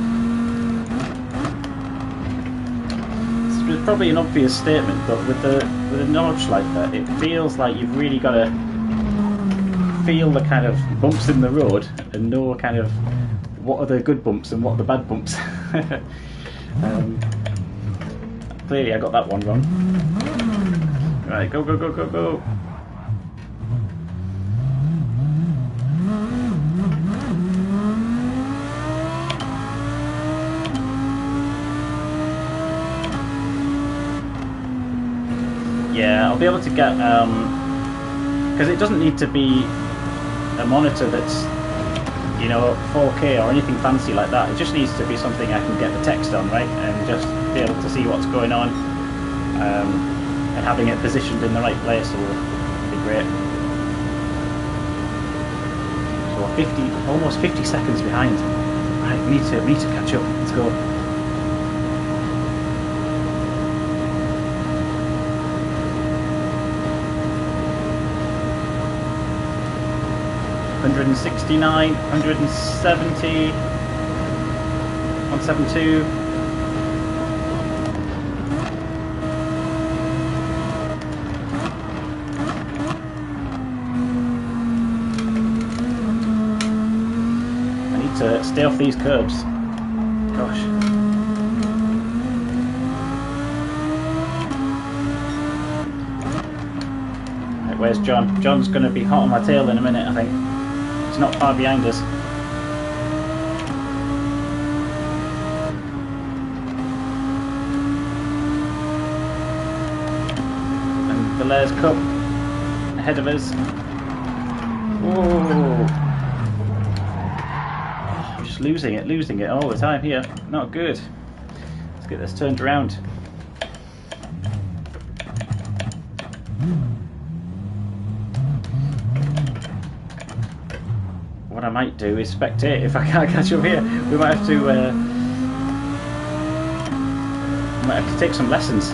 It's probably an obvious statement, but with a notch like that, it feels like you've really got to feel the kind of bumps in the road and know kind of what are the good bumps and what are the bad bumps. Clearly I got that one wrong. Right, go, go, go, go, go. Yeah, I'll be able to get, because it doesn't need to be a monitor that's, you know, 4K or anything fancy like that. It just needs to be something I can get the text on, right, and just be able to see what's going on, and having it positioned in the right place will be great. So 50, almost 50 seconds behind. Right, we need to catch up. Let's go. $169, 170, 172. I need to stay off these curbs. Gosh. Right, where's John? John's going to be hot on my tail in a minute, I think. He's not far behind us. And Valaire's Cup ahead of us. Whoa! Oh, I'm just losing it all the time here. Not good. Let's get this turned around. What I might do is spectate if I can't catch up here. We might have to take some lessons.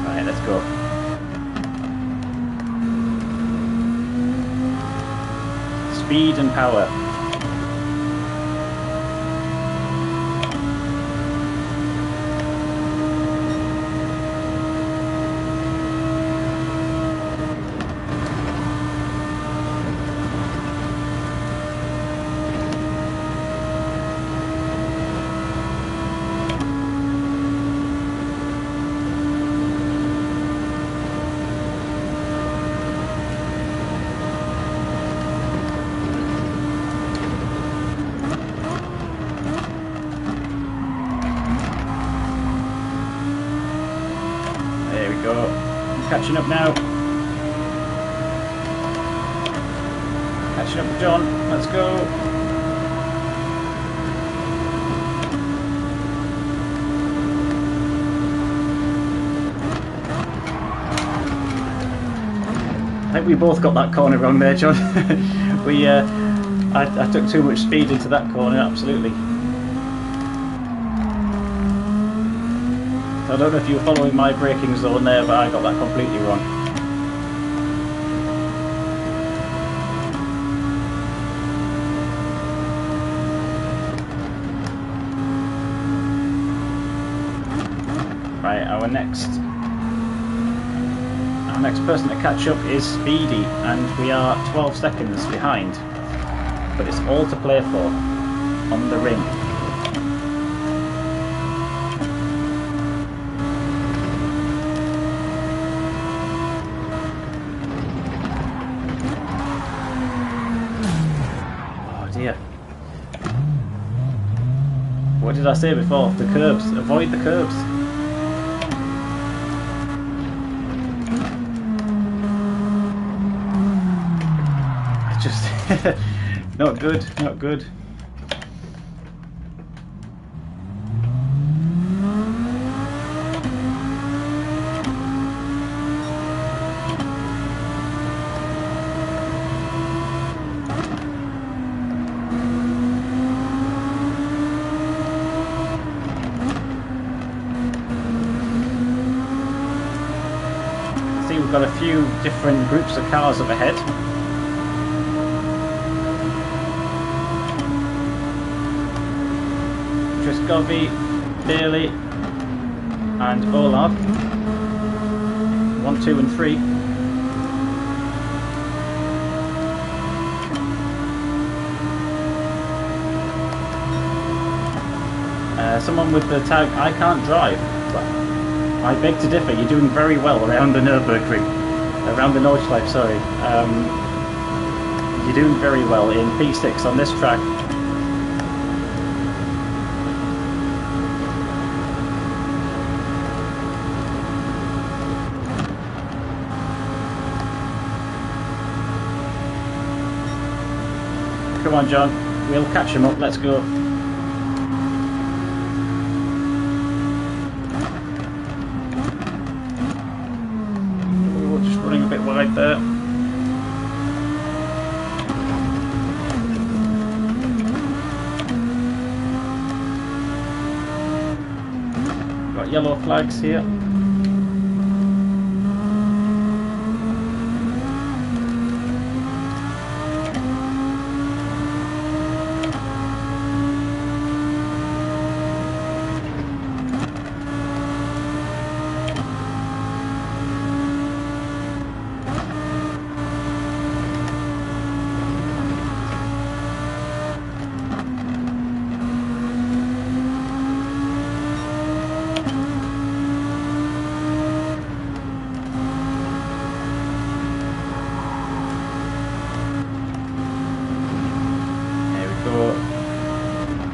Right, let's go. Speed and power. Catching up now. Catching up with John. Let's go. I think we both got that corner wrong there, John. I took too much speed into that corner, absolutely. I don't know if you were following my braking zone there, but I got that completely wrong. Right, our next person to catch up is Speedy, and we are 12 seconds behind. But it's all to play for on the ring. did I say before? The curbs. Avoid the curbs. I just... not good, not good. We've got a few different groups of cars up ahead. Triscovi, Bailey and Olaf. 1, 2 and 3. Someone with the tag I can't drive. I beg to differ, you're doing very well around the Nürburgring, around the Nordschleife, sorry. You're doing very well in P6 on this track. Come on, John, we'll catch him up, let's go. Right there. Got yellow flags here.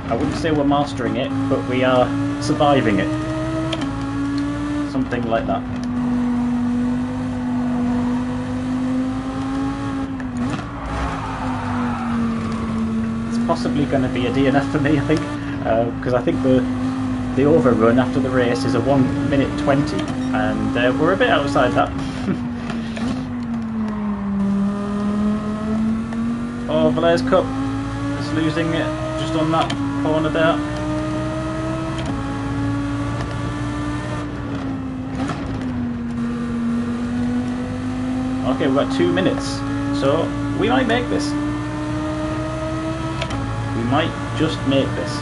I wouldn't say we're mastering it, but we are surviving it. Something like that. It's possibly going to be a DNF for me, I think, because I think the overrun after the race is a 1 minute 20, and we're a bit outside that. Oh, Valaire's Cup is losing it just on that corner there. Okay, we've got 2 minutes, so we might make this. We might just make this.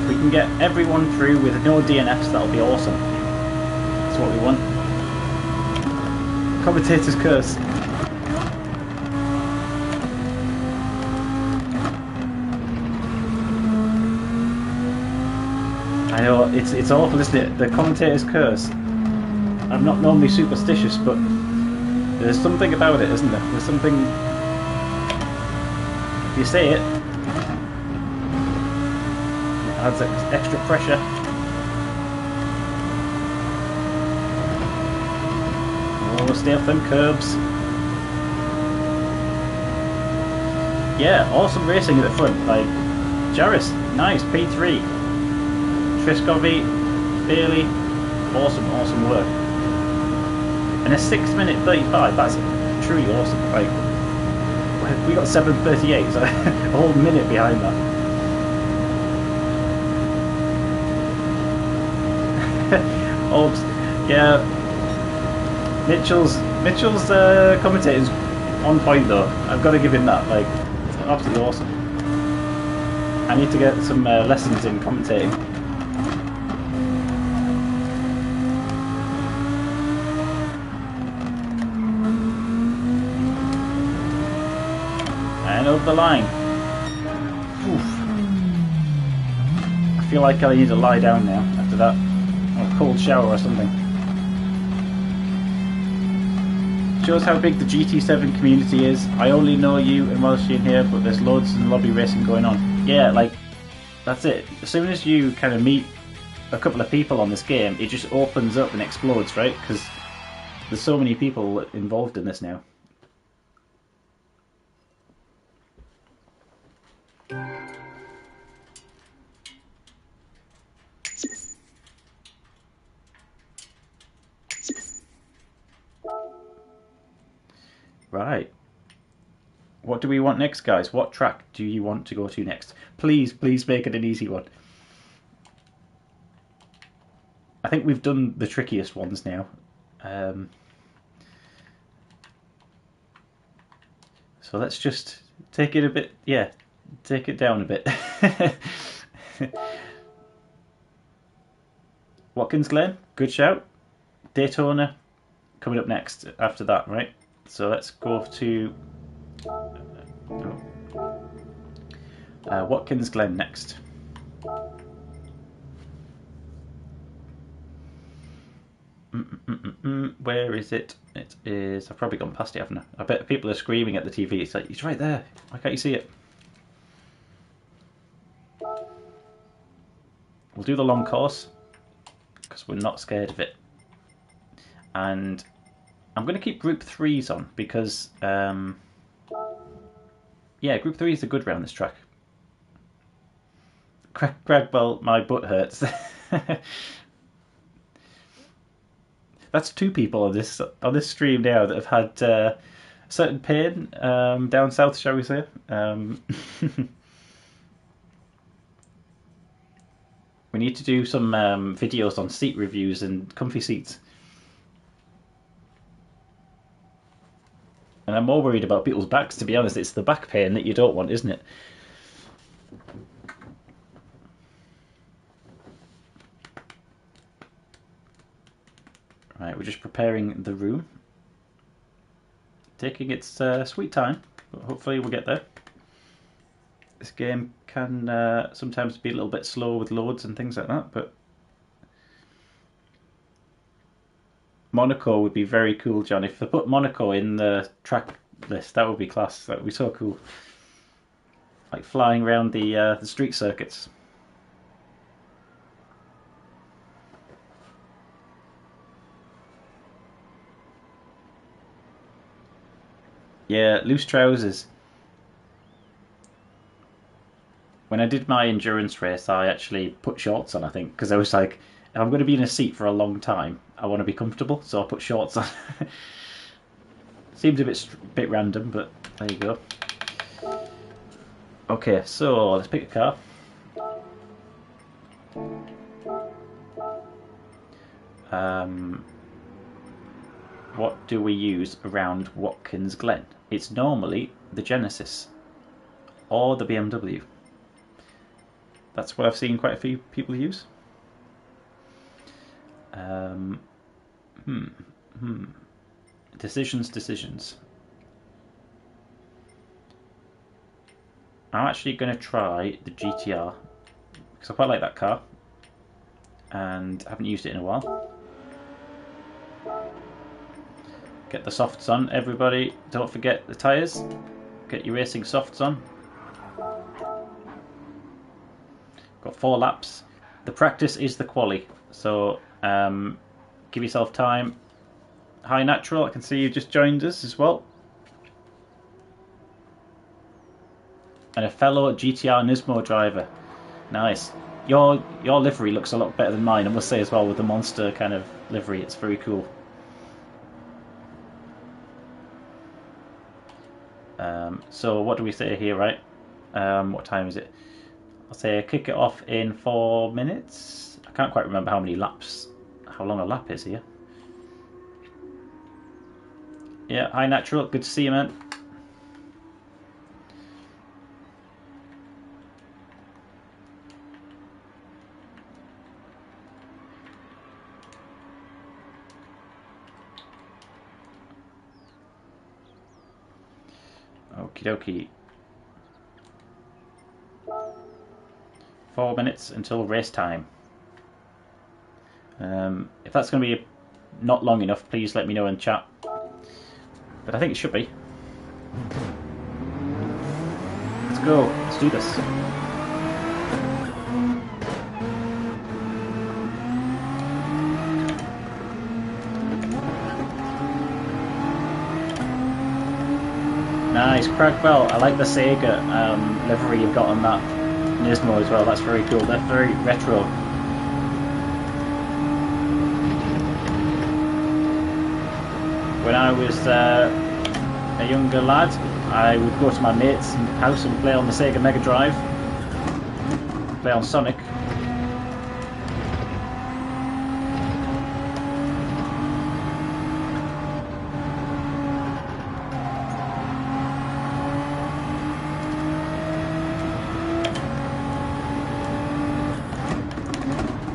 If we can get everyone through with no DNFs, that'll be awesome. That's what we want. Commentator's curse. I know, it's awful, isn't it? The commentator's curse. I'm not normally superstitious, but there's something about it, isn't there? There's something... If you say it, it adds extra pressure. Oh, stay off them curbs. Yeah, awesome racing at the front. Like, Jarvis, nice, P3. Triscovi, Bailey, awesome work. And a 6 minute 35, that's truly awesome. Like, we got 7:38, so a whole minute behind that. Old, yeah. Mitchell's commentator's on point though. I've got to give him that. Like, it's absolutely awesome. I need to get some lessons in commentating. And over the line. Oof. I feel like I need to lie down now after that. Or a cold shower or something. shows how big the GT7 community is. I only know you and Welsh in here, but there's loads of lobby racing going on. Yeah, like, that's it. As soon as you kind of meet a couple of people on this game, it just opens up and explodes, right? Because there's so many people involved in this now. Right. What do we want next, guys? What track do you want to go to next? Please, please make it an easy one. I think we've done the trickiest ones now. So let's just take it a bit, yeah, take it down a bit. Watkins Glen, good shout. Daytona, coming up next after that, right? So let's go to Watkins Glen next. Where is it? It is. I've probably gone past it, haven't I? I bet people are screaming at the TV. It's like, it's right there. Why can't you see it? We'll do the long course because we're not scared of it. And I'm going to keep Group 3s on because, yeah, Group 3 is a good round this track. Greg, well, my butt hurts. That's two people on this stream now that have had certain pain down south, shall we say? We need to do some videos on seat reviews and comfy seats. And I'm more worried about people's backs, to be honest. It's the back pain that you don't want, isn't it? Right, we're just preparing the room. Taking its sweet time, but hopefully we'll get there. This game can sometimes be a little bit slow with loads and things like that, but Monaco would be very cool, John. If they put Monaco in the track list, that would be class. That would be so cool. Like flying around the street circuits. Yeah, loose trousers. When I did my endurance race, I actually put shorts on, I think, because I was like, if I'm going to be in a seat for a long time, I want to be comfortable, so I put shorts on. Seems a bit random, but there you go. Okay, so let's pick a car. What do we use around Watkins Glen? It's normally the Genesis or the BMW. That's what I've seen quite a few people use. Decisions. I'm actually going to try the GTR because I quite like that car and I haven't used it in a while. Get the softs on, everybody. Don't forget the tyres. Get your racing softs on. Got 4 laps. The practice is the quali, so give yourself time. Hi Natural, I can see you just joined us as well. And a fellow GTR Nismo driver. Nice. Your livery looks a lot better than mine, I must say as well, with the monster kind of livery. It's very cool. So what do we say here, right? What time is it? I'll say kick it off in 4 minutes. I can't quite remember how long a lap is here. Yeah, hi Natural, good to see you, man. Okie dokie. 4 minutes until race time. If that's going to be not long enough, please let me know in chat. but I think it should be. Let's go. Let's do this. Nice, Cragwell. I like the Sega livery you've got on that Nismo as well. That's very cool. That's very retro. When I was a younger lad, I would go to my mate's house and play on the Sega Mega Drive, play on Sonic.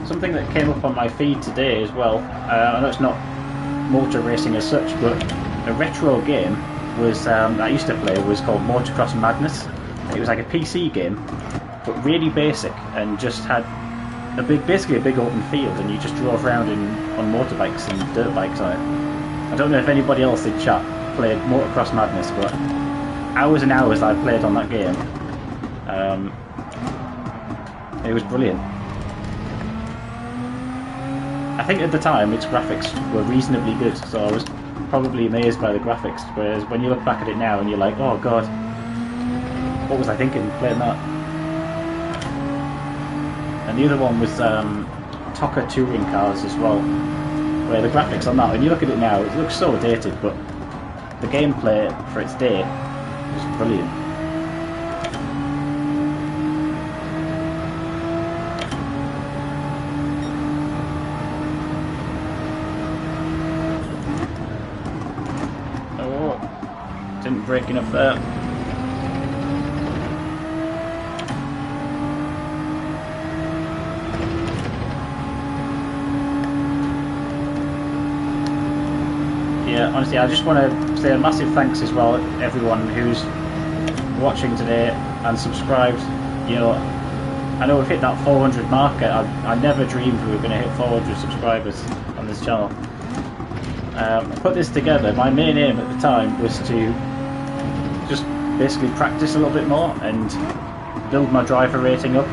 Something that came up on my feed today as well, I know it's not motor racing as such, but a retro game was that I used to play was called Motocross Madness. It was like a PC game, but really basic, and just had basically a big open field, and you just drove around on motorbikes and dirt bikes on it. I don't know if anybody else in chat played Motocross Madness, but hours and hours I played on that game. It was brilliant. I think at the time its graphics were reasonably good, so I was probably amazed by the graphics, whereas when you look back at it now and you're like, oh god, what was I thinking playing that? And the other one was TOCA touring cars as well, where the graphics on that, when you look at it now, it looks so dated, but the gameplay for its day was brilliant. Didn't break enough there. Yeah, honestly, I just want to say a massive thanks as well to everyone who's watching today and subscribed. You know, I know we've hit that 400 mark. I never dreamed we were going to hit 400 subscribers on this channel. I put this together. My main aim at the time was to just basically practice a little bit more and build my driver rating up.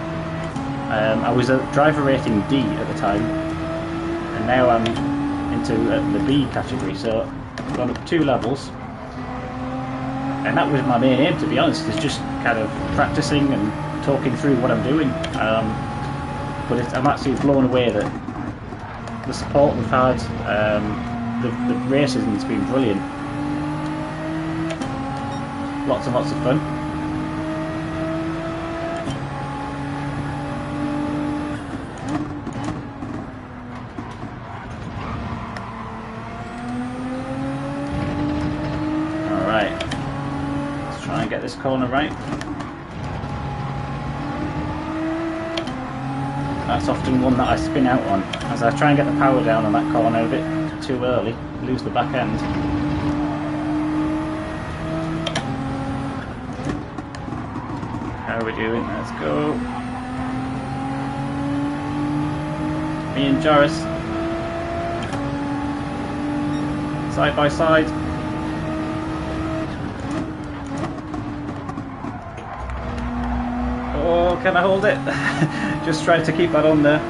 I was a driver rating D at the time, and now I'm into the B category, so I've gone up 2 levels, and that was my main aim, to be honest, is just kind of practicing and talking through what I'm doing. But I'm actually blown away that the support we've had, the racing's been brilliant. Lots and lots of fun. Alright, let's try and get this corner right. That's often one that I spin out on, as I try and get the power down on that corner a bit too early, lose the back end. How are we doing? Let's go. Me and Joris. Side by side. Oh, can I hold it? Just try to keep that on there.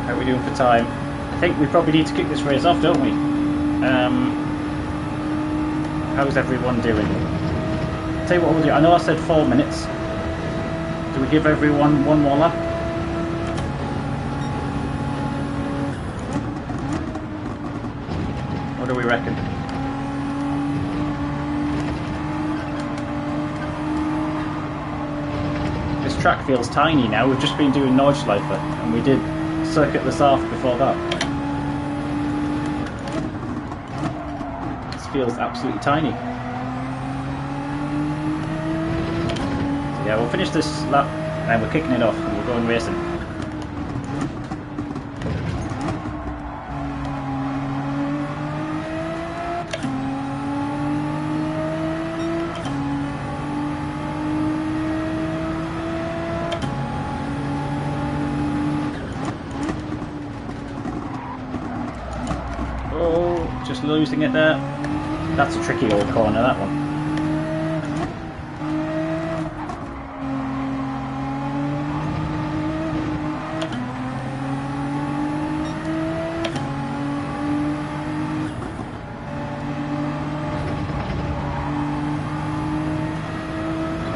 How are we doing for time? I think we probably need to kick this race off, don't we? How's everyone doing? Tell you what we'll do. I know I said 4 minutes. Do we give everyone one more lap? What do we reckon? This track feels tiny now. We've just been doing Nordschleife, and we did Circuit the South before that. Feels absolutely tiny. So yeah, we'll finish this lap and we're kicking it off and we're going racing. Oh, just losing it there. That's a tricky old corner, that one.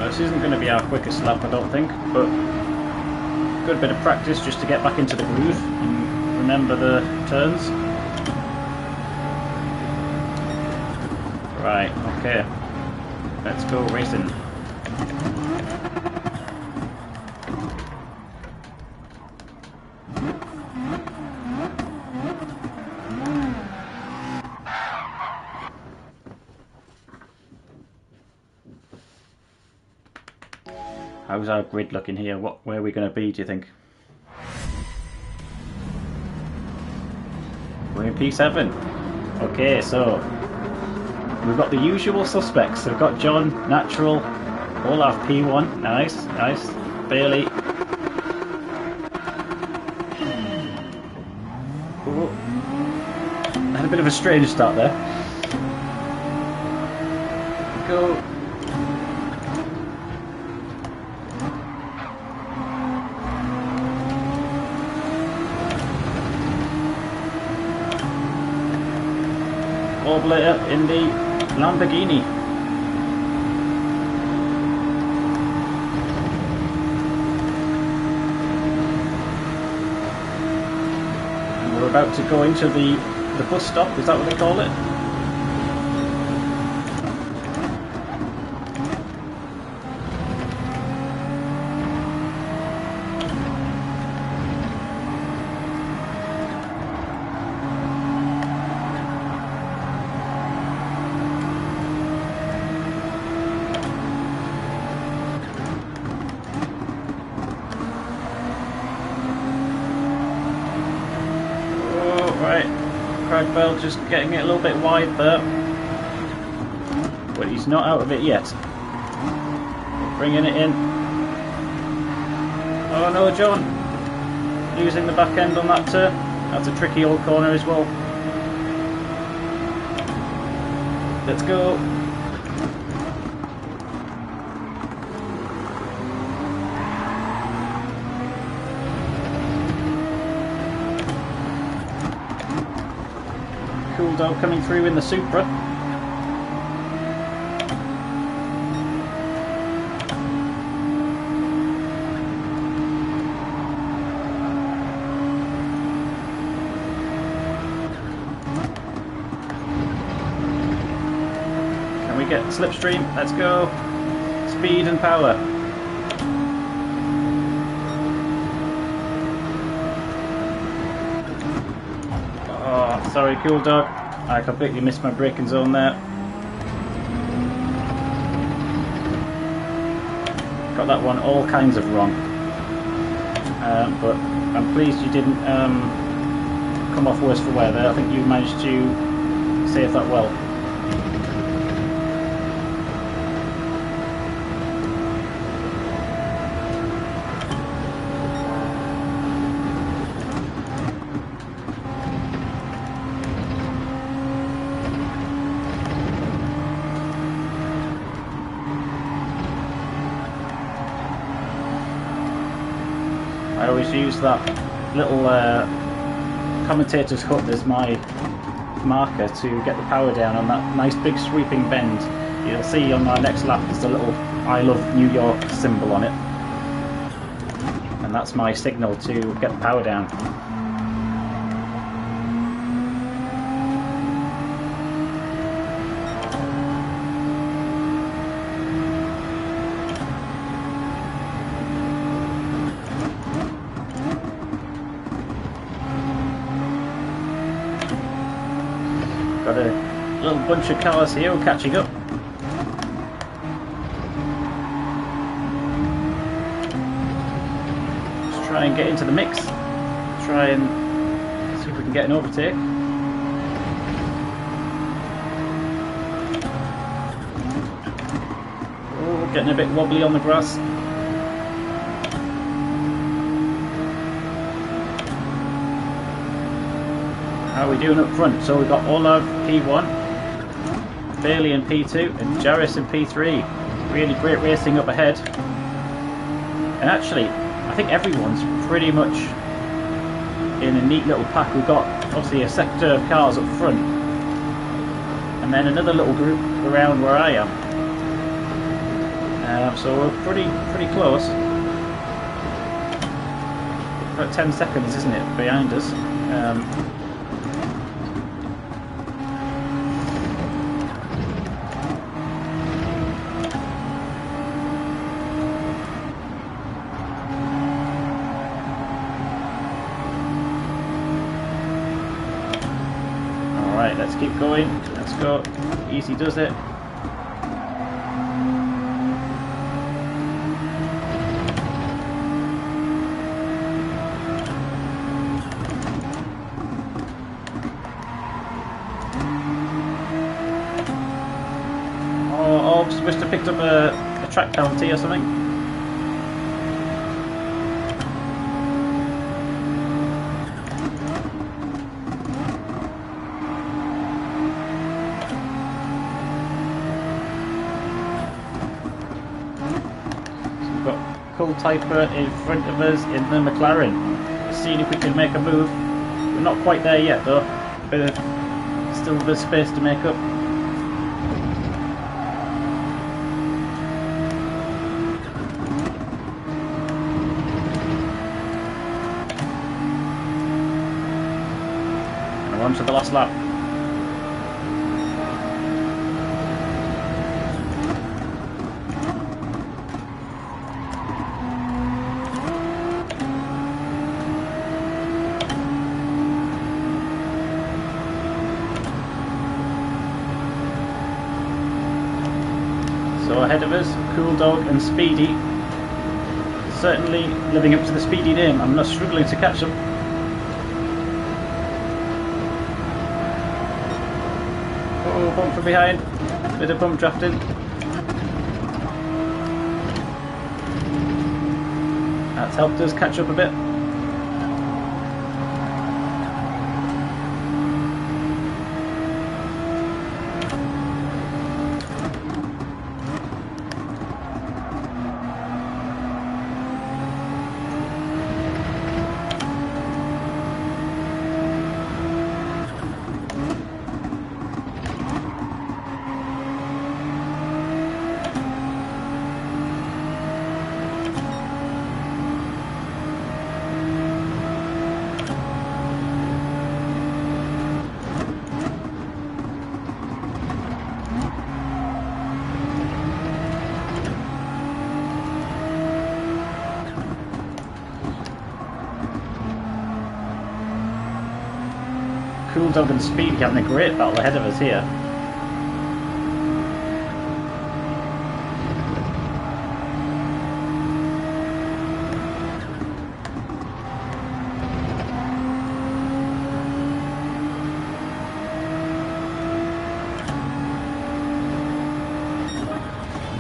This isn't going to be our quickest lap, I don't think, but good bit of practice just to get back into the groove and remember the turns. Right, okay, let's go racing. How's our grid looking here? Where are we going to be, do you think? We're in P7. Okay, so we've got the usual suspects. We've got John, Natural, Olaf P1. Nice, nice. Bailey. Ooh. Had a bit of a strange start there. Go. Later in the Lamborghini. And we're about to go into the bus stop, is that what they call it? Bell just getting it a little bit wide there, but he's not out of it yet. Bringing it in. Oh no, John! Using the back end on that turn. That's a tricky old corner as well. Let's go. Dog coming through in the Supra. Can we get slipstream? Let's go. Speed and power. Oh, sorry, Cool Dog. I completely missed my braking zone there. Got that one all kinds of wrong. But I'm pleased you didn't come off worse for wear there. I think you managed to save that well. I always use that little commentator's hut as my marker to get the power down on that nice big sweeping bend. You'll see on our next lap there's a little I love New York symbol on it, and that's my signal to get the power down. Got a little bunch of cars here catching up. Let's try and get into the mix. Try and see if we can get an overtake. Oh, getting a bit wobbly on the grass. How are we doing up front? So we've got Olav P1, Bailey in P2, and Jarvis in P3. Really great racing up ahead. And actually, I think everyone's pretty much in a neat little pack. We've got obviously a sector of cars up front, and then another little group around where I am. So we're pretty close. About 10 seconds, isn't it, behind us? Alright, let's keep going. Let's go. Easy does it. Must have picked up a track penalty or something. So we've got Cool Typer in front of us in the McLaren. Seeing if we can make a move. We're not quite there yet though. Still a bit of space to make up. On to the last lap. So ahead of us, Cool Dog and Speedy. Certainly living up to the Speedy name. I'm not struggling to catch them. Oh, bump from behind. Bit of bump drafting. That's helped us catch up a bit. Cool Dog and Speedy having a great battle ahead of us here.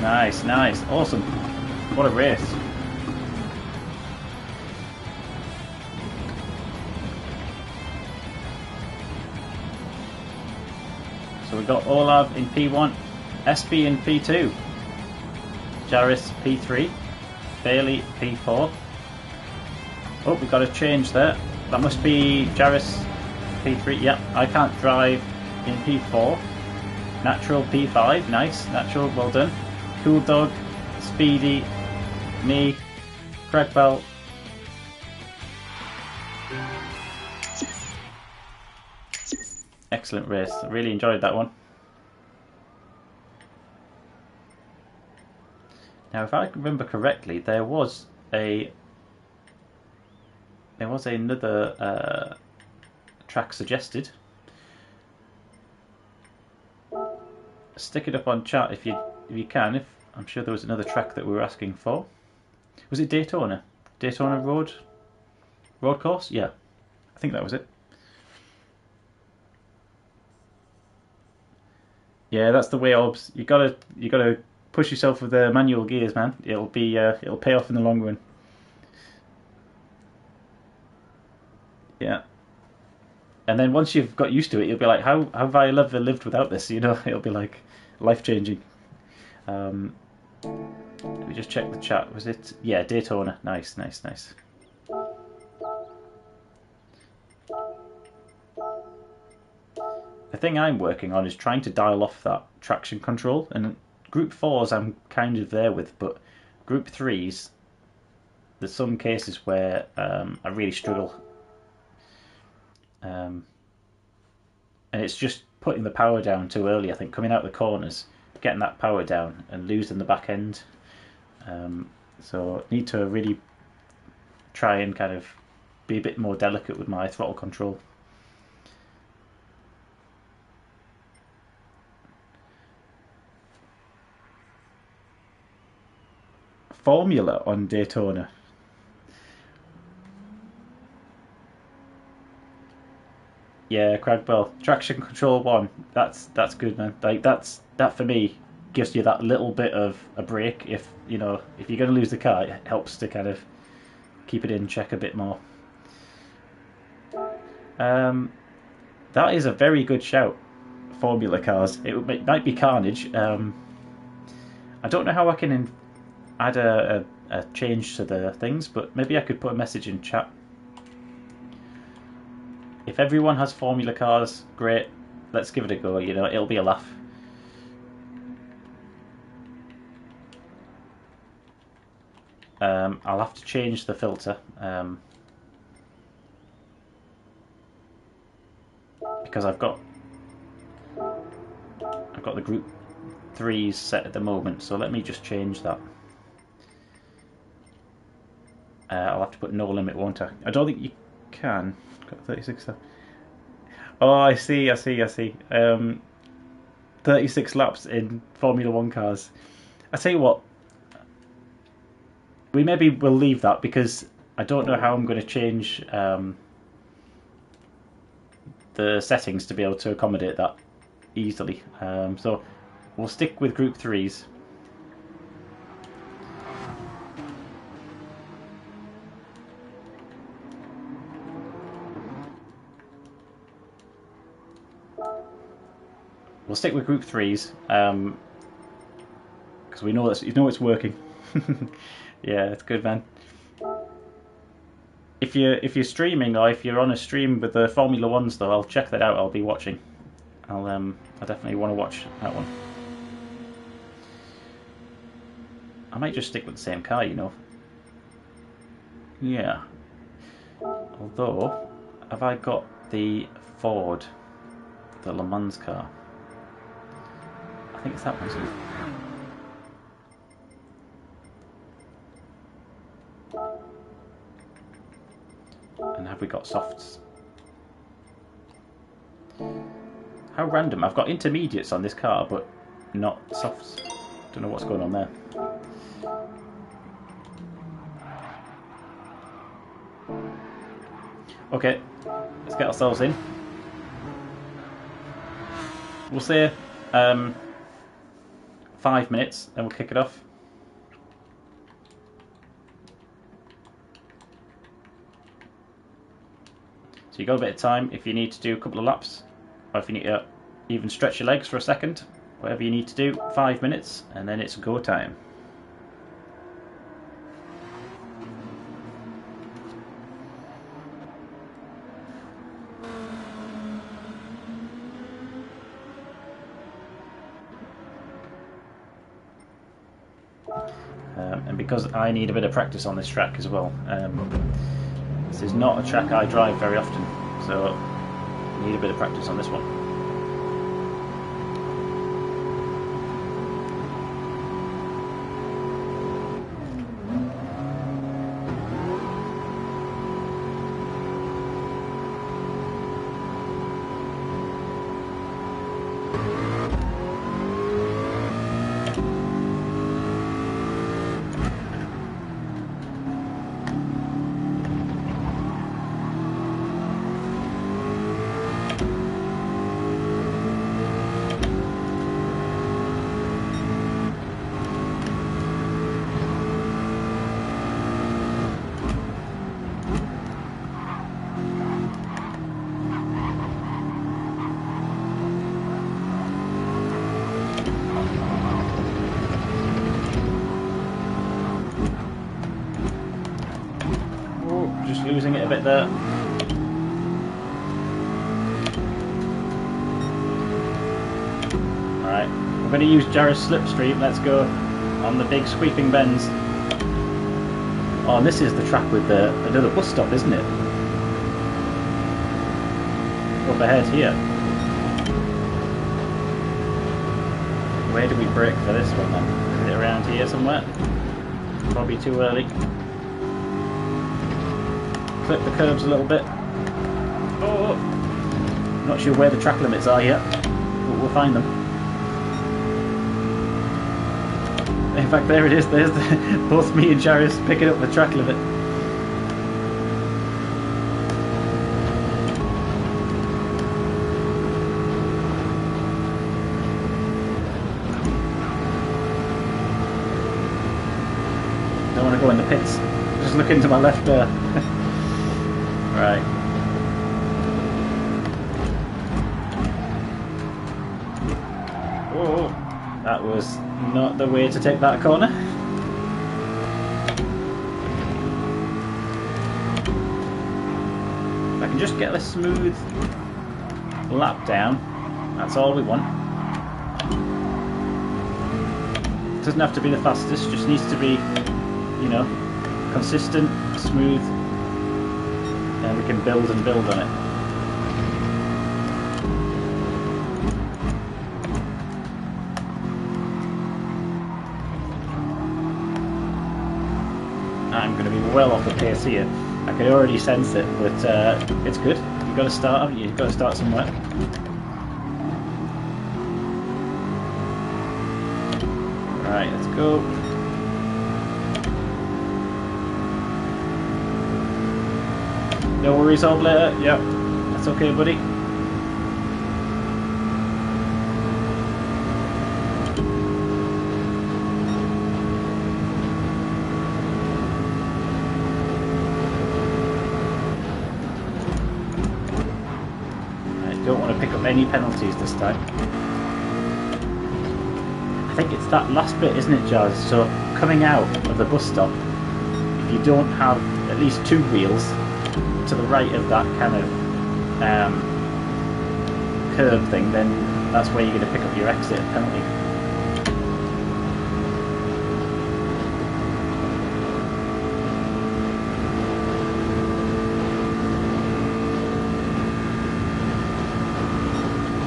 Nice, nice, awesome. What a race. So we've got Olav in P1, SB in P2, Jarvis P3, Bailey P4. Oh, we've got a change there. That must be Jarvis P3. Yep, I can't drive in P4. Natural P5, nice. Natural, well done. Cool Dog, Speedy, me, Craig Bell. Excellent race. I really enjoyed that one. Now, if I remember correctly, there was another track suggested. Stick it up on chat if you can. If I'm sure there was another track that we were asking for. Was it Daytona? Daytona road course? Yeah, I think that was it. Yeah, that's the way, Orbs. You gotta push yourself with the manual gears, man. It'll pay off in the long run. Yeah. And then once you've got used to it, you'll be like, how have I ever lived without this? You know, it'll be like life changing. Let me just check the chat. Was it? Yeah, Daytona. Nice, nice, nice. The thing I'm working on is trying to dial off that traction control. And Group 4s I'm kind of there with, but Group 3s, there's some cases where I really struggle. And it's just putting the power down too early, I think, coming out the corners, getting that power down and losing the back end. So need to really try and kind of be a bit more delicate with my throttle control. Formula on Daytona. Yeah, Cragbell. Traction control 1. That's good, man. Like that for me gives you that little bit of a break if you know if you're going to lose the car. It helps to kind of keep it in check a bit more. That is a very good shout. Formula cars. It might be carnage. I don't know how I can add a change to the things, but maybe I could put a message in chat. If everyone has Formula cars, great. Let's give it a go. You know, it'll be a laugh. I'll have to change the filter because I've got the Group 3s set at the moment. So let me just change that. I'll have to put no limit, won't I? I don't think you can. Got 36. Oh, I see. 36 laps in Formula 1 cars. I tell you what, we'll leave that because I don't know how I'm going to change the settings to be able to accommodate that easily. So we'll stick with Group 3s. We'll stick with Group 3s because we know it's working. Yeah, it's good, man. If you're streaming or if you're on a stream with the Formula 1s, though, I'll check that out. I'll be watching. I definitely want to watch that one. I might just stick with the same car, you know. Yeah. Although, have I got the Ford, the Le Mans car? I think it's that one, isn't it? And have we got softs? How random. I've got intermediates on this car, but not softs. Don't know what's going on there. Okay, let's get ourselves in. We'll say 5 minutes, then we'll kick it off. So you got a bit of time if you need to do a couple of laps, or if you need to even stretch your legs for a second, whatever you need to do, 5 minutes, and then it's go time. And because I need a bit of practice on this track as well, this is not a track I drive very often, so I need a bit of practice on this one. there. Alright, we're going to use Jarrah's slipstream. Let's go on the big sweeping bends. Oh, and this is the track with another bus stop, isn't it? Up ahead here. Where do we brake for this one then? Is it around here somewhere? Probably too early. Clip the curbs a little bit. Oh! Not sure where the track limits are yet, but we'll find them. In fact, there it is. There's both me and Jarrah's picking up the track limit. Don't want to go in the pits. Just look into my left there. Right. Whoa, that was not the way to take that corner. If I can just get a smooth lap down, that's all we want. It doesn't have to be the fastest, just needs to be, you know, consistent, smooth, and we can build and build on it. I'm going to be well off the pace here. I can already sense it, but it's good. You've got to start, haven't you? You've got to start somewhere. Right, let's go. No worries, Oblater. Yep, that's okay, buddy. Don't want to pick up any penalties this time. I think it's that last bit, isn't it, Jazz? So coming out of the bus stop, if you don't have at least two wheels to the right of that kind of curb thing, then that's where you're going to pick up your exit penalty.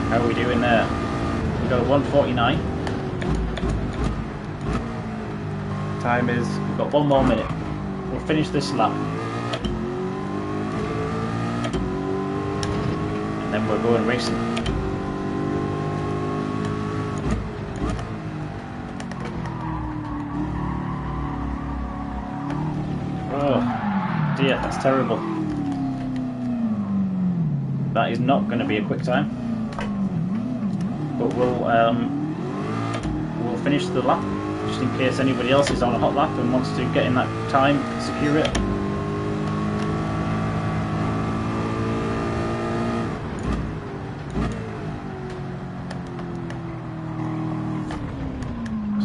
How are we doing there? We've got a 1:49. Time is, we've got 1 more minute. We'll finish this lap. And then we're going racing. Oh dear, that's terrible. That is not going to be a quick time. But we'll finish the lap, just in case anybody else is on a hot lap and wants to get in that time, secure it.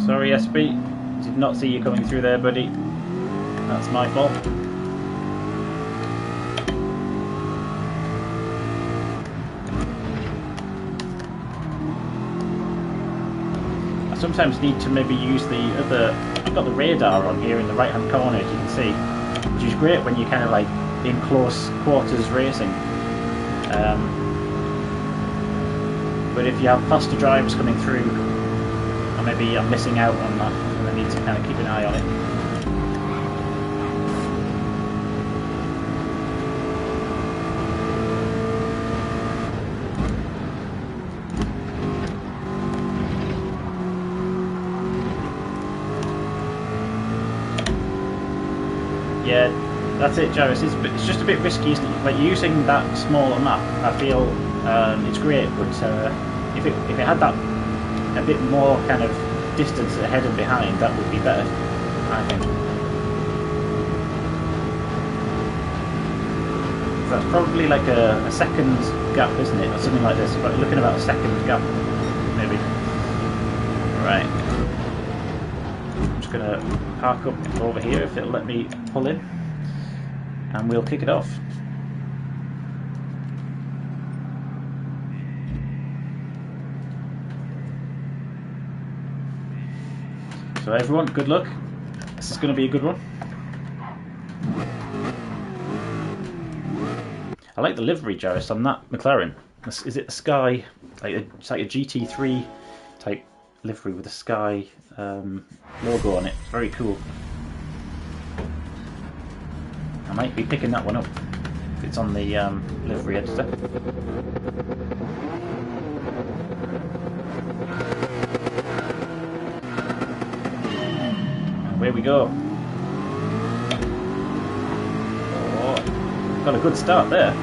Sorry, SB, did not see you coming through there, buddy. That's my fault. I sometimes need to maybe use the other, I've got the radar on here in the right hand corner, as you can see, which is great when you're kind of like in close quarters racing. But if you have faster drivers coming through, or maybe I'm missing out on that, and I need to kind of keep an eye on it. Yeah, that's it, Jarrah. It's just a bit risky, isn't it? Like using that smaller map, I feel it's great, but if it had that a bit more kind of distance ahead and behind, that would be better, I think. That's probably like a second gap, isn't it, or something like this? You're looking about a second gap, maybe. Right. I'm just gonna park up over here if it'll let me pull in, and we'll kick it off. So everyone, good luck. This is going to be a good one. I like the livery, Jarvis, on that McLaren. Is it the Sky? It's like a GT3 type livery with a Sky logo on it. It's very cool. I might be picking that one up if it's on the livery editor. Away we go. Oh, got a good start there.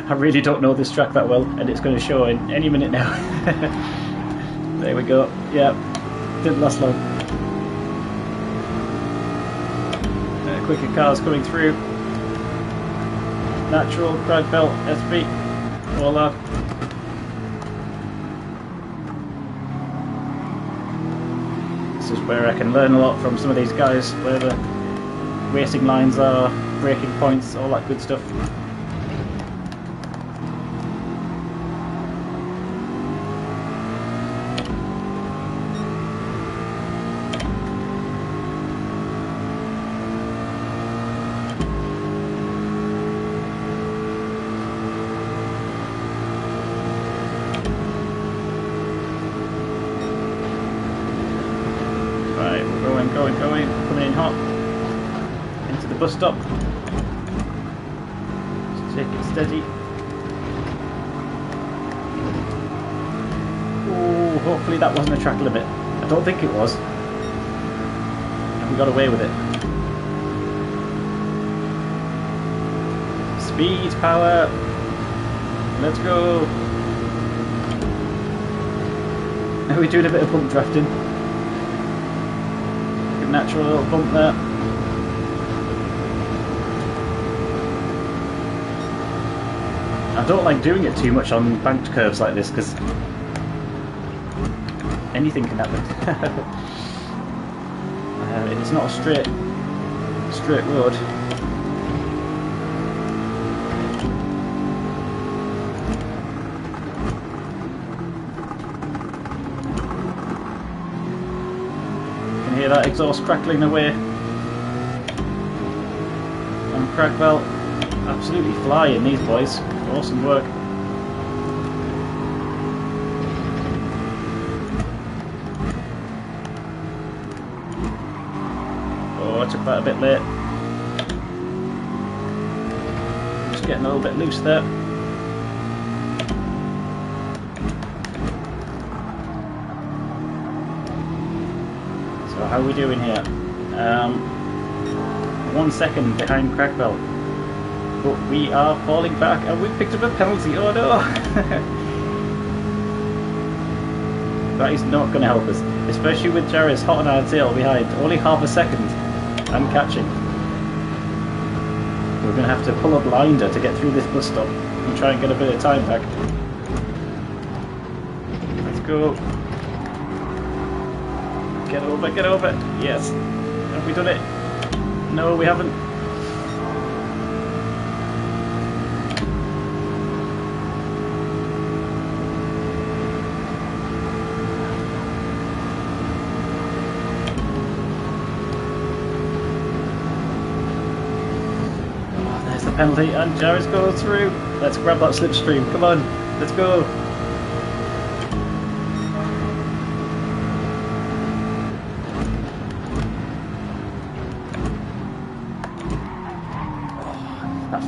I really don't know this track that well, and it's going to show in any minute now. There we go. Yeah, didn't last long. Quicker cars coming through. Natural, drag belt, SB, all that. This is where I can learn a lot from some of these guys, where the racing lines are, braking points, all that good stuff. Going, coming in hot into the bus stop. Just take it steady. Oh, hopefully that wasn't a track limit. I don't think it was. And we got away with it. Speed, power. Let's go. Are we doing a bit of bump drafting? Natural little bump there. I don't like doing it too much on banked curves like this because anything can happen. It's not a straight road. Hear that exhaust crackling away. And Cragwell absolutely flying, these boys. Awesome work. Oh, I took that a bit late. Just getting a little bit loose there. How are we doing here? 1 second behind Cragwell, but we are falling back and we picked up a penalty. Oh no! That is not going to help us, especially with Jarvis hot on our tail behind. Only half a second and catching. We're going to have to pull a blinder to get through this bus stop and try and get a bit of time back. Let's go. Get over, get over. Yes. Have we done it? No, we haven't. Oh, there's the penalty, and Jarvis goes through. Let's grab that slipstream. Come on, let's go.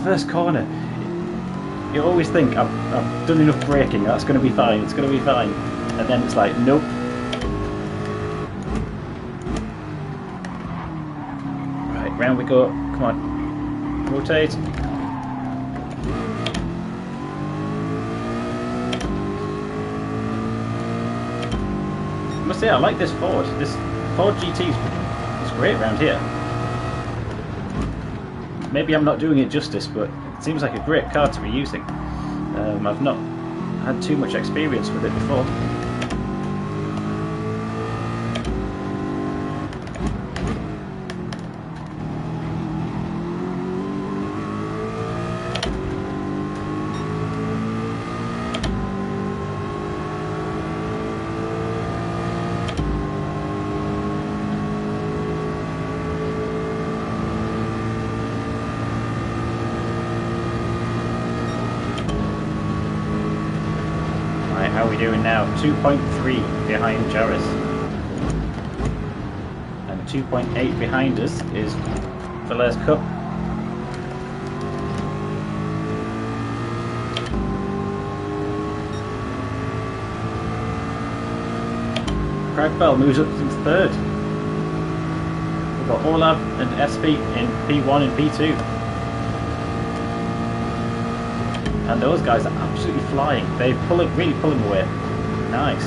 First corner, you always think I've done enough braking, that's going to be fine, it's going to be fine, and then it's like, nope. Right, round we go, come on, rotate. I must say I like this Ford GT is great around here. Maybe I'm not doing it justice, but it seems like a great car to be using. I've not had too much experience with it before. How are we doing now? 2.3 behind Jarvis. And 2.8 behind us is Valaire's Cup. Craig Bell moves up to third. We've got Olav and SP in P1 and P2. And those guys are absolutely flying. They're really pulling away. Nice.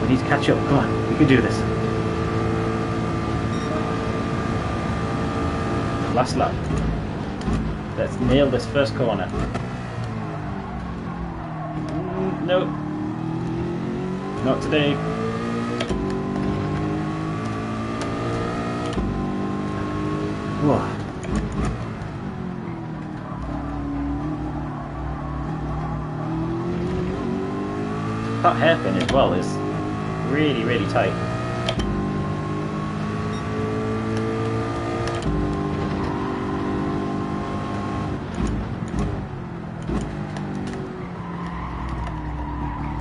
We need to catch up. Come on, we can do this. Last lap. Let's nail this first corner. No. Not today. Whoa. That hairpin as well is really, really tight.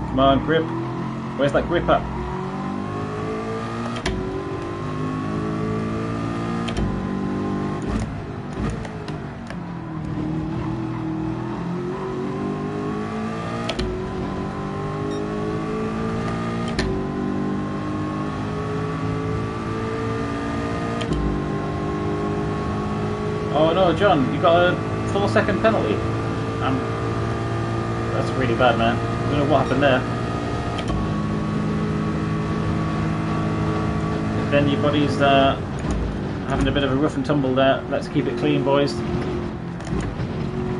Come on, grip. Where's that grip at? Oh no, John, you got a 4-second penalty. That's really bad, man. I don't know what happened there. If anybody's having a bit of a rough and tumble there, let's keep it clean, boys.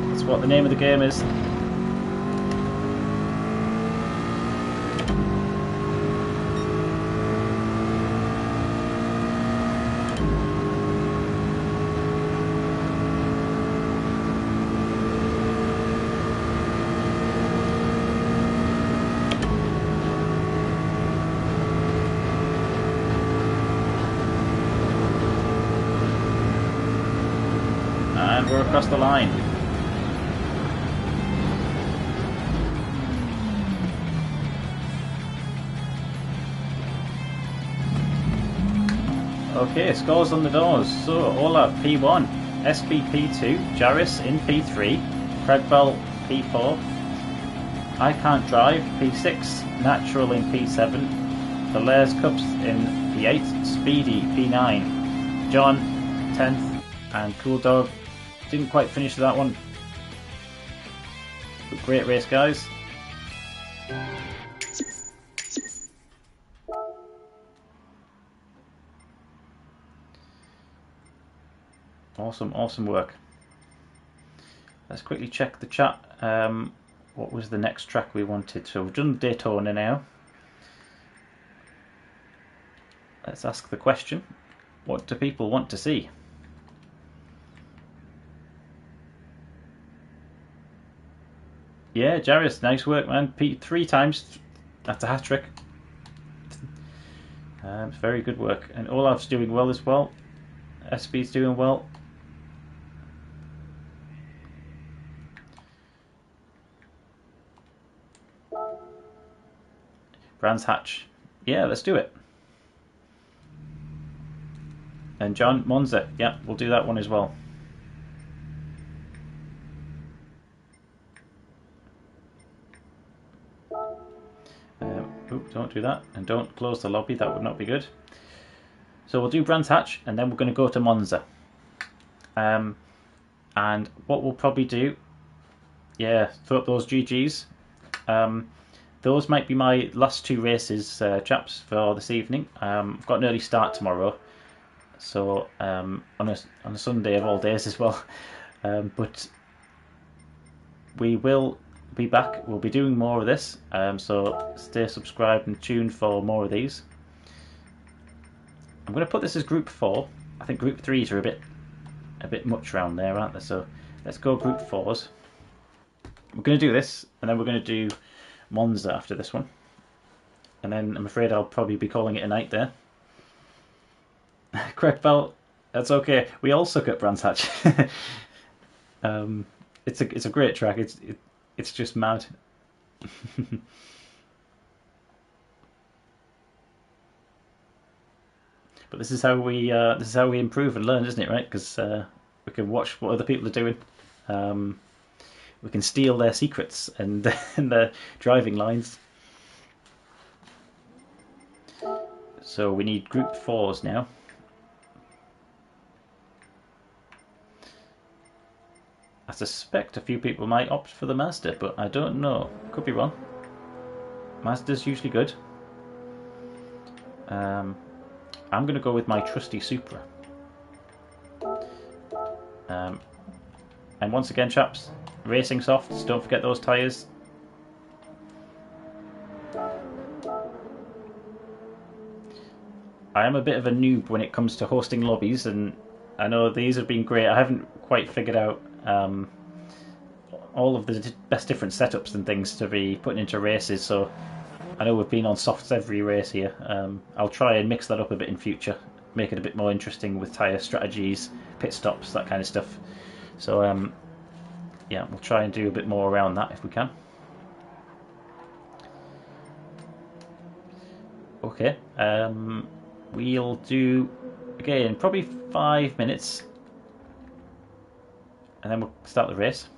That's what the name of the game is. And we're across the line. Okay, scores on the doors. So, Olav P1, SP P2, Jarvis in P3, Craig Bell P4, I Can't Drive P6, Natural in P7, Valaire's Cups in P8, Speedy P9, John 10th, and Cool Dog didn't quite finish that one. But great race, guys. Awesome work. Let's quickly check the chat. What was the next track we wanted? So we've done Daytona now. Let's ask the question. What do people want to see? Yeah, Jarvis, nice work, man. Three times. That's a hat-trick. Very good work. And Olav's doing well as well. SP's doing well. Brands Hatch. Yeah, let's do it. And John, Monza. Yeah, we'll do that one as well. Don't do that, and don't close the lobby, that would not be good. So we'll do Brands Hatch, and then we're going to go to Monza. And what we'll probably do, yeah, throw up those GGs. Those might be my last two races, chaps, for this evening. I've got an early start tomorrow, so on a Sunday of all days as well. But we will be back. We'll be doing more of this, so stay subscribed and tuned for more of these. I'm going to put this as Group 4. I think Group 3s are a bit much around there, aren't they? So let's go Group 4s. We're going to do this, and then we're going to do Monza after this one. And then I'm afraid I'll probably be calling it a night there. Correct, Bell. That's okay. We all suck at Brands Hatch. It's a great track. It's just mad. But this is how we improve and learn, isn't it? Right? Because we can watch what other people are doing. We can steal their secrets and their driving lines. So we need Group 4s now. I suspect a few people might opt for the Mazda, but I don't know. Could be wrong. Mazda's usually good. I'm going to go with my trusty Supra. And once again, chaps, racing softs, don't forget those tyres. I am a bit of a noob when it comes to hosting lobbies, and I know these have been great. I haven't quite figured out all of the best different setups and things to be putting into races, so I know we've been on softs every race here. I'll try and mix that up a bit in future, make it a bit more interesting with tyre strategies, pit stops, that kind of stuff. So yeah, we'll try and do a bit more around that if we can. Okay, we'll do, again, probably 5 minutes, and then we'll start the race.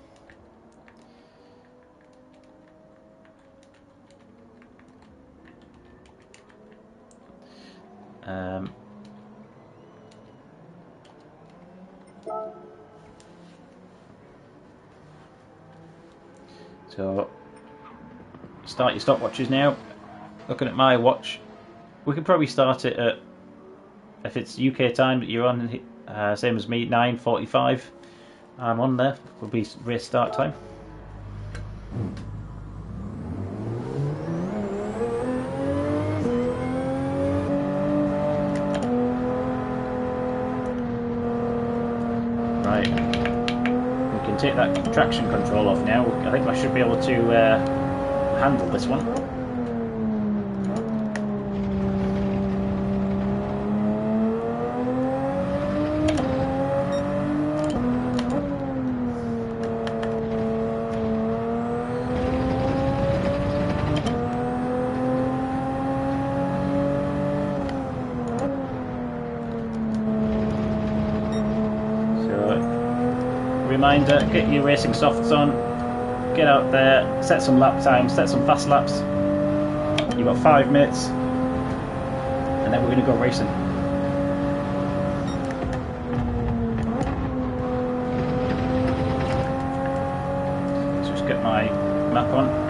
So start your stopwatches now. Looking at my watch, we could probably start it at, if it's UK time that you're on, same as me, 9:45. I'm on there. Will be race start time. Right, we can take that traction control off now. I think I should be able to handle this one. Reminder, get your racing softs on, get out there, set some lap times, set some fast laps. You've got 5 minutes, and then we're going to go racing. Let's just get my map on.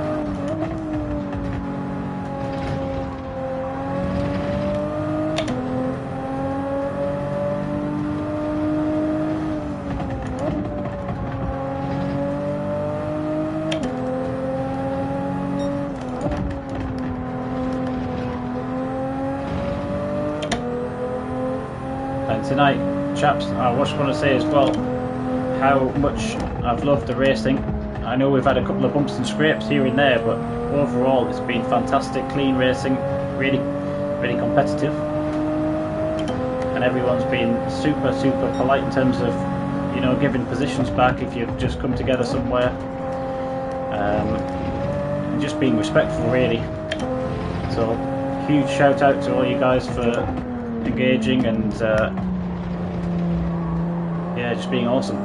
Tonight, chaps, I just want to say as well how much I've loved the racing. I know we've had a couple of bumps and scrapes here and there, but overall it's been fantastic, clean racing, really competitive, and everyone's been super polite in terms of, you know, giving positions back if you've just come together somewhere, and just being respectful, really. So huge shout out to all you guys for engaging and yeah, just being awesome.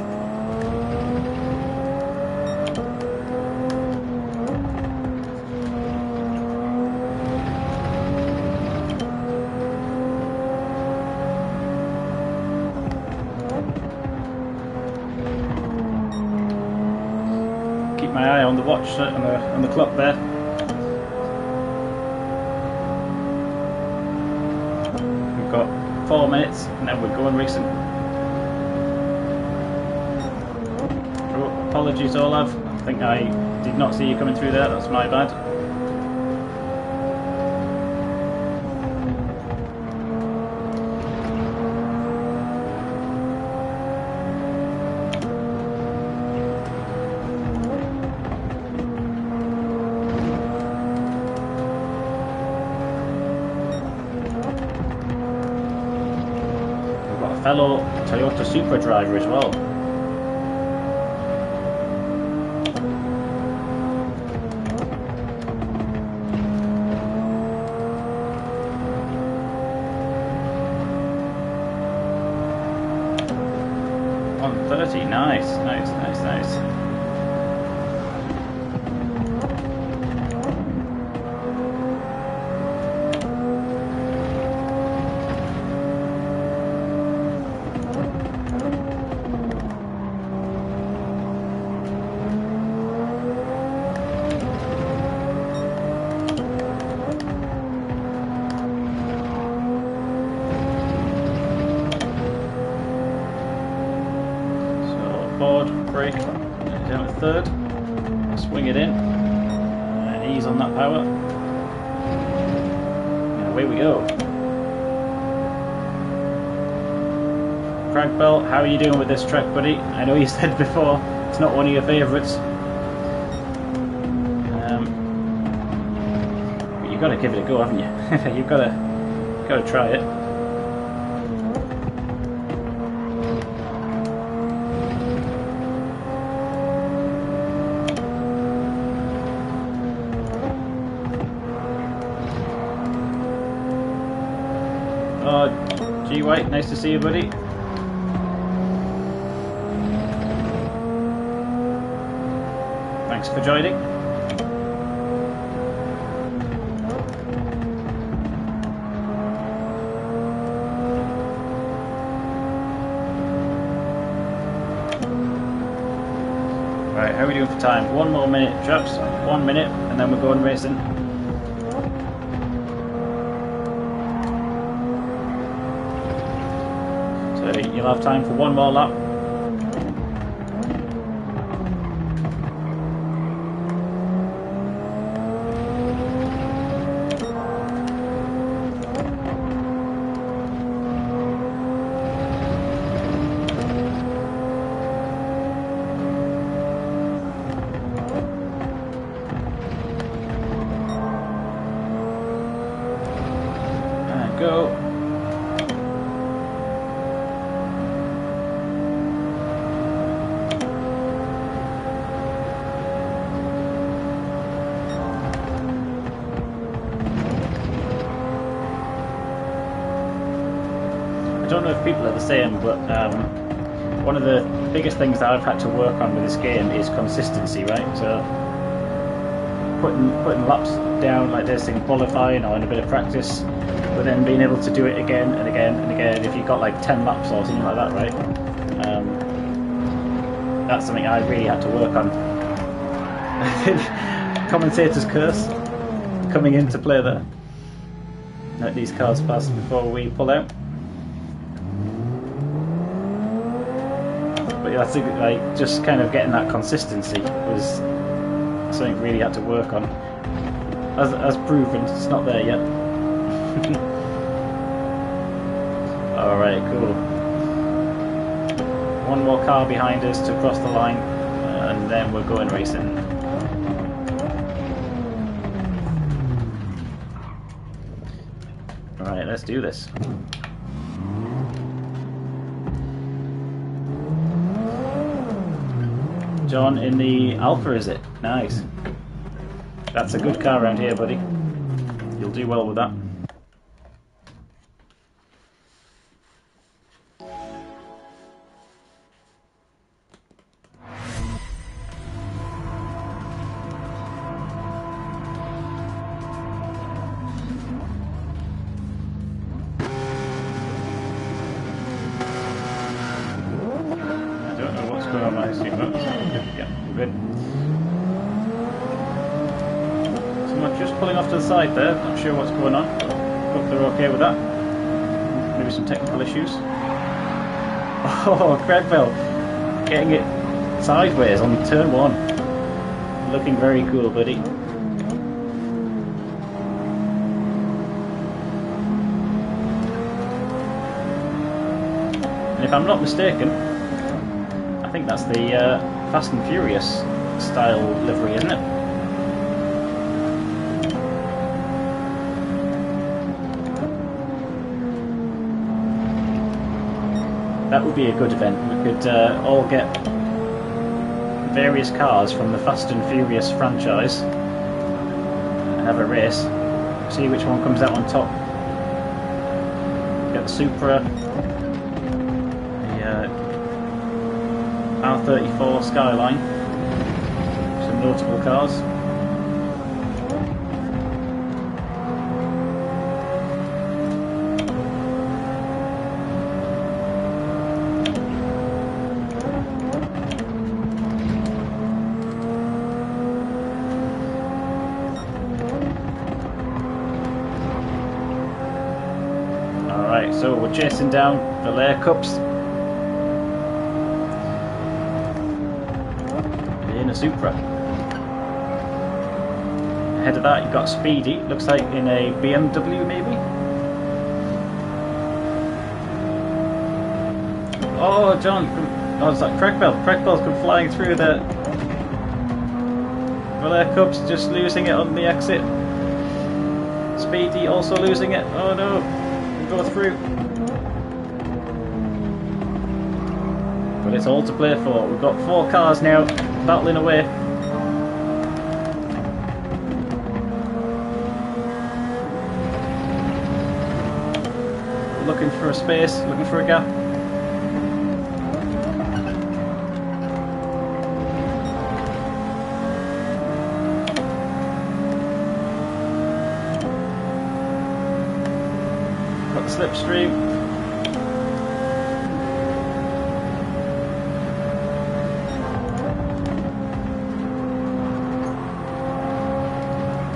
Keep my eye on the watch, on the clock there. We've got 4 minutes and then we're going racing. Apologies, Olav. I think I did not see you coming through there, that's my bad. We've got a fellow Toyota Supra driver as well. Nice, nice, nice, nice. Brake down at third, swing it in, and ease on that power, and away we go. Cragbell, how are you doing with this track, buddy? I know you said before it's not one of your favourites, but you've got to give it a go, haven't you? You've got to try it. Oh, G White, nice to see you, buddy. Thanks for joining. Right, how are we doing for time? 1 more minute, chaps. 1 minute, and then we're going racing. You'll have time for 1 more lap. And go. I don't know if people are the same, but one of the biggest things that I've had to work on with this game is consistency, right? So putting laps down like this in qualifying or in a bit of practice, but then being able to do it again and again and again if you've got like 10 laps or something like that, right? That's something I really had to work on. I think commentator's curse coming into play there. Let these cars pass before we pull out. But yeah, that's like just kind of getting that consistency was something really had to work on. As proven, it's not there yet. Alright, cool. 1 more car behind us to cross the line, and then we're going racing. Alright, let's do this. John in the Alpha, is it? Nice. That's a good car around here, buddy. You'll do well with that. Yeah, we're good. Someone just pulling off to the side there, not sure what's going on. Hope they're okay with that. Maybe some technical issues. Oh, Craigville getting it sideways on turn 1. looking very cool, buddy. And if I'm not mistaken, I think that's the Fast and Furious style livery, isn't it? That would be a good event. We could all get various cars from the Fast and Furious franchise and have a race. See which one comes out on top. Get the Supra, the R34 Skyline, some notable cars. Alright, so we're chasing down the Lair Cups in a Supra. Ahead of that you've got Speedy, looks like in a BMW maybe? Oh John, oh it's like Crackbell's come flying through the Lair Cups, just losing it on the exit. Speedy also losing it, oh no, we'll go through. But it's all to play for. We've got 4 cars now battling away. Looking for a space, looking for a gap. Got the slipstream.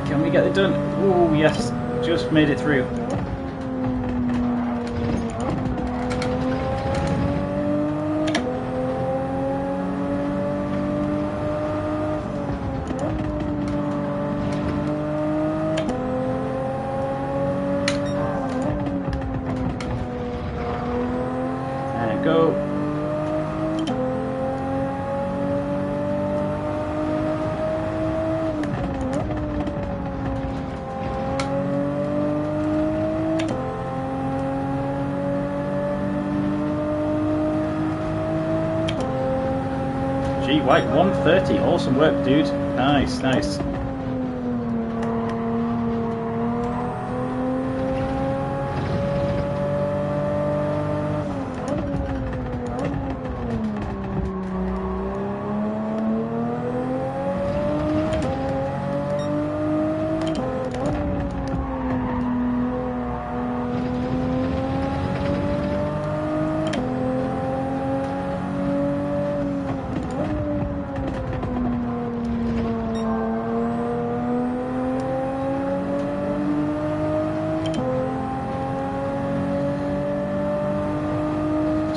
Can we get it done? Oh yes, just made it through. There we go. Gee, White 130, awesome work, dude. Nice, nice.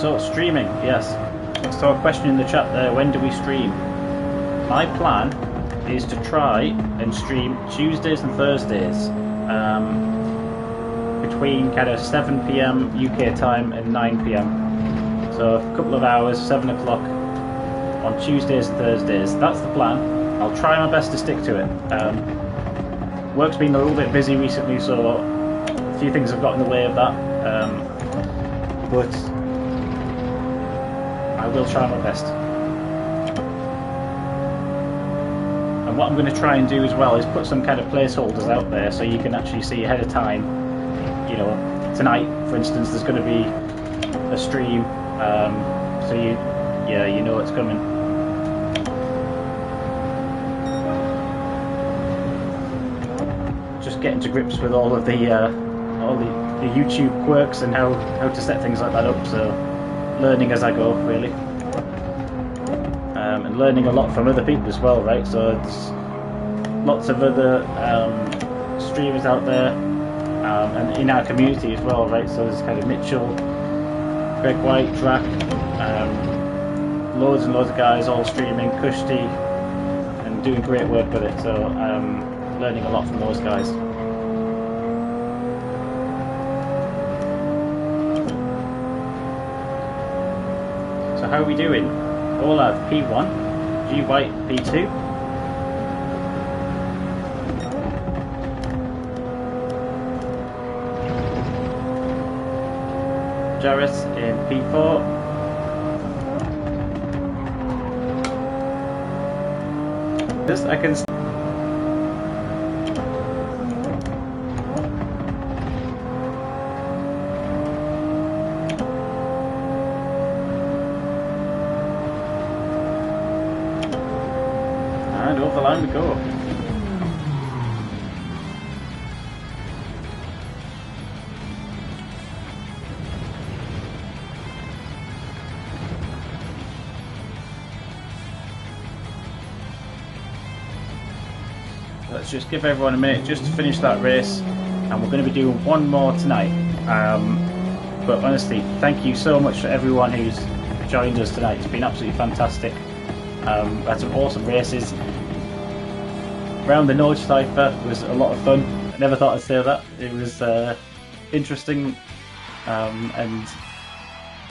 So, streaming, yes. So a question in the chat there, when do we stream? My plan is to try and stream Tuesdays and Thursdays between kind of 7 PM UK time and 9 PM. So a couple of hours, 7 o'clock on Tuesdays and Thursdays. That's the plan. I'll try my best to stick to it. Work's been a little bit busy recently, so a few things have got in the way of that. But I will try my best. And what I'm going to try and do as well is put some kind of placeholders out there so you can actually see ahead of time. You know, tonight, for instance, there's going to be a stream, so you know it's coming. Just getting to grips with all of the YouTube quirks and how to set things like that up. So. Learning as I go, really, and learning a lot from other people as well, right? So there's lots of other streamers out there, and in our community as well, right? So there's kind of Mitchell, Greg White, Drac, loads and loads of guys all streaming, Kushti, and doing great work with it, so I'm learning a lot from those guys. So how are we doing? Olav P1, G White P2. Jarvis in P4. This I can. And over the line we go. Let's just give everyone a minute just to finish that race, and we're going to be doing one more tonight. But honestly, thank you so much to everyone who's joined us tonight. It's been absolutely fantastic. Had some awesome races. Round the Nordschleife was a lot of fun. I never thought I'd say that. It was interesting, and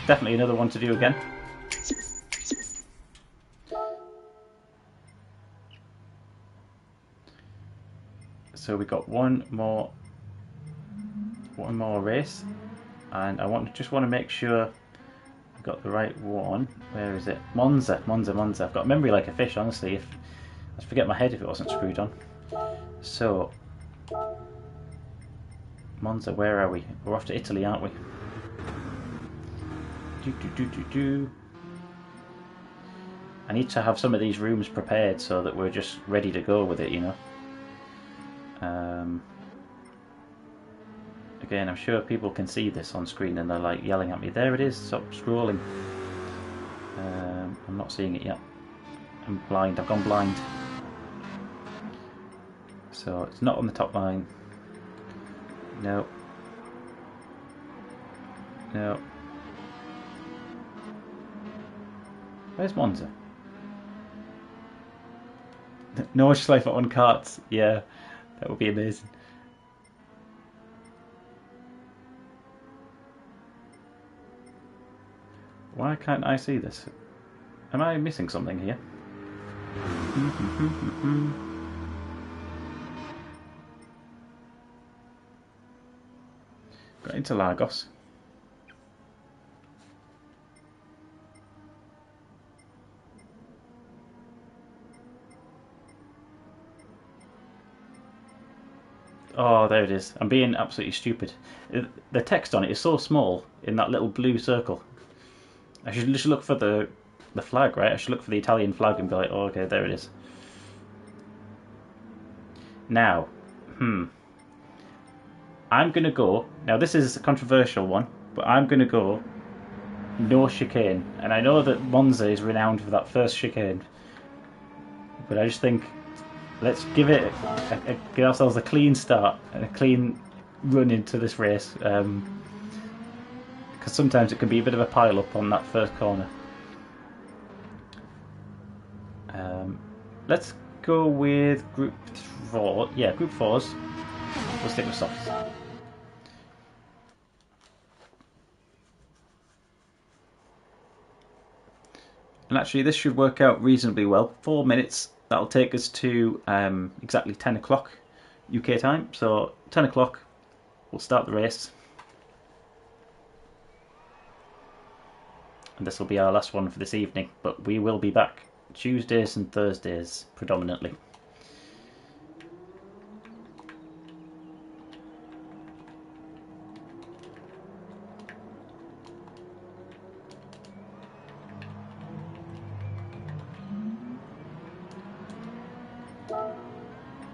definitely another one to do again. So we got one more race, and I just want to make sure I got the right one. Where is it? Monza. I've got memory like a fish, honestly. I'd forget my head if it wasn't screwed on. So Monza, where are we? We're off to Italy, aren't we? I need to have some of these rooms prepared so that we're just ready to go with it, you know. Again, I'm sure people can see this on screen and they're like yelling at me, there it is, stop scrolling. I'm not seeing it yet. I'm blind, I've gone blind. So it's not on the top line. No. No. Where's Monza? Nordschleife on carts, yeah, that would be amazing. Why can't I see this? Am I missing something here? Got into Lagos. Oh, there it is. I'm being absolutely stupid. The text on it is so small in that little blue circle. I should just look for the flag, right? I should look for the Italian flag and be like, oh, okay, there it is. Now, I'm going to go... Now, this is a controversial one, but I'm going to go no chicane. And I know that Monza is renowned for that first chicane, but I just think let's give ourselves a clean start and a clean run into this race. Because sometimes it can be a bit of a pile up on that first corner. Let's go with Group 4. Yeah, Group 4s. We'll stick with softs. And actually this should work out reasonably well. 4 minutes, that'll take us to exactly 10 o'clock UK time. So 10 o'clock, we'll start the race. And this will be our last one for this evening, but we will be back Tuesdays and Thursdays predominantly.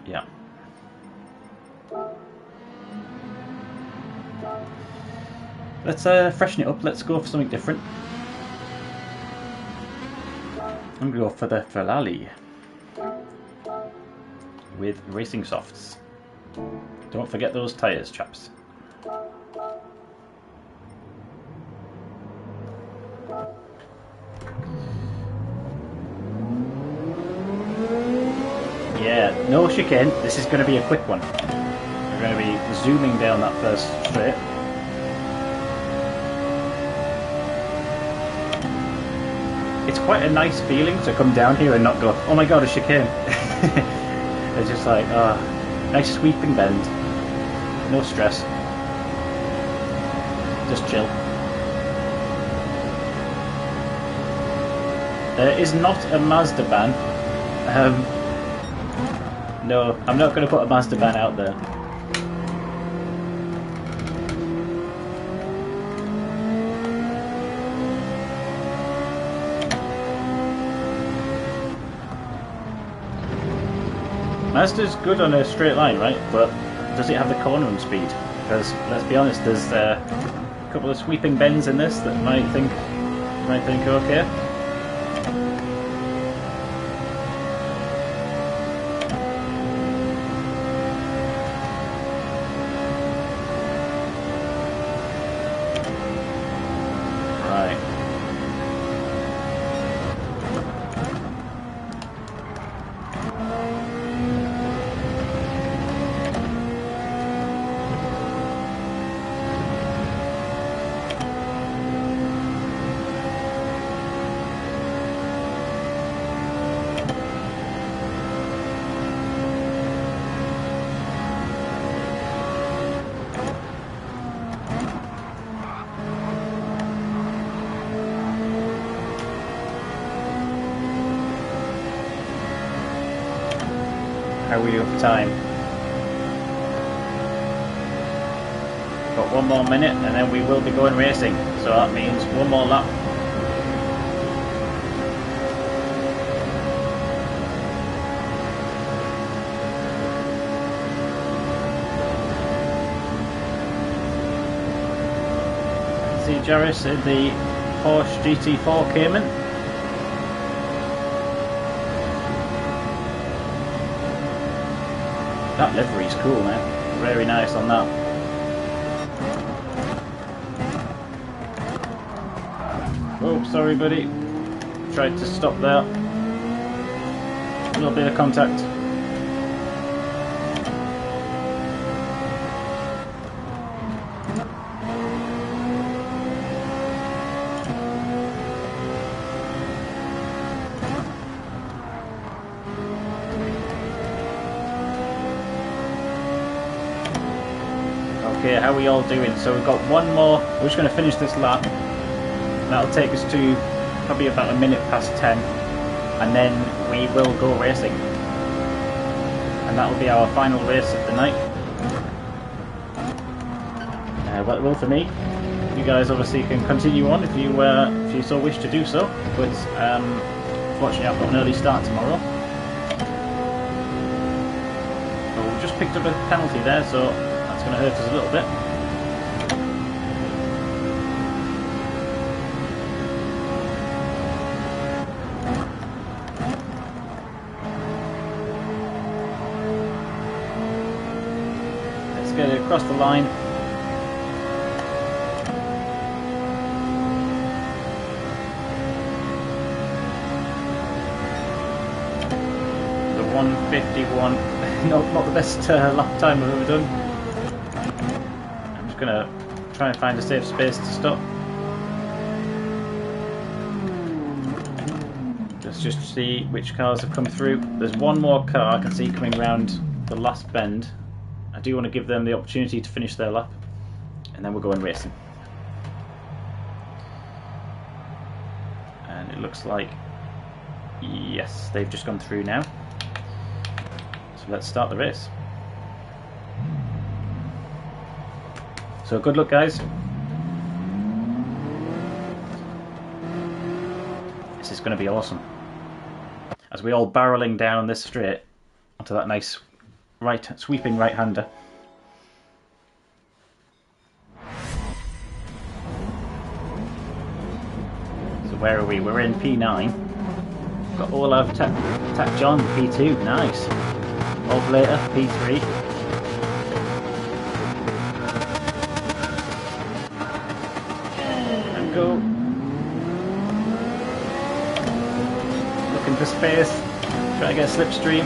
Yeah. Let's freshen it up. Let's go for something different. I'm going to go for the Ferrari with racing softs. Don't forget those tyres, chaps. No chicane, this is going to be a quick one. We're going to be zooming down that first straight. It's quite a nice feeling to come down here and not go, oh my god, a chicane. It's just like, nice sweeping bend. No stress. Just chill. There is not a Mazda ban. No, I'm not going to put a Mazda ban out there. Mazda's good on a straight line, right? But does it have the cornering speed? Because let's be honest, there's a couple of sweeping bends in this that might think okay. How are we doing for time? Got one more minute and then we will be going racing. So that means one more lap. See Jarvis in the Porsche GT4 Cayman. That livery's cool, man. Very nice on that. Oh, sorry, buddy. Tried to stop there. A little bit of contact. Okay, how are we all doing? So we've got one more. We're just going to finish this lap. That'll take us to probably about a minute past 10, and then we will go racing. And that will be our final race of the night. Well, for me, you guys obviously can continue on if you so wish to do so. But fortunately, I've got an early start tomorrow. So we just picked up a penalty there, so that's going to hurt us a little bit. Let's get it across the line. The 151, not the best lap time I've ever done. I'm just gonna try and find a safe space to stop. Let's just see which cars have come through. There's one more car I can see coming round the last bend. I do want to give them the opportunity to finish their lap, and then we'll go and racing. And it looks like, yes, they've just gone through now. So let's start the race. So good luck, guys. This is going to be awesome. As we all barreling down this straight onto that nice sweeping right-hander. So where are we? We're in P9. Got Olav Tack John P2. Nice. Ovlater P3. And go. Looking for space. Try to get a slipstream.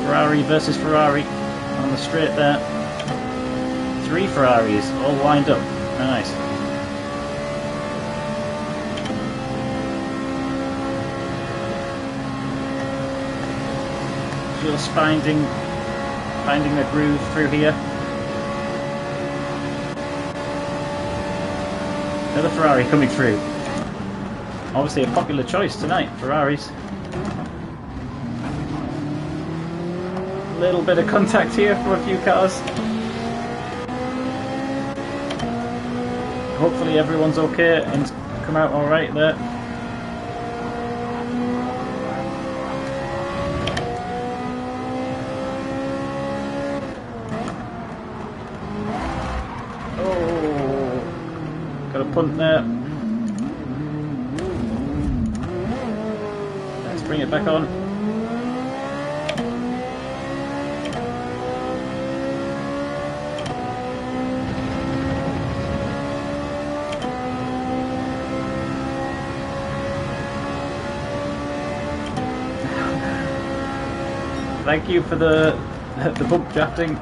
Ferrari versus Ferrari on the straight there. 3 Ferraris all lined up. Nice. Just finding the groove through here. Another Ferrari coming through. Obviously a popular choice tonight, Ferraris. A little bit of contact here for a few cars. Hopefully everyone's okay and come out alright there. Oh, got a punt there. Let's bring it back on. Thank you for the bump drafting.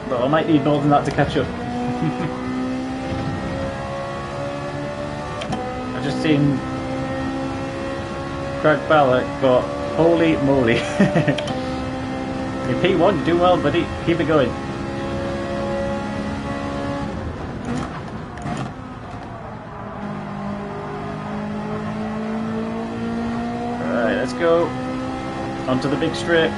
But I might need more than that to catch up. I've just seen Craig Ballard, but holy moly. In P1, you do well, buddy. Keep it going. Alright, let's go. Onto the big straight.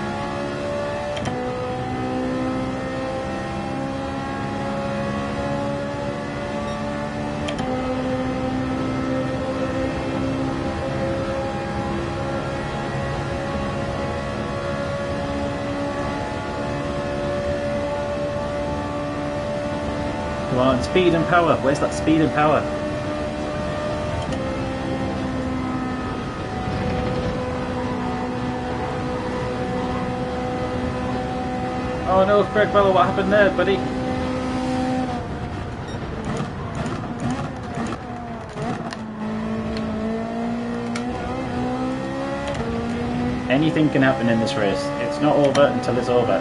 Come on, speed and power. Where's that speed and power? Oh no, Craig Bella, what happened there, buddy? Anything can happen in this race. It's not over until it's over.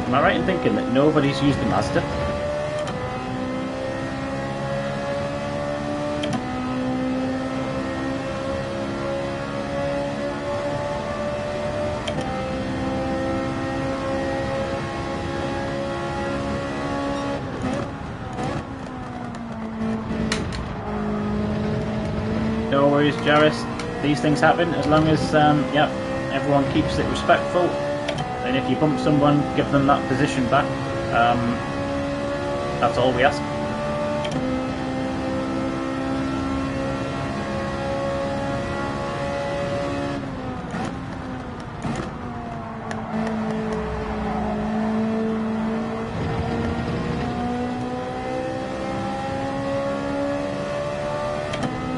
Am I right in thinking that nobody's used the Mazda? No worries, Jarvis. These things happen as long as yep, everyone keeps it respectful. And if you bump someone, give them that position back. That's all we ask.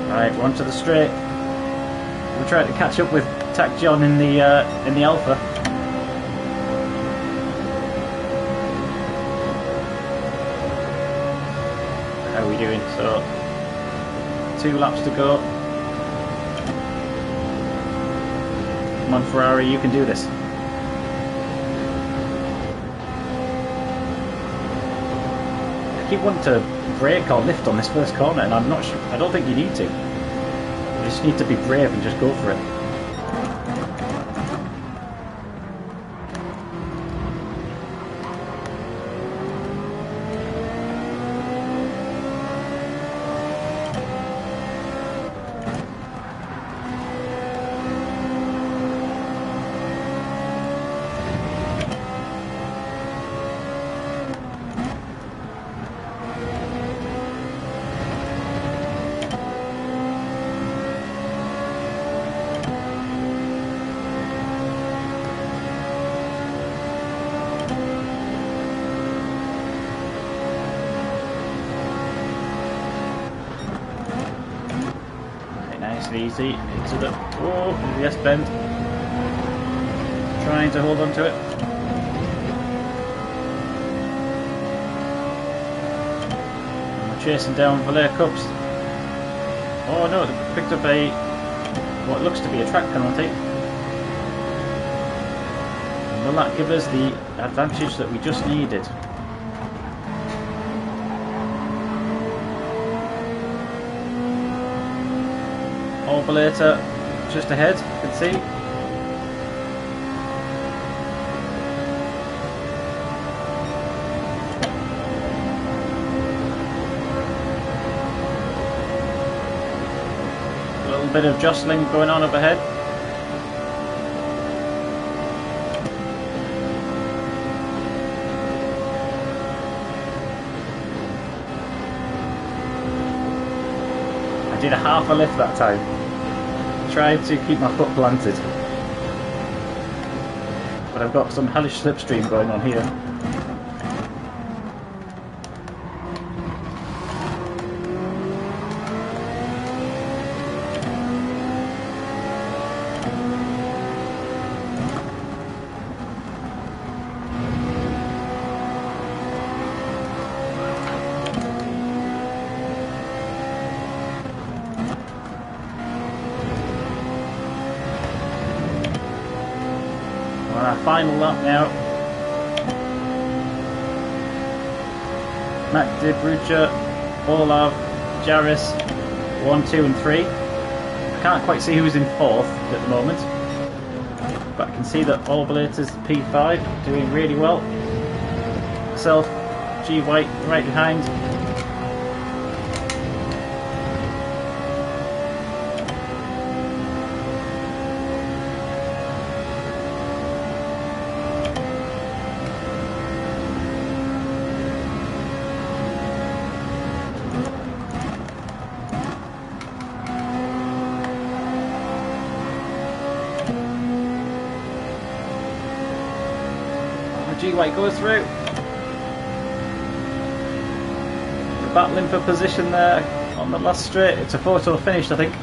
Right, we're onto the straight. We'll try to catch up with Tac John in the Alpha. How are we doing? So 2 laps to go. Come on, Ferrari, you can do this. I keep wanting to brake or lift on this first corner, and I'm not sure. I don't think you need to. You just need to be brave and just go for it. Nice and easy into the yes bend. trying to hold on to it. And we're chasing down Valère Cups. Oh no, they picked up what looks to be a track penalty. And will that give us the advantage that we just needed? Orbulator just ahead, you can see. A little bit of jostling going on up ahead. I did a half a lift that time. Tried to keep my foot planted. But I've got some hellish slipstream going on here. On our final lap now. Mac de Brugge, Olav, Jarvis, 1, 2 and 3. I can't quite see who's in 4th at the moment, but I can see that Orbulator's P5 doing really well. Myself, G White right behind. G White goes through. We're battling for position there on the last straight. It's a photo finish, I think.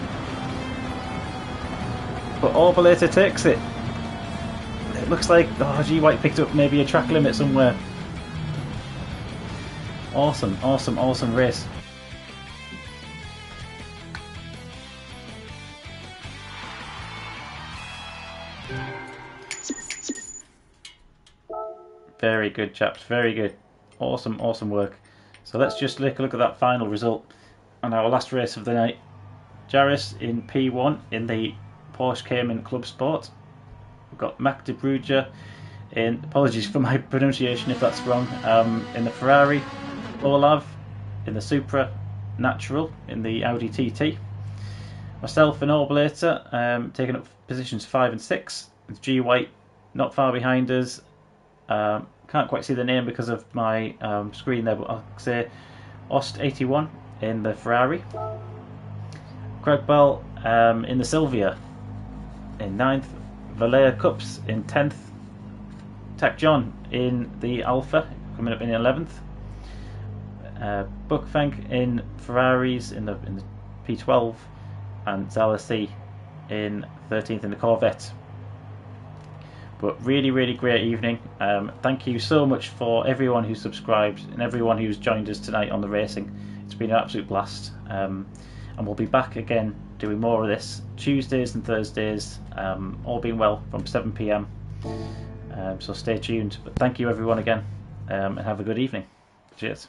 But Orbulator takes it. It looks like G White picked up maybe a track limit somewhere. Awesome, awesome, awesome race. Very good, chaps, very good. Awesome, awesome work. So let's just take a look at that final result on our last race of the night. Jarvis in P1 in the Porsche Cayman Club Sport. We've got Mac de Brugge in, apologies for my pronunciation if that's wrong, in the Ferrari. Olav in the Supra Natural in the Audi TT. Myself and Orbulator taking up positions 5 and 6. With G White not far behind us. Can't quite see the name because of my screen there, but I'll say Ost81 in the Ferrari. Cragball in the Silvia in 9th. Valère Cups in 10th. Tac John in the Alpha coming up in 11th. Buckfank in Ferraris in the P12, and Zalasi in 13th in the Corvette. But really, really great evening. Thank you so much for everyone who subscribed and everyone who's joined us tonight on the racing. It's been an absolute blast. And we'll be back again doing more of this Tuesdays and Thursdays, all being well, from 7 PM. So stay tuned. But thank you everyone again, and have a good evening. Cheers.